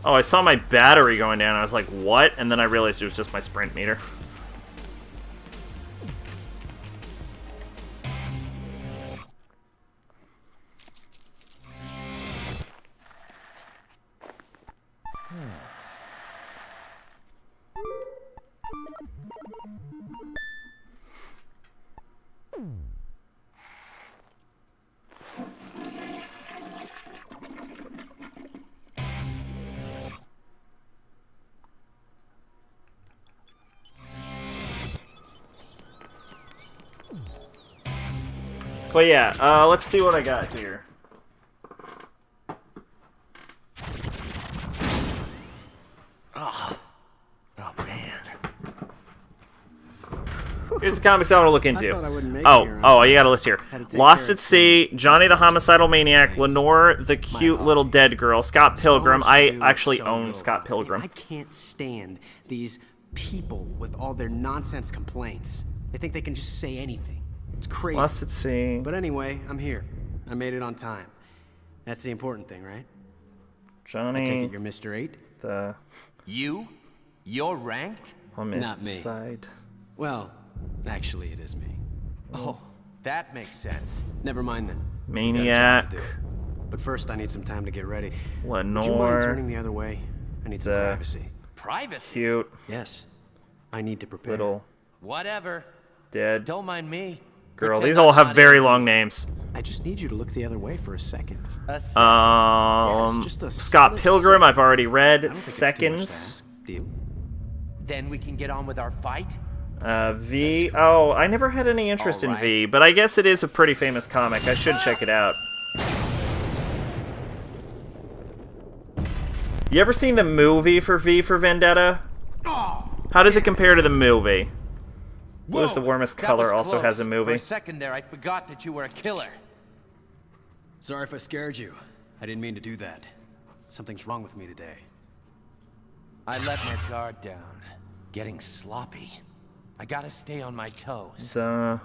Oh, I saw my battery going down. I was like, what? And then I realized it was just my sprint meter. But yeah, let's see what I got here. Oh man. Here's the comics I want to look into. I wouldn't make You got a list here. Lost at Sea, Johnny the Homicidal Maniac, Lenore the Cute Little Dead Girl, Scott Pilgrim. I actually own Scott Pilgrim. I can't stand these people with all their nonsense complaints. They think they can just say anything. It's crazy. Lost at Sea. But anyway, I'm here. I made it on time. That's the important thing, right? Johnny. I take it you're Mr. 8? You're ranked? Not me. Homicide. Well, actually, it is me. Oh, that makes sense. Never mind then. Maniac. But first, I need some time to get ready. Lenore. Would you mind turning the other way? I need some privacy. Privacy? Cute. Yes. I need to prepare. Little. Whatever. Dead. Don't mind me. Girl. These all have very long names. I just need you to look the other way for a second. Scott Pilgrim, I've already read. Seconds. Deal? Then we can get on with our fight? V. Oh, I never had any interest in V, but I guess it is a pretty famous comic. I should check it out. You ever seen the movie for V for Vendetta? How does it compare to the movie? What is the Warmest Color also has a movie? For a second there, I forgot that you were a killer. Sorry if I scared you. I didn't mean to do that. Something's wrong with me today. I let my guard down. Getting sloppy. I gotta stay on my toes. The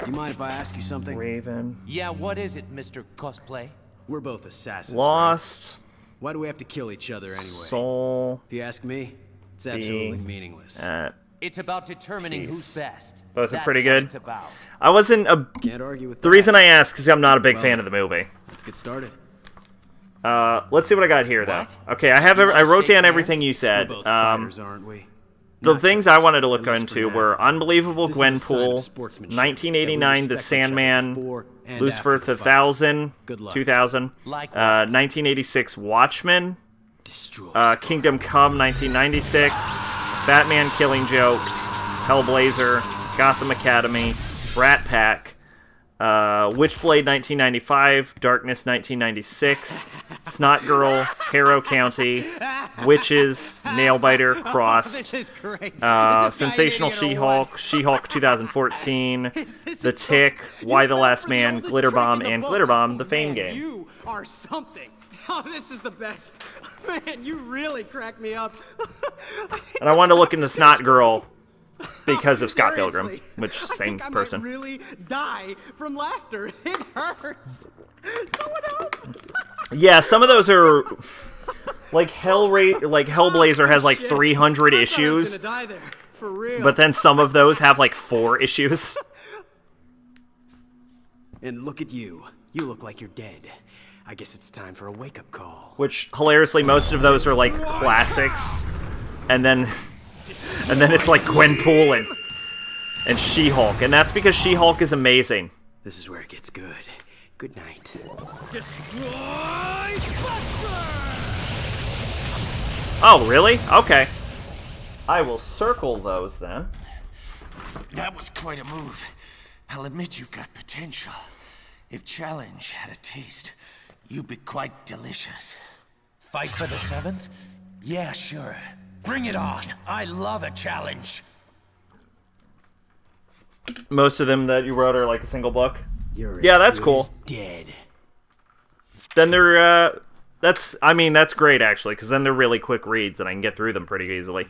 You mind if I ask you something? Raven. Yeah, what is it, Mr. Cosplay? We're both assassins. Lost. Right? Why do we have to kill each other anyway? Soul. If you ask me, it's absolutely meaningless. It's about determining who's best. Both are That's pretty what good. It's about. I wasn't a. Can't argue with the that. reason I asked is I'm not a big fan of the movie. Let's get started. Let's see what I got here, though. What? Okay, I wrote down everything you said. We're both fighters, aren't we? The things I wanted to look into were Unbelievable Gwenpool, 1989 The Sandman, Lucifer 1000, 2000, 1986 Watchmen, Kingdom Come 1996, Batman Killing Joke, Hellblazer, Gotham Academy, Brat Pack, Witchblade 1995, Darkness 1996, Snot Girl, Harrow County, Witches, Nailbiter, Crossed, This is great. Sensational She-Hulk, She-Hulk 2014, The Tick, Why the Last Man, Glitter Bomb, and Glitter Bomb, the Fame game. You are something. Oh, this is the best. Man, you really cracked me up. And I wanted to look into Snot Girl because of Scott Pilgrim, Seriously. which same I person. might really die from laughter. It hurts. Someone help. Yeah, some of those are like Hellblazer has like 300 issues, Die there, for real. but then some of those have like 4 issues. And look at you. You look like you're dead. I guess it's time for a wake-up call. Which hilariously, most of those are like classics, and then it's like Gwenpool and She-Hulk, and that's because She-Hulk is amazing. This is where it gets good. Good night. Oh, really? Okay. I will circle those then. That was quite a move. I'll admit you've got potential. If Challenge had a taste, you'd be quite delicious. Fight for the 7th? Yeah, sure. Bring it on. I love a challenge. Most of them that you wrote are like a single book. You're Yeah, as that's good cool. as dead. Then they're, that's great actually, because then they're really quick reads and I can get through them pretty easily.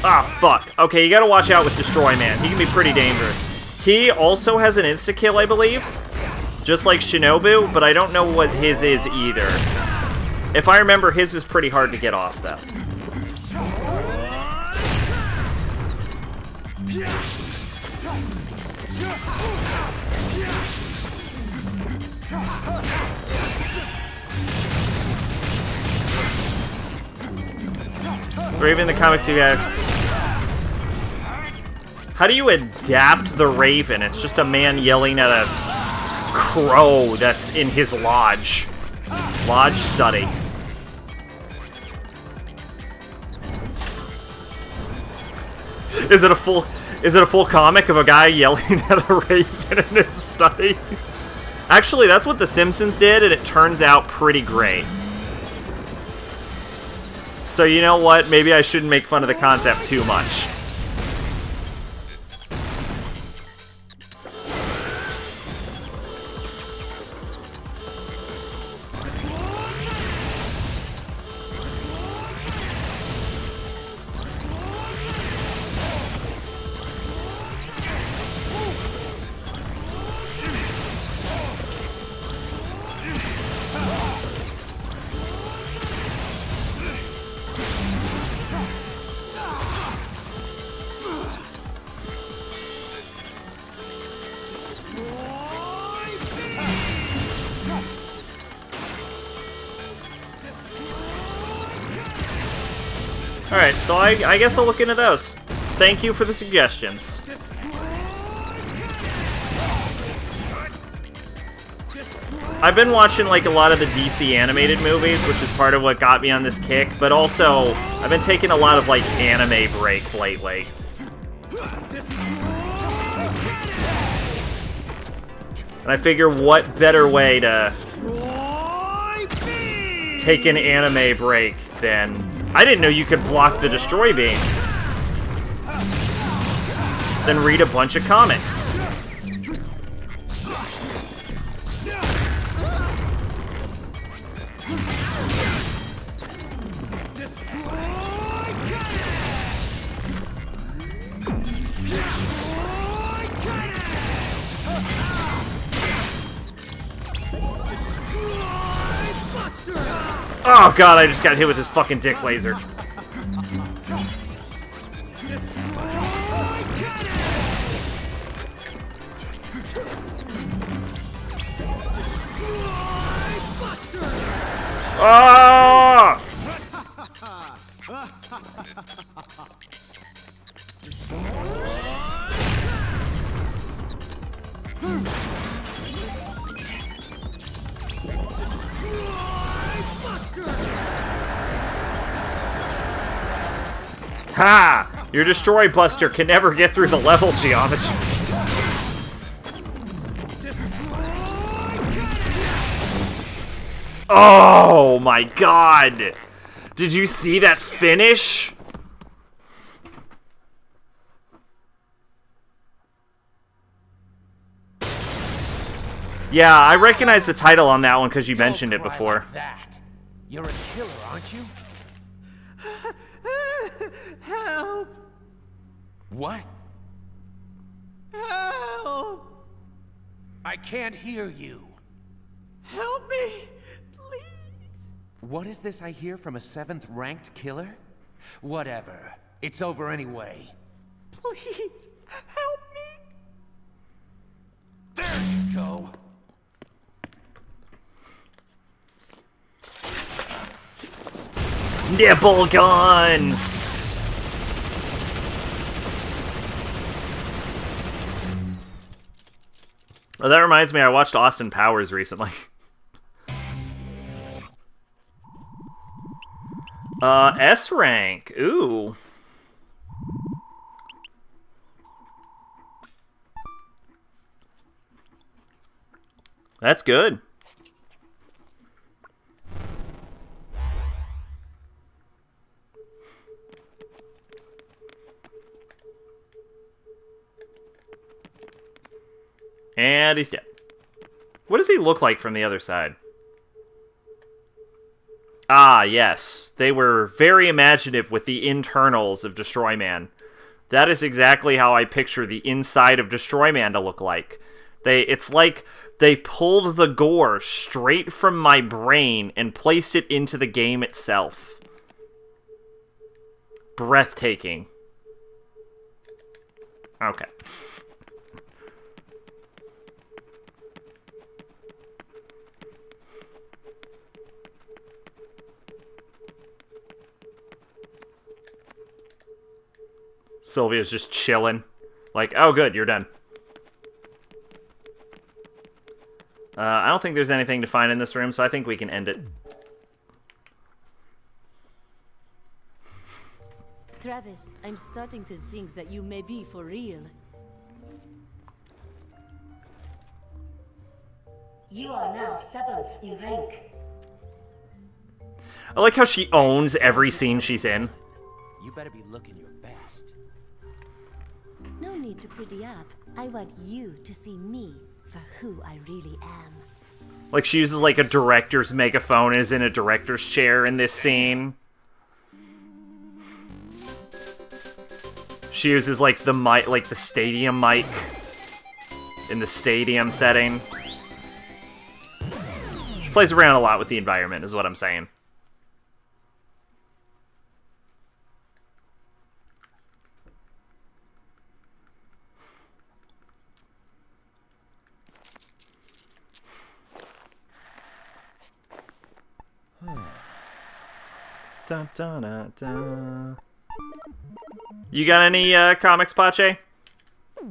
Ah, fuck. Okay, you gotta watch out with Destroy Man. He can be pretty dangerous. He also has an insta-kill, I believe. Just like Shinobu, but I don't know what his is either. If I remember, his is pretty hard to get off, though. Raven the comic together. How do you adapt the Raven? It's just a man yelling at a crow that's in his lodge. Lodge study. Is it a full comic of a guy yelling at a raven in his study? Actually, that's what The Simpsons did, and it turns out pretty great. So you know what? Maybe I shouldn't make fun of the concept too much. Alright, so I guess I'll look into those. Thank you for the suggestions. I've been watching like a lot of the DC animated movies, which is part of what got me on this kick, but also I've been taking a lot of like anime breaks lately. And I figure what better way to take an anime break than... I didn't know you could block the Destroy Beam. Then read a bunch of comics. Oh god, I just got hit with his fucking dick laser. Ah! Ha! Your Destroy Buster can never get through the level geometry. Oh my god! Did you see that finish? Yeah, I recognize the title on that one because you mentioned it before. Like that. You're a killer, aren't you? Help! What? Help! I can't hear you. Help me! Please! What is this I hear from a 7th ranked killer? Whatever. It's over anyway. Please! Help me! There you go! Nipple guns! Oh, that reminds me, I watched Austin Powers recently. S rank. Ooh. That's good. And he's dead. What does he look like from the other side? Ah, yes. They were very imaginative with the internals of Destroy Man. That is exactly how I picture the inside of Destroy Man to look like. It's like they pulled the gore straight from my brain and placed it into the game itself. Breathtaking. Okay. Sylvia's just chilling. Like, oh good, you're done. I don't think there's anything to find in this room, so I think we can end it. Travis, I'm starting to think that you may be for real. You are now 7th in rank. I like how she owns every scene she's in. You better be looking your best. No need to pretty up. I want you to see me for who I really am. Like, she uses, like, a director's megaphone and is in a director's chair in this scene. She uses, like, the mic, like, the stadium mic in the stadium setting. She plays around a lot with the environment, is what I'm saying. Dun, dun, dun, dun. You got any comics, Pache?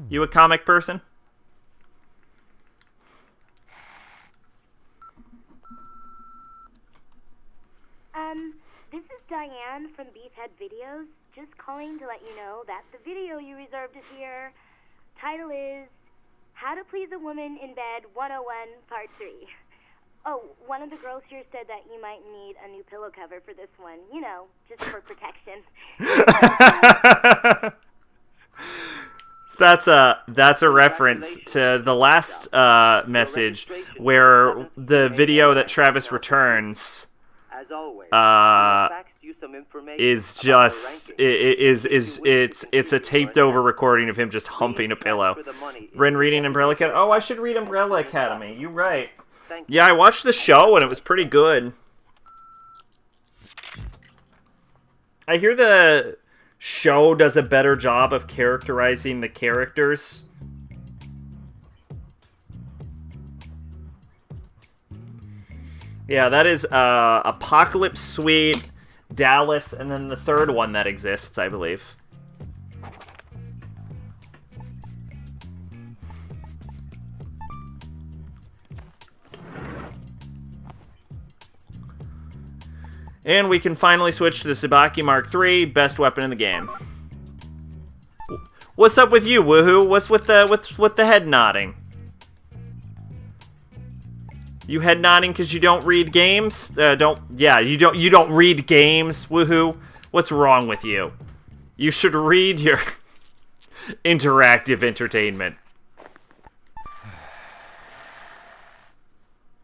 You a comic person? This is Diane from Beefhead Videos. Just calling to let you know that the video you reserved is here. Title is How to Please a Woman in Bed 101 Part 3. Oh, one of the girls here said that you might need a new pillow cover for this one. You know, just for protection. That's a reference to the last message where the video that Travis returns is just it's a taped over recording of him just humping a pillow. Ren reading Umbrella Academy. Oh, I should read Umbrella Academy. You're right. Yeah, I watched the show and it was pretty good. I hear the show does a better job of characterizing the characters. Yeah, that is Apocalypse Suite, Dallas, and then the third one that exists, I believe. And we can finally switch to the Sabaki Mark III, best weapon in the game. What's up with you, woohoo? What's with the head nodding? You head nodding because you don't read games? You don't read games, woohoo? What's wrong with you? You should read your interactive entertainment.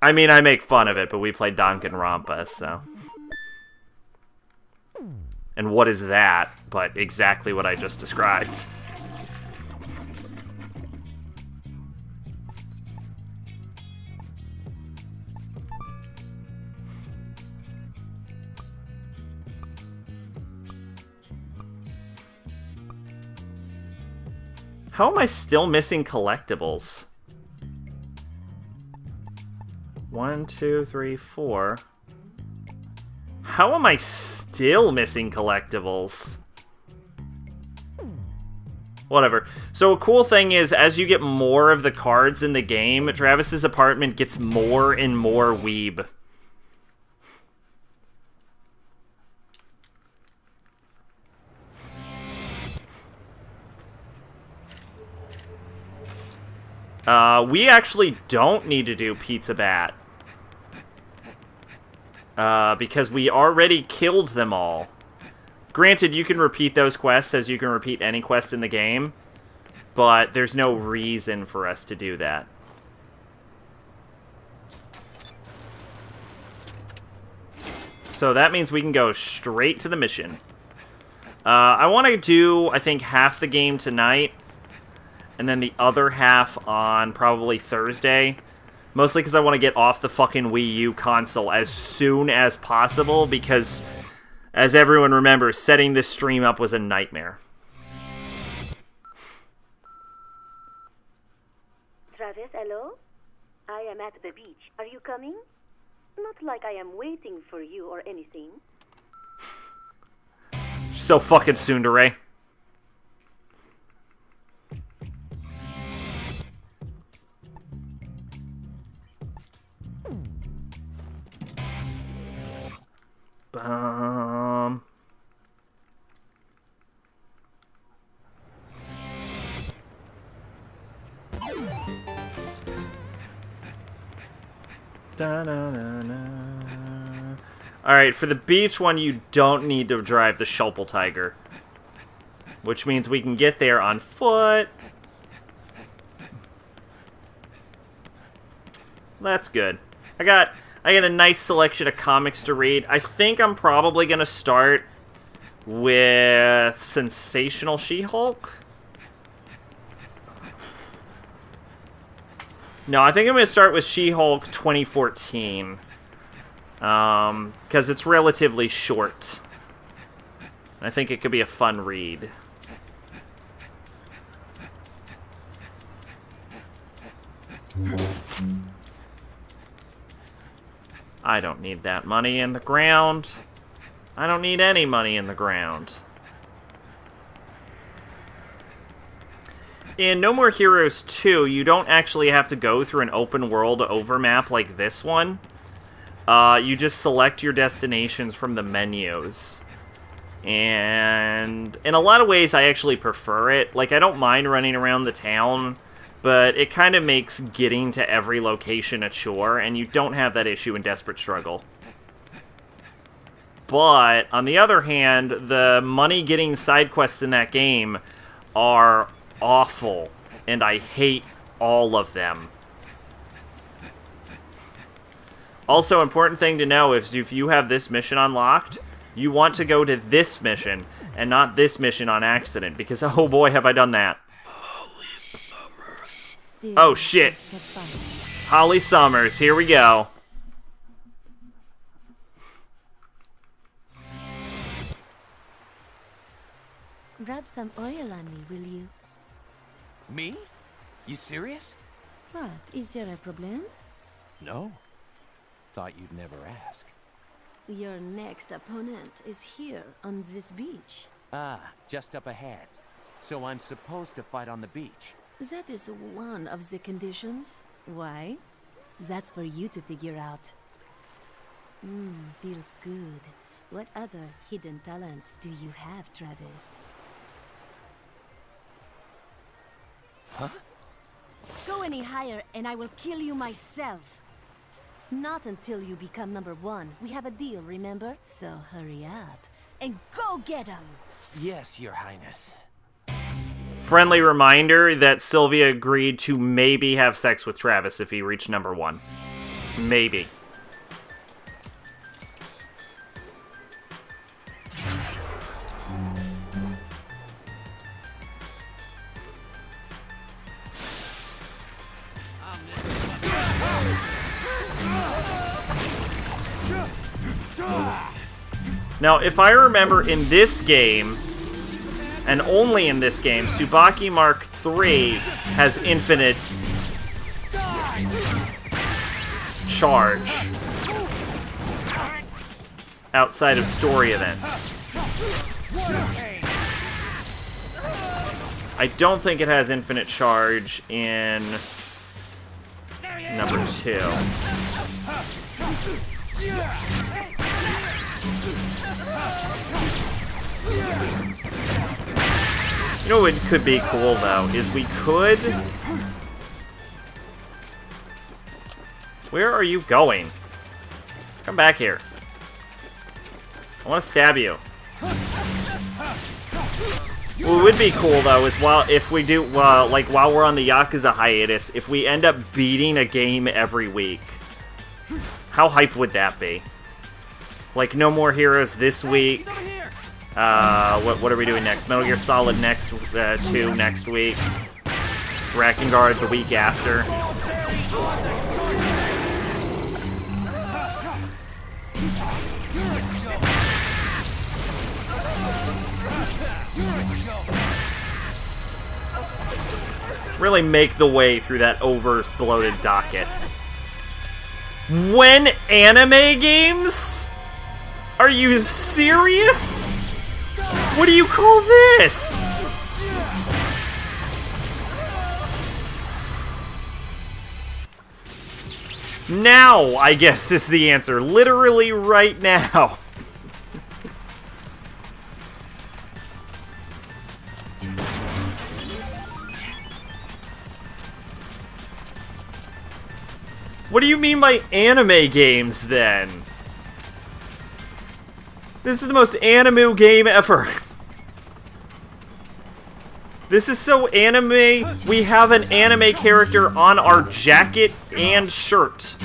I mean, I make fun of it, but we play Danganronpa, so. And what is that but exactly what I just described? How am I still missing collectibles? 1, 2, 3, 4. How am I still missing collectibles? Whatever. So a cool thing is, as you get more of the cards in the game, Travis's apartment gets more and more weeb. We actually don't need to do Pizza Bat. Because we already killed them all. Granted, you can repeat those quests as you can repeat any quest in the game, but there's no reason for us to do that. So that means we can go straight to the mission. I want to do, I think, half the game tonight, and then the other half on probably Thursday. Mostly because I want to get off the fucking Wii U console as soon as possible, because, as everyone remembers, setting this stream up was a nightmare. Travis, hello? I am at the beach. Are you coming? Not like I am waiting for you or anything. So fucking tsundere. Alright, for the beach one, you don't need to drive the Schulpel Tiger. Which means we can get there on foot. That's good. I got a nice selection of comics to read. I think I'm probably going to start with Sensational She-Hulk. No, I think I'm going to start with She-Hulk 2014. Because it's relatively short. I think it could be a fun read. I don't need that money in the ground. I don't need any money in the ground. In No More Heroes 2, you don't actually have to go through an open world overmap like this one. You just select your destinations from the menus. And in a lot of ways, I actually prefer it. Like, I don't mind running around the town, but it kind of makes getting to every location a chore, and you don't have that issue in Desperate Struggle. But, on the other hand, the money-getting side quests in that game are awful, and I hate all of them. Also, important thing to know is if you have this mission unlocked, you want to go to this mission, and not this mission on accident, because oh boy have I done that. Oh shit. Holly Summers, here we go. Rub some oil on me, will you? Me? You serious? What? Is there a problem? No. Thought you'd never ask. Your next opponent is here on this beach. Ah, just up ahead. So I'm supposed to fight on the beach. That is one of the conditions. Why? That's for you to figure out. Feels good. What other hidden talents do you have, Travis? Huh? Go any higher and I will kill you myself. Not until you become number 1. We have a deal, remember? So hurry up. And go get him! Yes, Your Highness. Friendly reminder that Sylvia agreed to maybe have sex with Travis if he reached number 1. Maybe. Now, if I remember in this game, and only in this game, Tsubaki Mark III has infinite charge outside of story events. I don't think it has infinite charge in number 2. You know what could be cool, though, is we could... Where are you going? Come back here. I want to stab you. What would be cool, though, is while we're on the Yakuza hiatus, if we end up beating a game every week. How hype would that be? Like, No More Heroes this week. What are we doing next? Metal Gear Solid 2 next week. Drakengard the week after. Really make the way through that over-bloated docket. When anime games? Are you serious? What do you call this? Now, I guess, is the answer. Literally right now. What do you mean by anime games, then? This is the most anime game ever. This is so anime, we have an anime character on our jacket and shirt.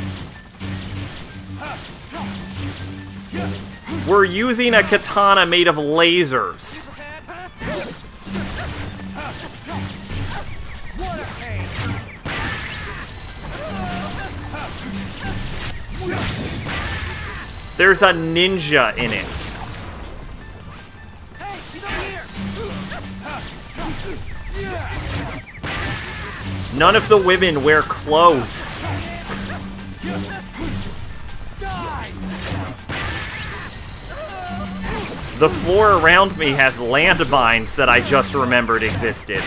We're using a katana made of lasers. There's a ninja in it. None of the women wear clothes. The floor around me has landmines that I just remembered existed.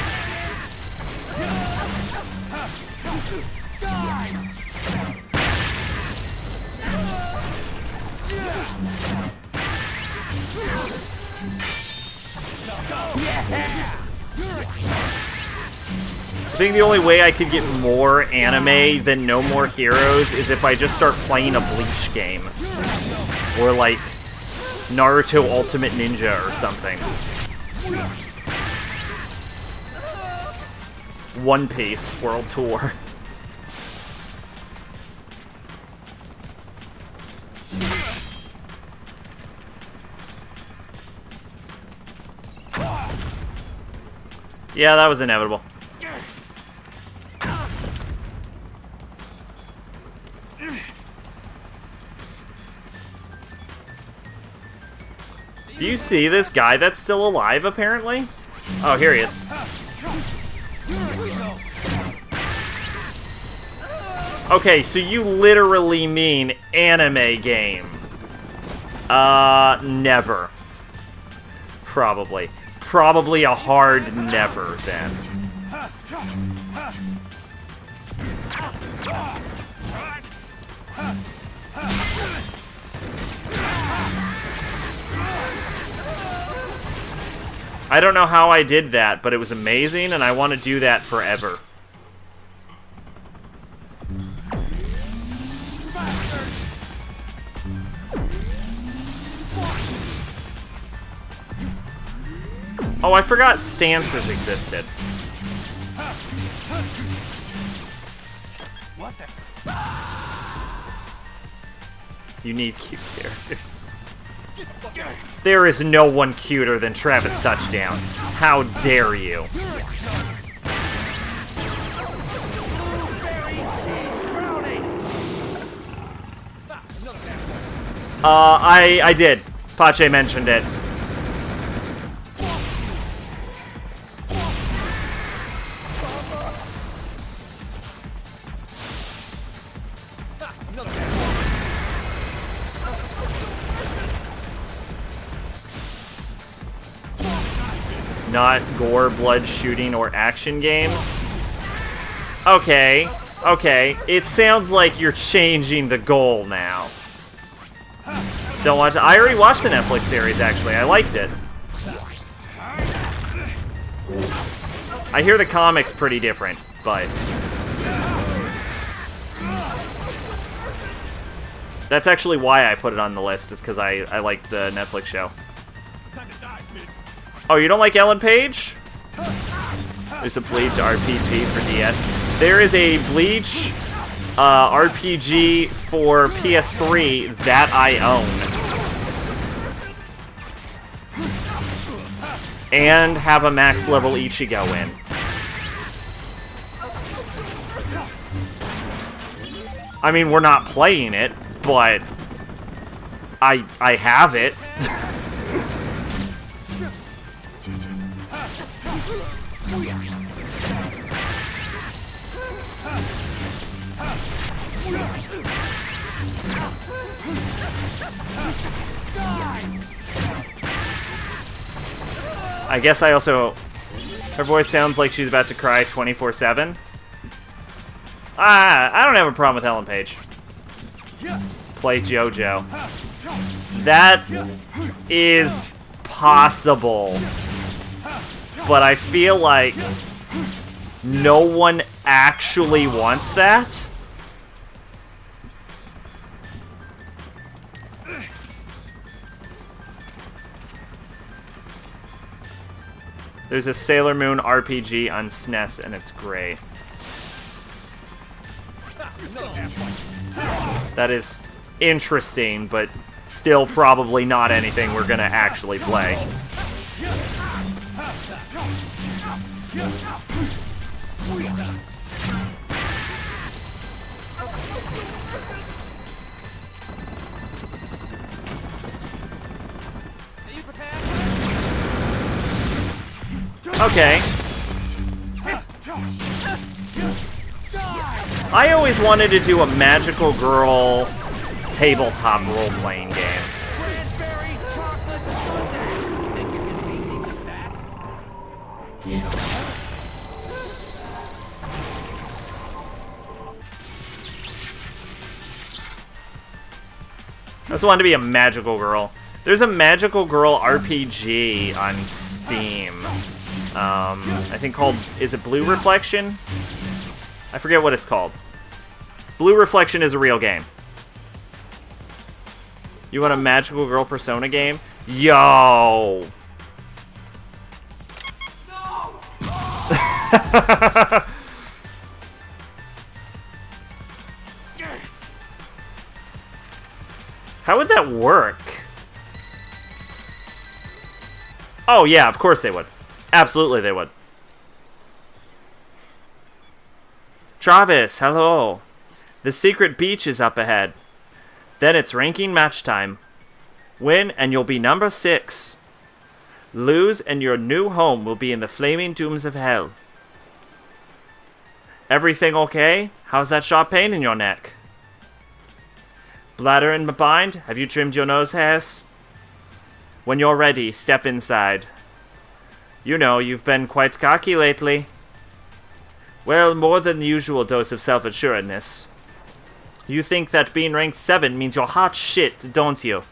I think the only way I could get more anime than No More Heroes is if I just start playing a Bleach game. Or like Naruto Ultimate Ninja or something. One Piece World Tour. Yeah, that was inevitable. Do you see this guy that's still alive, apparently? Oh, here he is. Okay, so you literally mean anime game. Never. Probably. Probably a hard never, then. I don't know how I did that, but it was amazing, and I want to do that forever. Oh, I forgot stances existed. What the? You need cute characters. There is no one cuter than Travis Touchdown. How dare you? I did. Pache mentioned it. Not gore, blood, shooting, or action games? Okay, okay. It sounds like you're changing the goal now. Don't watch it. I already watched the Netflix series, actually. I liked it. I hear the comics pretty different, but... That's actually why I put it on the list, is because I liked the Netflix show. Oh, you don't like Ellen Page? There's a Bleach RPG for DS. There is a Bleach RPG for PS3 that I own. And have a max level Ichigo in. I mean, we're not playing it, but I have it. I guess I also... Her voice sounds like she's about to cry 24/7. I don't have a problem with Ellen Page. Play JoJo. That is possible. But I feel like no one actually wants that. There's a Sailor Moon RPG on SNES, and it's great. That is interesting, but still probably not anything we're gonna actually play. Okay. I always wanted to do a magical girl tabletop role-playing game. I just wanted to be a magical girl. There's a magical girl RPG on Steam. I think called, is it Blue Reflection? I forget what it's called. Blue Reflection is a real game. You want a magical girl Persona game? Yo! How would that work? Oh yeah, of course they would. Absolutely they would. Travis, hello. The secret beach is up ahead. Then it's ranking match time. Win and you'll be number 6. Lose and your new home will be in the flaming dooms of hell. Everything okay? How's that sharp pain in your neck? Bladder in the bind? Have you trimmed your nose hairs? When you're ready, step inside. You know, you've been quite cocky lately. Well, more than the usual dose of self-assuredness. You think that being ranked 7 means you're hot shit, don't you?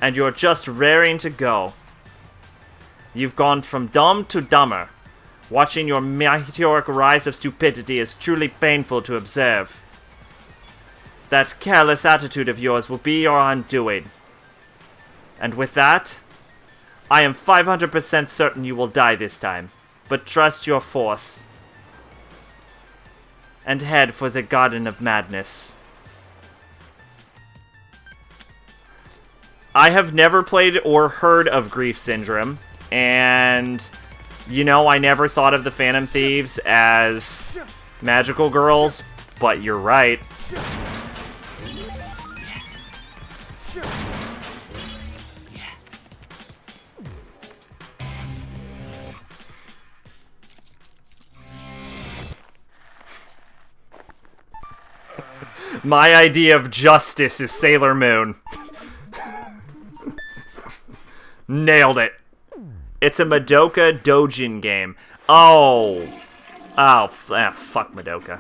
And you're just raring to go. You've gone from dumb to dumber. Watching your meteoric rise of stupidity is truly painful to observe. That careless attitude of yours will be your undoing. And with that, I am 500% certain you will die this time. But trust your force. And head for the Garden of Madness. I have never played or heard of Grief Syndrome, and, you know, I never thought of the Phantom Thieves as magical girls, but you're right. Yes. Yes. My idea of justice is Sailor Moon. Nailed it. It's a Madoka Dojin game. Oh. Oh, fuck Madoka.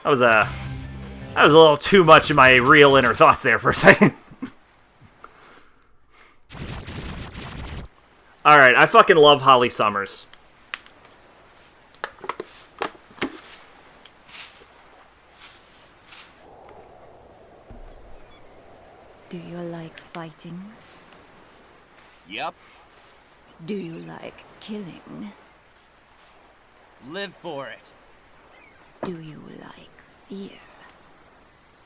That was a little too much of my real inner thoughts there for a second. Alright, I fucking love Holly Summers. Do you like fighting? Yep. Do you like killing? Live for it. Do you like fear?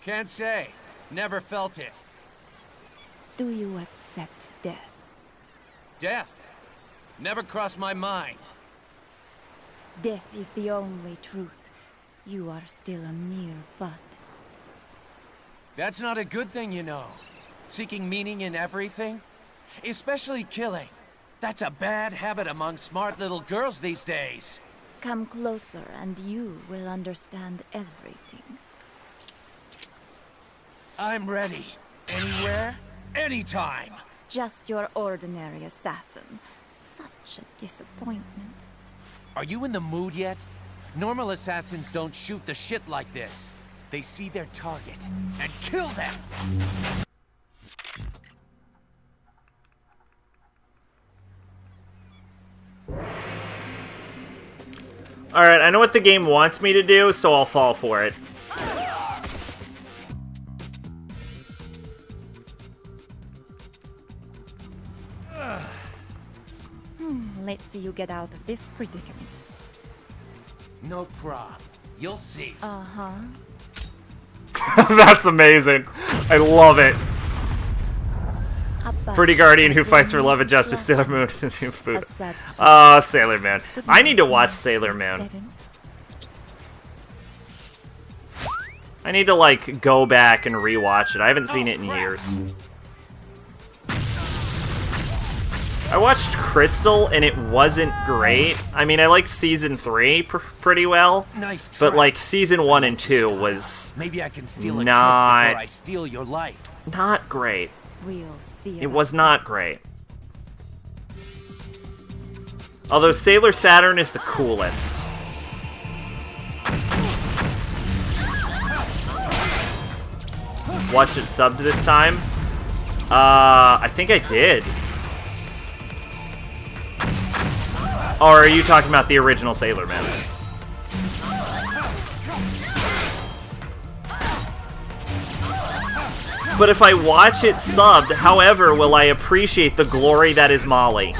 Can't say. Never felt it. Do you accept death? Death? Never crossed my mind. Death is the only truth. You are still a mere bud. That's not a good thing, you know. Seeking meaning in everything. Especially killing. That's a bad habit among smart little girls these days. Come closer and you will understand everything. I'm ready. Anywhere, anytime. Just your ordinary assassin. Such a disappointment. Are you in the mood yet? Normal assassins don't shoot the shit like this. They see their target and kill them. Alright, I know what the game wants me to do, so I'll fall for it. Let's see you get out of this predicament. No prob. You'll see. Uh-huh. That's amazing. I love it. Pretty Guardian who fights for love and justice, Sailor Moon. Sailor Moon. I need to watch Sailor Moon. I need to, like, go back and rewatch it. I haven't seen it in years. I watched Crystal, and it wasn't great. I mean, I liked Season 3 pretty well. Nice try. But, like, Season 1 and 2 was Maybe I can steal a kiss before I steal your life. Not great. We'll see. It was not great. Although Sailor Saturn is the coolest. Watched it subbed this time? I think I did. Or are you talking about the original Sailor Moon? But if I watch it subbed, however, will I appreciate the glory that is Molly?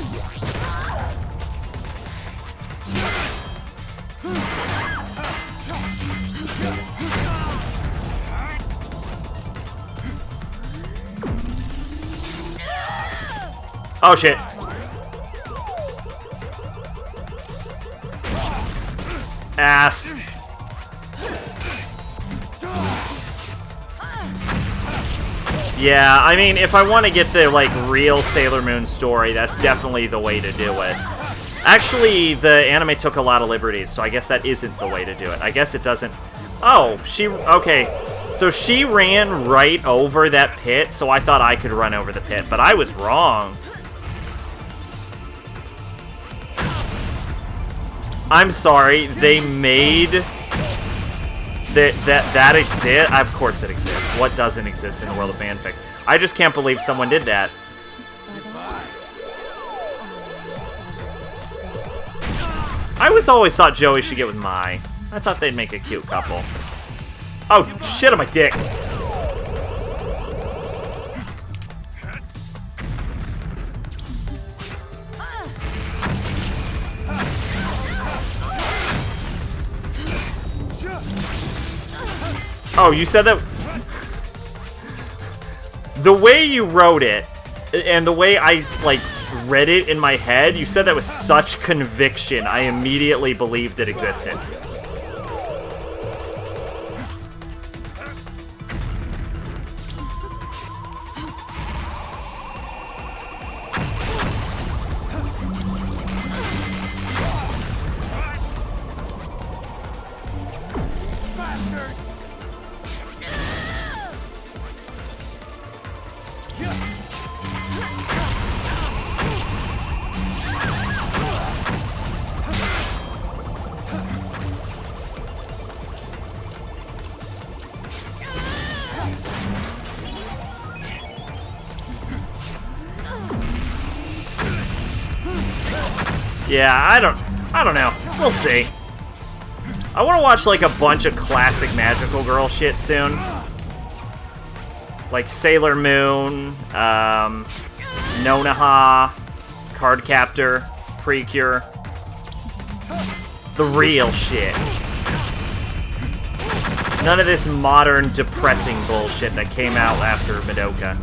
Oh shit. Ass. Yeah, I mean, if I want to get the, like, real Sailor Moon story, that's definitely the way to do it. Actually, the anime took a lot of liberties, so I guess that isn't the way to do it. I guess it doesn't... Oh, okay. So she ran right over that pit, so I thought I could run over the pit, but I was wrong. I'm sorry, they made that exist. Of course it exists. What doesn't exist in the world of fanfic? I just can't believe someone did that. I always thought Joey should get with Mai. I thought they'd make a cute couple. Oh, shit on my dick. Oh, you said that... The way you wrote it, and the way I, like, read it in my head, you said that with such conviction, I immediately believed it existed. Yeah, I don't know. We'll see. I want to watch like a bunch of classic magical girl shit soon. Like Sailor Moon, Nonaha, Cardcaptor, Precure. The real shit. None of this modern depressing bullshit that came out after Madoka.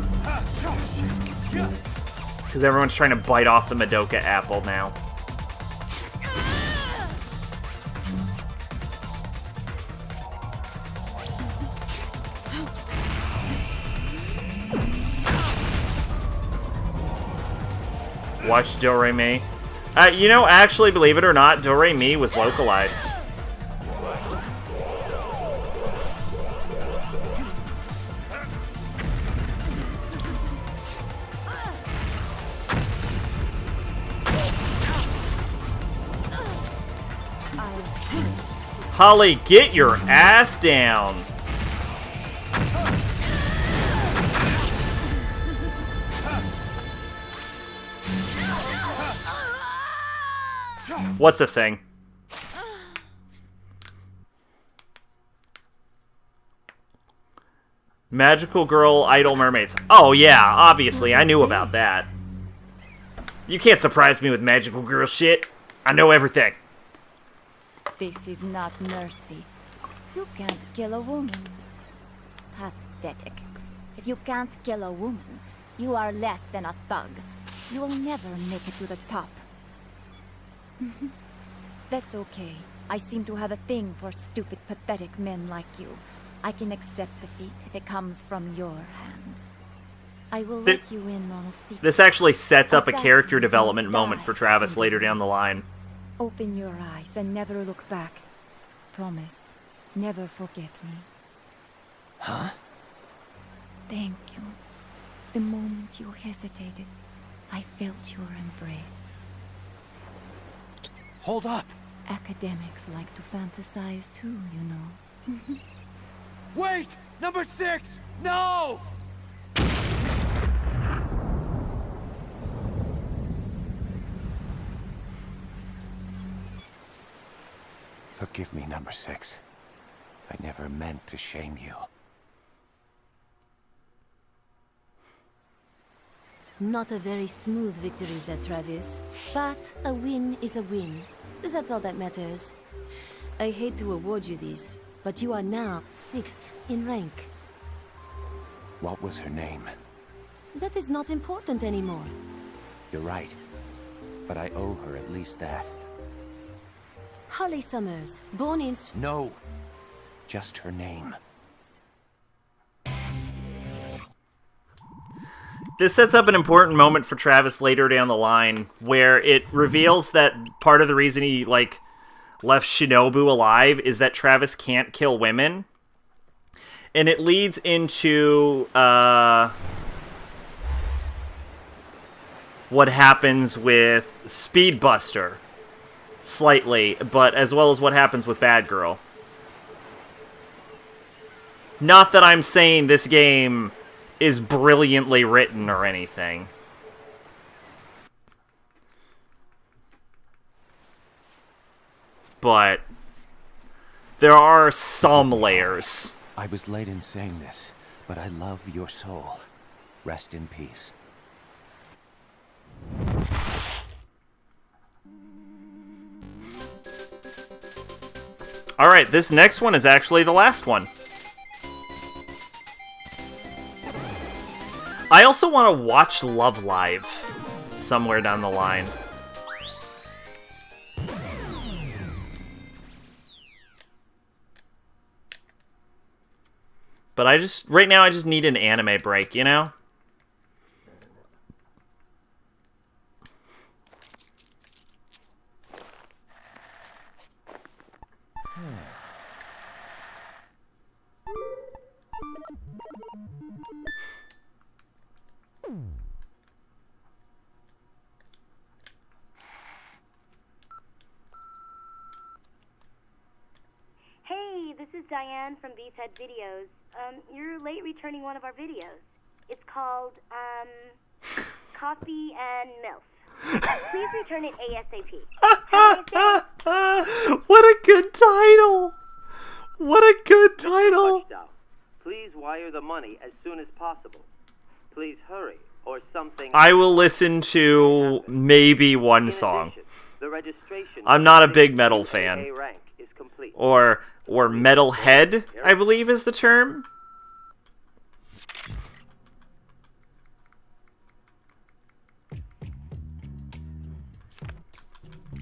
Because everyone's trying to bite off the Madoka apple now. Watch Doremi. You know, actually, believe it or not, Doremi was localized. Holly, get your ass down. What's a thing? Magical Girl Idol Mermaids. Oh yeah, obviously, I knew about that. You can't surprise me with magical girl shit. I know everything. This is not mercy. You can't kill a woman. Pathetic. If you can't kill a woman, you are less than a thug. You will never make it to the top. That's okay. I seem to have a thing for stupid, pathetic men like you. I can accept defeat if it comes from your hand. I will let you in on a secret. This actually sets up a character development moment for Travis later down the line. Open your eyes and never look back. Promise, never forget me. Huh? Thank you. The moment you hesitated, I felt your embrace. Hold up! Academics like to fantasize too, you know. Wait! Number 6! No! Forgive me, number 6. I never meant to shame you. Not a very smooth victory there, Travis. But a win is a win. That's all that matters. I hate to award you these, but you are now 6th in rank. What was her name? That is not important anymore. You're right. But I owe her at least that. Holly Summers, born in... No. Just her name. This sets up an important moment for Travis later down the line, where it reveals that part of the reason he, like, left Shinobu alive is that Travis can't kill women. And it leads into, what happens with Speedbuster. slightly, but as well as what happens with Bad Girl. Not that I'm saying this game is brilliantly written or anything. But there are some layers. I was late in saying this, but I love your soul. Rest in peace. Alright, this next one is actually the last one. I also want to watch Love Live somewhere down the line. But right now I just need an anime break, you know? Hey, this is Diane from Beefhead Videos. You're late returning one of our videos. It's called, Coffee and MILF. Please return it ASAP. Have a nice day. What a good title! What a good title! Touchdown. Please wire the money as soon as possible. Please hurry, or something... I will listen to maybe one song. The registration I'm not a big metal fan. rank is complete. Or metalhead, I believe is the term.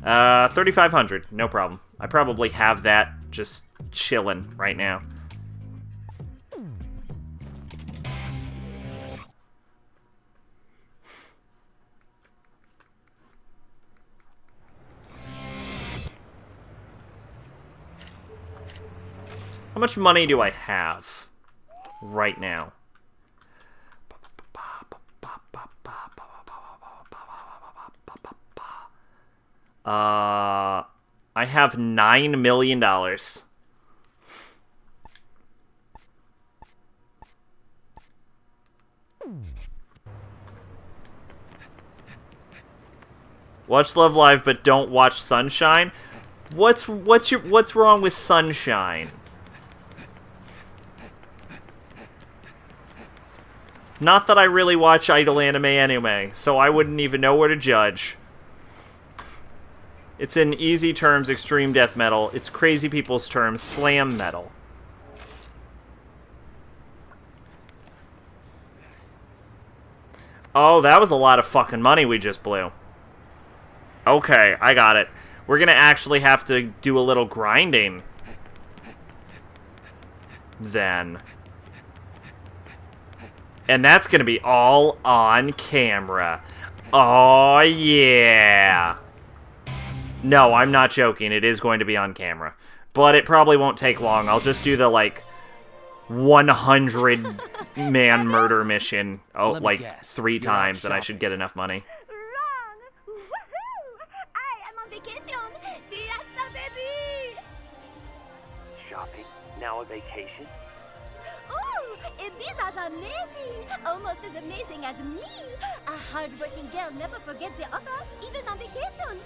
$3,500, no problem. I probably have that just chilling right now. How much money do I have right now? I have $9 million. Watch Love Live, but don't watch Sunshine. What's wrong with Sunshine? Not that I really watch idol anime anyway, so I wouldn't even know where to judge. It's in easy terms extreme death metal. It's crazy people's terms slam metal. Oh, that was a lot of fucking money we just blew. Okay, I got it. We're gonna actually have to do a little grinding. Then. And that's gonna be all on camera. Oh, yeah. No, I'm not joking. It is going to be on camera. But it probably won't take long. I'll just do the, like, 100-man murder mission, like, 3 times, and I should get enough money. I am on vacation. Fiesta, baby. Shopping? Now a vacation? Ooh, Ibiza's amazing. Almost as amazing as me. A hardworking girl never forgets the others, even on vacation.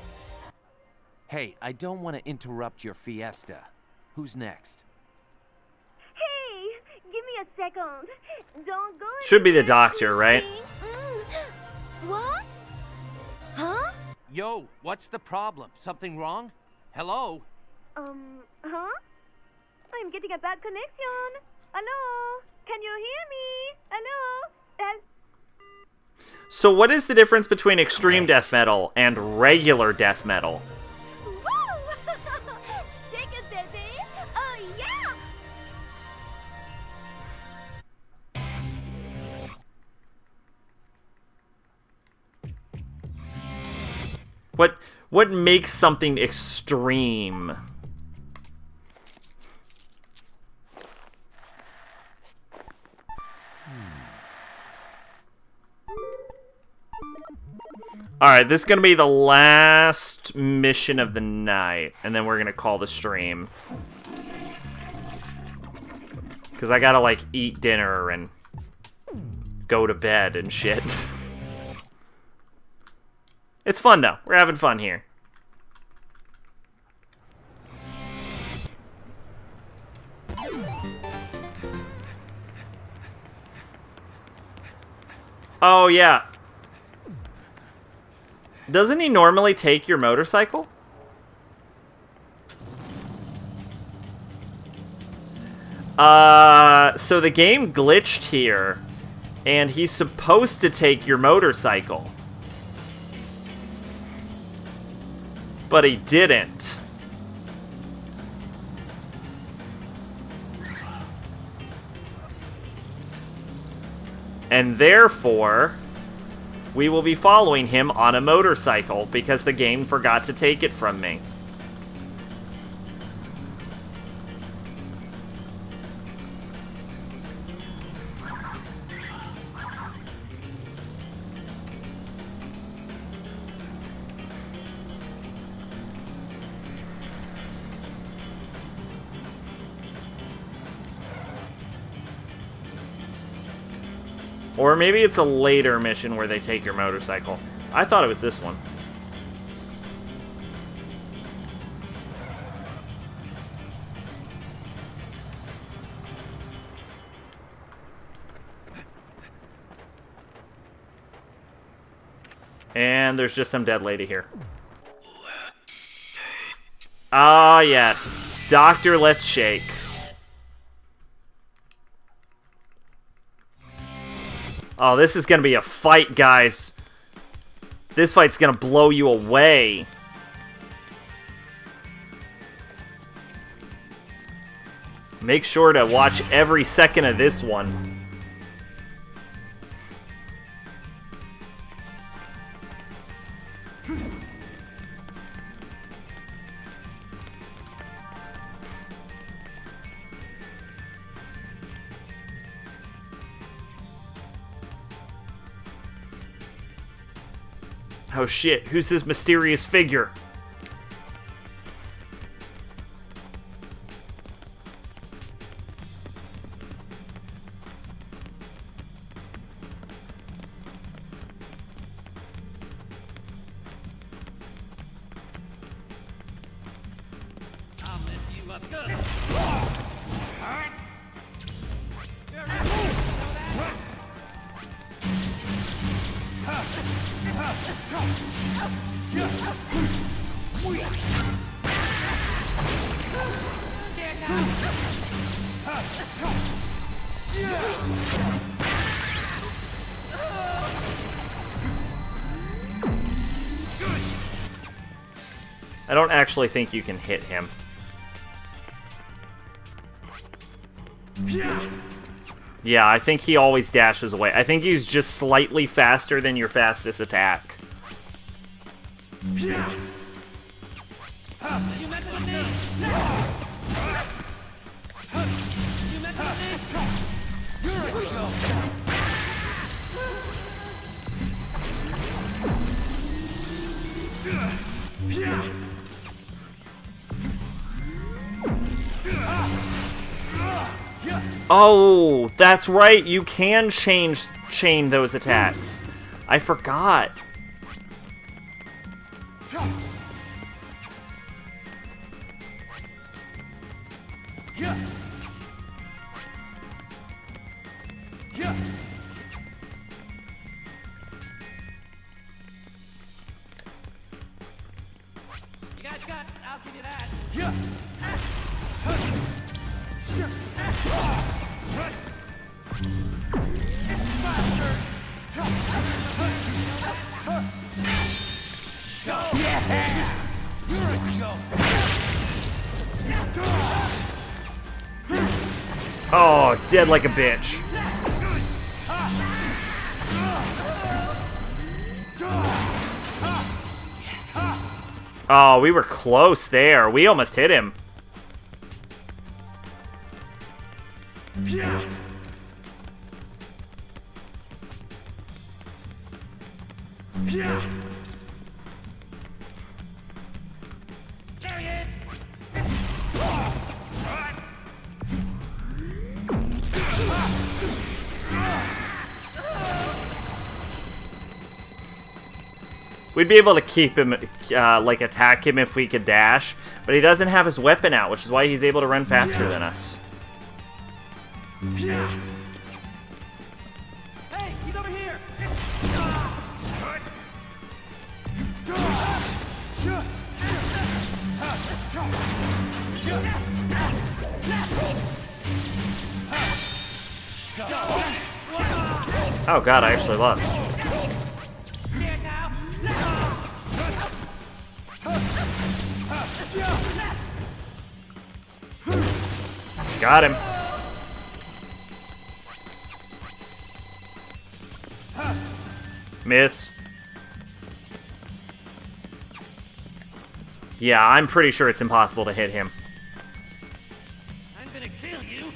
Hey, I don't want to interrupt your fiesta. Who's next? Hey, give me a second. Don't go. Should be the doctor, right? What? Huh? Yo, what's the problem? Something wrong? Hello? Huh? I'm getting a bad connection. Hello? Can you hear me? Hello? So what is the difference between extreme death metal and regular death metal? Shake it, baby. Oh, yeah. What makes something extreme? Alright, this is gonna be the last mission of the night, and then we're gonna call the stream. Because I gotta, like, eat dinner and go to bed and shit. It's fun, though. We're having fun here. Oh, yeah. Doesn't he normally take your motorcycle? So the game glitched here, and he's supposed to take your motorcycle. But he didn't. And therefore, we will be following him on a motorcycle because the game forgot to take it from me. Or maybe it's a later mission where they take your motorcycle. I thought it was this one. And there's just some dead lady here. Ah, yes. Dr. Let's Shake. Oh, this is gonna be a fight, guys. This fight's gonna blow you away. Make sure to watch every second of this one. Oh shit, who's this mysterious figure? I don't actually think you can hit him. Yeah, I think he always dashes away. I think he's just slightly faster than your fastest attack. Oh, that's right. You can chain those attacks. I forgot. You guys got, I'll give you that. Oh, dead like a bitch. Oh, we were close there. We almost hit him. We'd be able to keep him, like, attack him if we could dash, but he doesn't have his weapon out, which is why he's able to run faster than us. Hey, he's over here! Oh god, I actually lost. Got him. Miss. Yeah, I'm pretty sure it's impossible to hit him. I'm gonna kill you!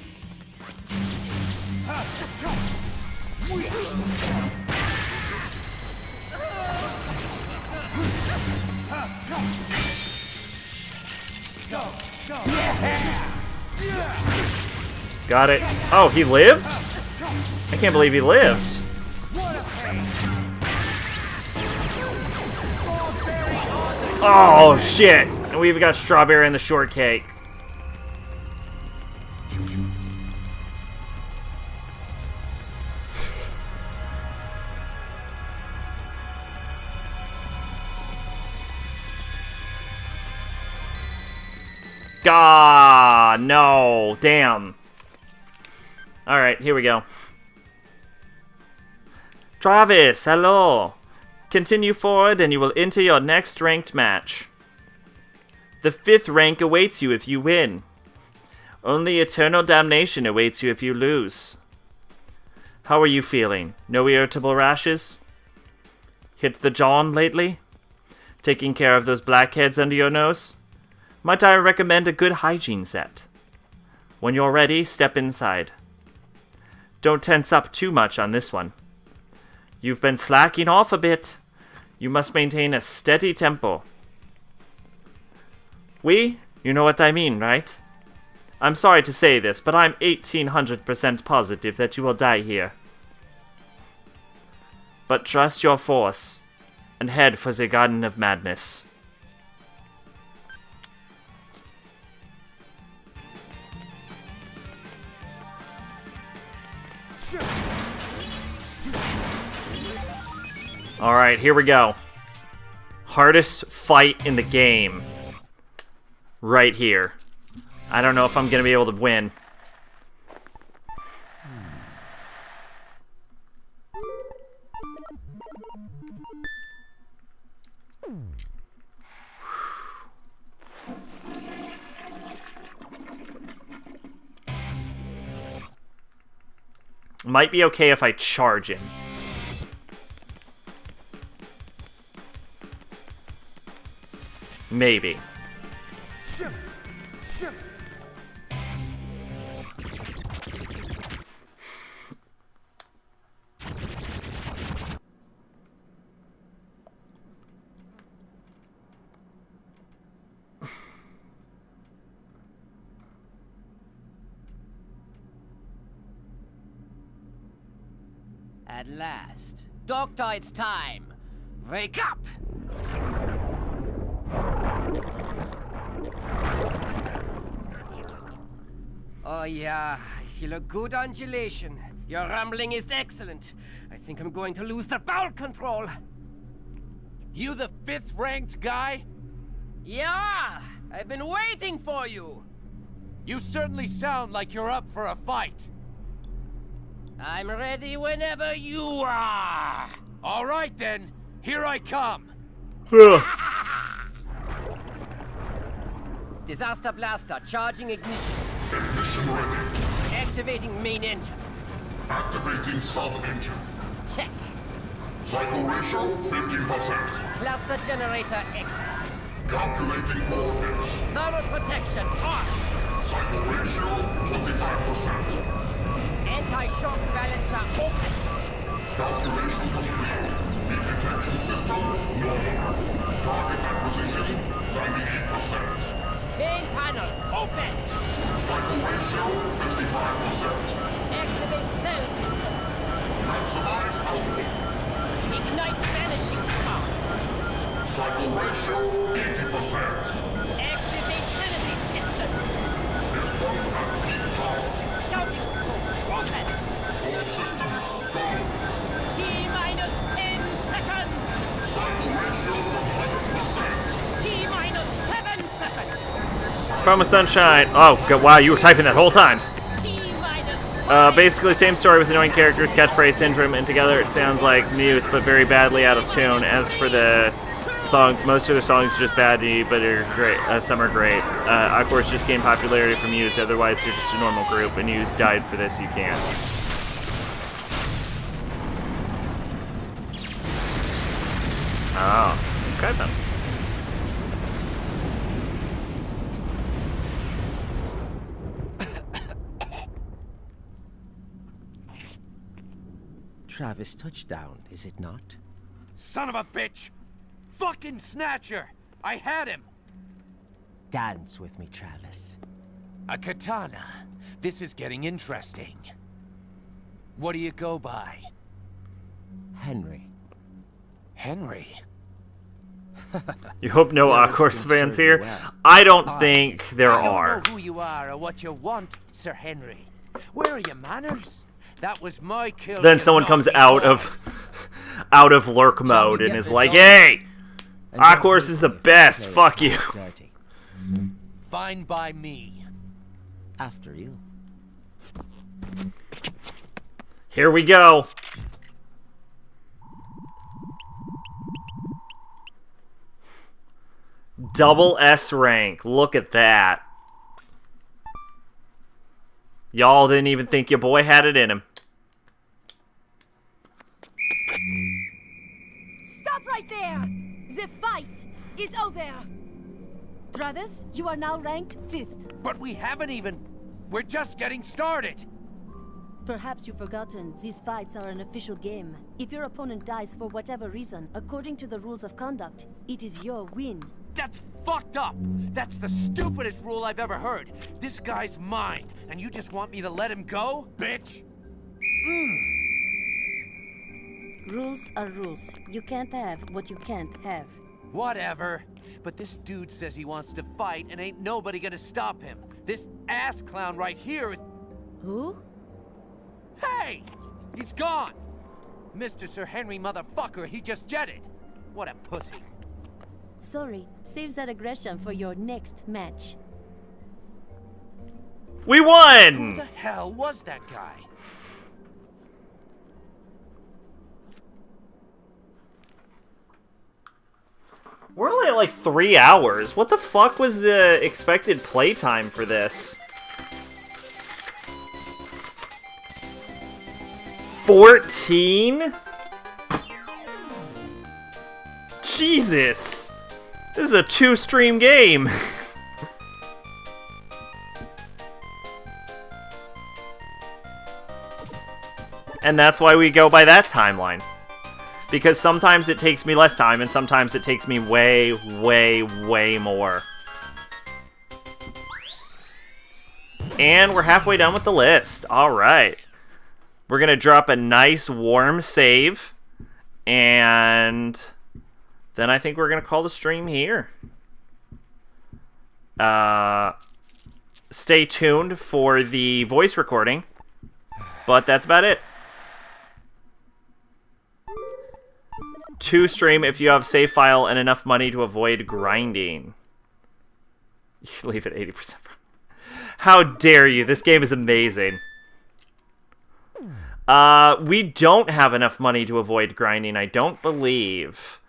Got it. Oh, he lived? I can't believe he lived. Oh, shit. And we've got strawberry and the shortcake. Ah, no. Damn. Alright, here we go. Travis, hello. Continue forward and you will enter your next ranked match. The 5th rank awaits you if you win. Only eternal damnation awaits you if you lose. How are you feeling? No irritable rashes? Hit the John lately? Taking care of those blackheads under your nose? Might I recommend a good hygiene set? When you're ready, step inside. Don't tense up too much on this one. You've been slacking off a bit. You must maintain a steady tempo. You know what I mean, right? I'm sorry to say this, but I'm 1800% positive that you will die here. But trust your force, and head for the Garden of Madness. Alright, here we go. Hardest fight in the game. Right here. I don't know if I'm going to be able to win. Might be okay if I charge him. Maybe. At last. Doctor, it's time. Wake up! Oh yeah, I feel a good undulation. Your rumbling is excellent. I think I'm going to lose the bowel control. You the 5th ranked guy? Yeah! I've been waiting for you! You certainly sound like you're up for a fight. I'm ready whenever you are! All right then, here I come. Disaster blaster, charging ignition. Ignition ready. Activating main engine. Activating sub-engine. Check. Cycle ratio 15%. Cluster generator active. Calculating coordinates. Thermal protection on. Cycle ratio 25%. Anti-shock balancer open. Calculation complete. Heat detection system normal. Target acquisition 98%. Main panel open. Cycle ratio 55%. Activate cell pistols. Maximize output. Ignite vanishing sparks. Cycle ratio 80%. Activate Trinity pistons. Pistons at peak power. Scouting scope open. All systems go. T-minus 10 seconds. Cycle ratio 100%. T-minus 7 seconds. Promise Sunshine. Oh, wow, you were typing that whole time. Basically, same story with annoying characters, catchphrase syndrome, and together it sounds like Muse, but very badly out of tune. As for the songs, most of the songs are just bad, but are great. Some are great. Of course, just gained popularity from Muse. Otherwise, they're just a normal group, and Muse died for this. You can't. Oh, okay then. Travis Touchdown, is it not? Son of a bitch! Fucking snatcher! I had him! Dance with me, Travis. A katana. This is getting interesting. What do you go by? Henry. Henry? You hope no Aquars fans here? I don't think there are. I don't know who you are or what you want, Sir Henry. Where are your manners? That was my kill. Then someone comes out of lurk mode and is like, "Hey, Aquars is the best. Fuck you." Fine by me. After you. Here we go. Double S rank. Look at that. Y'all didn't even think your boy had it in him. Stop right there! The fight is over! Travis, you are now ranked 5th. But we haven't even... We're just getting started! Perhaps you've forgotten, these fights are an official game. If your opponent dies for whatever reason, according to the rules of conduct, it is your win. That's fucked up! That's the stupidest rule I've ever heard. This guy's mine, and you just want me to let him go, bitch? Rules are rules. You can't have what you can't have. Whatever. But this dude says he wants to fight, and ain't nobody gonna stop him. This ass clown right here is... Who? Hey! He's gone! Mr. Sir Henry motherfucker, he just jetted. What a pussy. Sorry, save that aggression for your next match. We won! Who the hell was that guy? We're only at like 3 hours. What the fuck was the expected playtime for this? 14? Jesus! This is a 2-stream game. And that's why we go by that timeline. Because sometimes it takes me less time, and sometimes it takes me way, way, way more. And we're halfway done with the list. Alright. We're going to drop a nice warm save. And then I think we're going to call the stream here. Stay tuned for the voice recording. But that's about it. 2 stream if you have save file and enough money to avoid grinding. You leave it 80%. How dare you? This game is amazing. We don't have enough money to avoid grinding, I don't believe.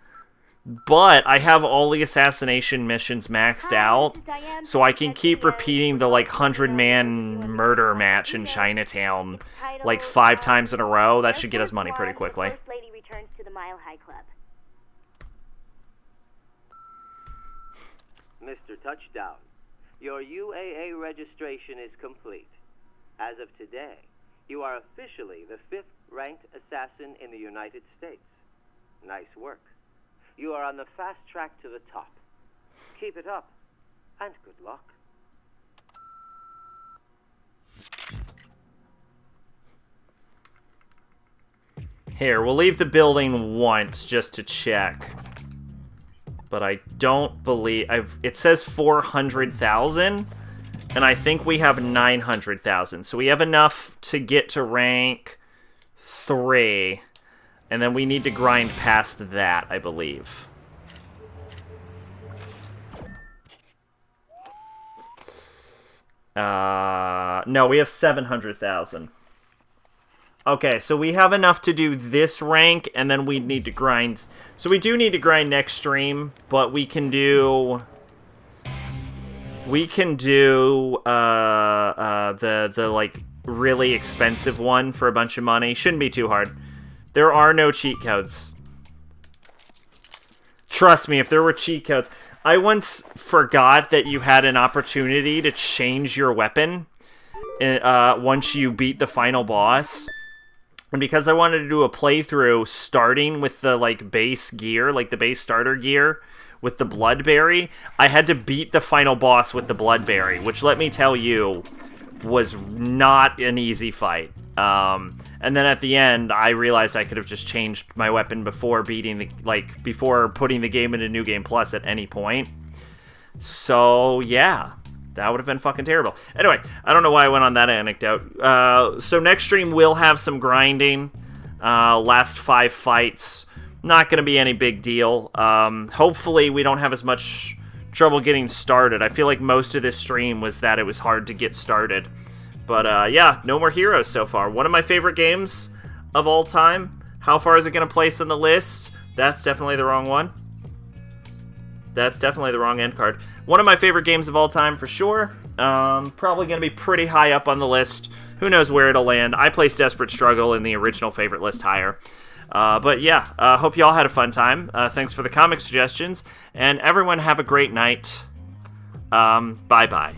But I have all the assassination missions maxed out, so I can keep repeating the like 100-man murder match in Chinatown like 5 times in a row. That should get us money pretty quickly. First Lady returns to the Mile High Club. Mr. Touchdown, your UAA registration is complete. As of today, you are officially the 5th ranked assassin in the United States. Nice work. You are on the fast track to the top. Keep it up, and good luck. Here, we'll leave the building once just to check. but I don't believe... it says 400,000, and I think we have 900,000. So we have enough to get to rank 3, and then we need to grind past that, I believe. No, we have 700,000. Okay, so we have enough to do this rank, and then we need to grind. So we do need to grind next stream, but we can do... the like, really expensive one for a bunch of money. Shouldn't be too hard. There are no cheat codes. Trust me, if there were cheat codes... I once forgot that you had an opportunity to change your weapon once you beat the final boss. And because I wanted to do a playthrough starting with the, like, base gear, like the base starter gear with the Bloodberry, I had to beat the final boss with the Bloodberry, which, let me tell you, was not an easy fight. And then at the end, I realized I could have just changed my weapon before before putting the game into New Game Plus at any point. So, yeah. That would have been fucking terrible. Anyway, I don't know why I went on that anecdote. So next stream will have some grinding. Last 5 fights. Not going to be any big deal. Hopefully we don't have as much trouble getting started. I feel like most of this stream was that it was hard to get started. But yeah, No More Heroes so far. One of my favorite games of all time. How far is it going to place on the list? That's definitely the wrong one. That's definitely the wrong end card. One of my favorite games of all time for sure. Probably going to be pretty high up on the list. Who knows where it'll land. I placed Desperate Struggle in the original favorite list higher. But yeah, hope you all had a fun time. Thanks for the comic suggestions. And everyone have a great night. Bye-bye.